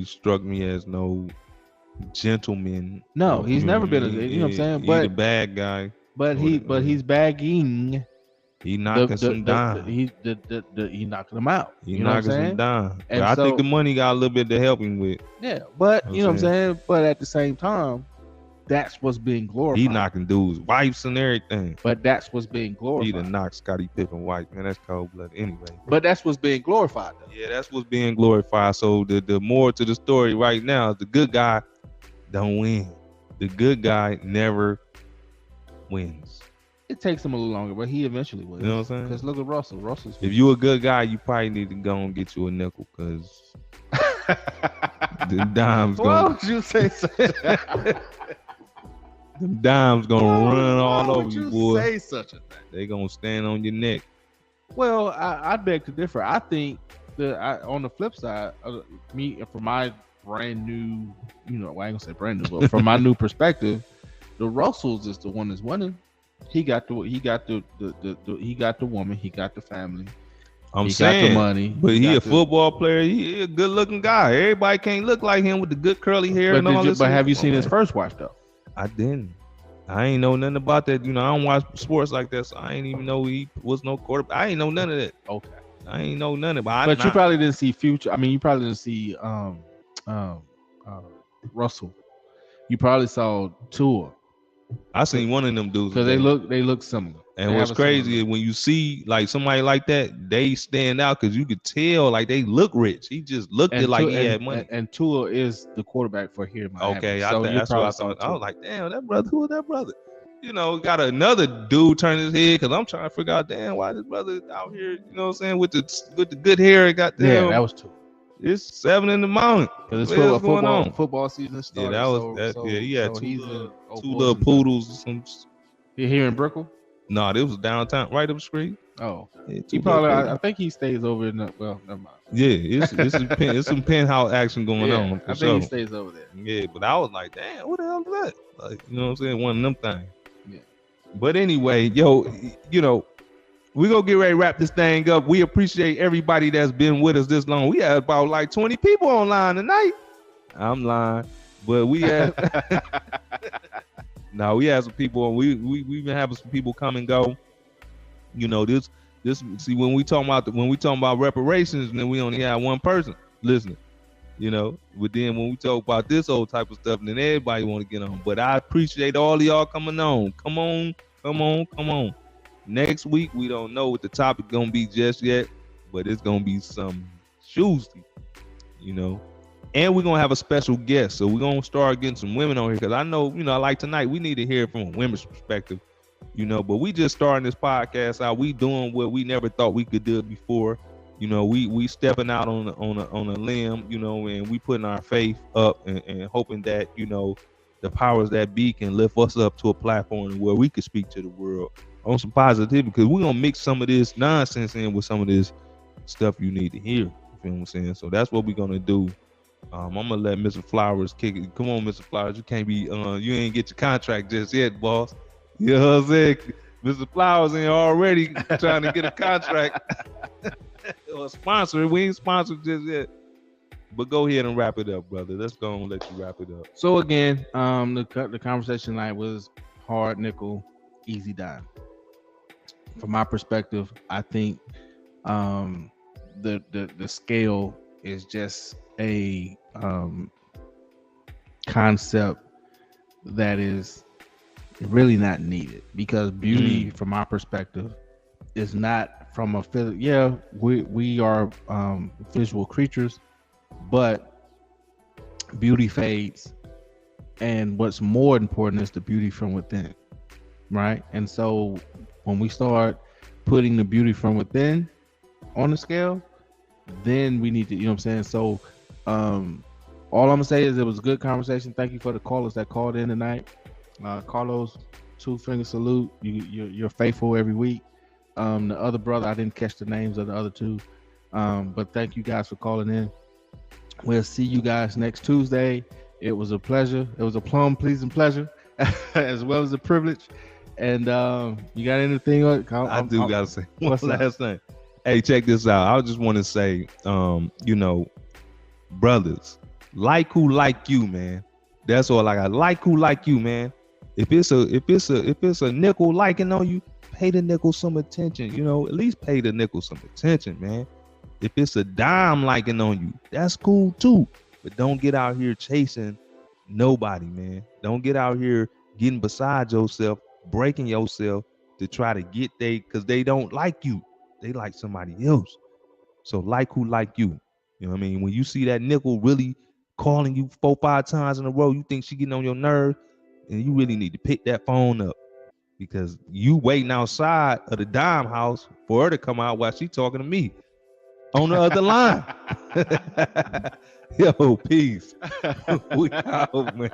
A: struck me as no gentleman.
B: No, he's never been you know what I'm saying?
A: He's a bad guy.
B: But he's bagging.
A: He knocking some down.
B: He knocking them out.
A: He knocking some down. And I think the money got a little bit to help him with.
B: Yeah, but you know what I'm saying? But at the same time, that's what's being glorified.
A: He knocking dudes' wives and everything.
B: But that's what's being glorified.
A: He done knocked Scottie Pippen wife, man. That's cold blood anyway.
B: But that's what's being glorified though.
A: Yeah, that's what's being glorified. So the more to the story right now is the good guy don't win. The good guy never wins.
B: It takes him a little longer, but he eventually wins.
A: You know what I'm saying?
B: Because look at Russell. Russell's.
A: If you a good guy, you probably need to go and get you a nickel, because the dimes
B: Why would you say such?
A: The dimes gonna run all over you, boy.
B: Say such a thing?
A: They gonna stand on your neck.
B: Well, I beg to differ. I think that on the flip side, me, for my brand new, you know, I ain't gonna say brand new, but from my new perspective, the Russells is the one that's winning. He got the woman, he got the family.
A: I'm
B: he
A: saying,
B: got the money,
A: but he a football player. He a good looking guy. Everybody can't look like him with the good curly hair and all this.
B: But have you seen his first wife though?
A: I didn't. I ain't know nothing about that. You know, I don't watch sports like that, so I ain't even know he was no quarterback. I ain't know none of that.
B: Okay.
A: I ain't know none of it.
B: But you probably didn't see Future. I mean, you probably didn't see Russell, you probably saw Tua.
A: I seen one of them dudes
B: because they look similar.
A: And what's crazy is when you see like somebody like that, they stand out because you could tell like they look rich. He just looked it like he had money.
B: And Tua is the quarterback for here in Miami.
A: Okay,
B: so
A: that's what I thought. I was like, damn, that brother, who is that brother? You know, got another dude turn his head because I'm trying to figure out, damn, why this brother out here, you know what I'm saying, with the good hair, got
B: damn. Yeah, that was Tua.
A: It's 7 in the morning.
B: Because it's football season started.
A: Yeah, that was yeah. He had two little poodles or some.
B: You here in Brickell?
A: No, this was downtown, right up the street.
B: Oh, yeah, he probably. I think he stays over in the. Well, never mind.
A: Yeah, it's some penthouse action going on.
B: I think he stays over there.
A: Yeah, but I was like, damn, what the hell is that? Like, you know what I'm saying? One of them things.
B: Yeah.
A: But anyway, yo, you know, we gonna get ready to wrap this thing up. We appreciate everybody that's been with us this long. We had about like 20 people online tonight. I'm lying, but we had. No, we had some people. We've been having some people come and go. You know, this. See, when we talking about reparations, then we only have one person listening. You know, but then when we talk about this old type of stuff, then everybody want to get on. But I appreciate all of y'all coming on. Come on. Next week we don't know what the topic gonna be just yet, but it's gonna be some Tuesday. You know. And we're going to have a special guest. So we're going to start getting some women on here. Because I know, you know, like tonight, we need to hear it from a women's perspective, you know. But we just starting this podcast out. We doing what we never thought we could do before. You know, we stepping out on a limb, you know, and we putting our faith up and hoping that, you know, the powers that be can lift us up to a platform where we could speak to the world on some positivity. Because we're going to mix some of this nonsense in with some of this stuff you need to hear. You feel what I'm saying? So that's what we're going to do. I'm gonna let Mr. Flowers kick it. Come on, Mr. Flowers. You can't be you ain't get your contract just yet, boss. You know what I'm saying? Mr. Flowers ain't already trying to get a contract or sponsor. We ain't sponsored just yet. But go ahead and wrap it up, brother. Let's go and let you wrap it up.
B: So again, the conversation tonight was hard nickel, easy dime. From my perspective, I think the scale is just a concept that is really not needed, because beauty from my perspective is not from a we are visual creatures, but beauty fades, and what's more important is the beauty from within, right? And so when we start putting the beauty from within on the scale, then we need to, you know what I'm saying? So all I'm gonna say is it was a good conversation. Thank you for the callers that called in tonight. Carlos, 2-finger salute. You're faithful every week. The other brother, I didn't catch the names of the other two, but thank you guys for calling in. We'll see you guys next Tuesday. It was a pleasure. It was a pleasing pleasure, as well as a privilege. And you got anything?
A: I do gotta say one last thing. Hey, check this out. I just want to say, you know, brothers, like who like you, man. That's all I got. Like who like you, man. If it's a nickel liking on you, pay the nickel some attention. You know, at least pay the nickel some attention, man. If it's a dime liking on you, that's cool too. But don't get out here chasing nobody, man. Don't get out here getting beside yourself, breaking yourself to try to get because they don't like you. They like somebody else. So like who like you. You know what I mean? When you see that nickel really calling you 4-5 times in a row, you think she getting on your nerve, and you really need to pick that phone up, because you waiting outside of the dime house for her to come out while she talking to me on the other line. Yo, peace. We out, man.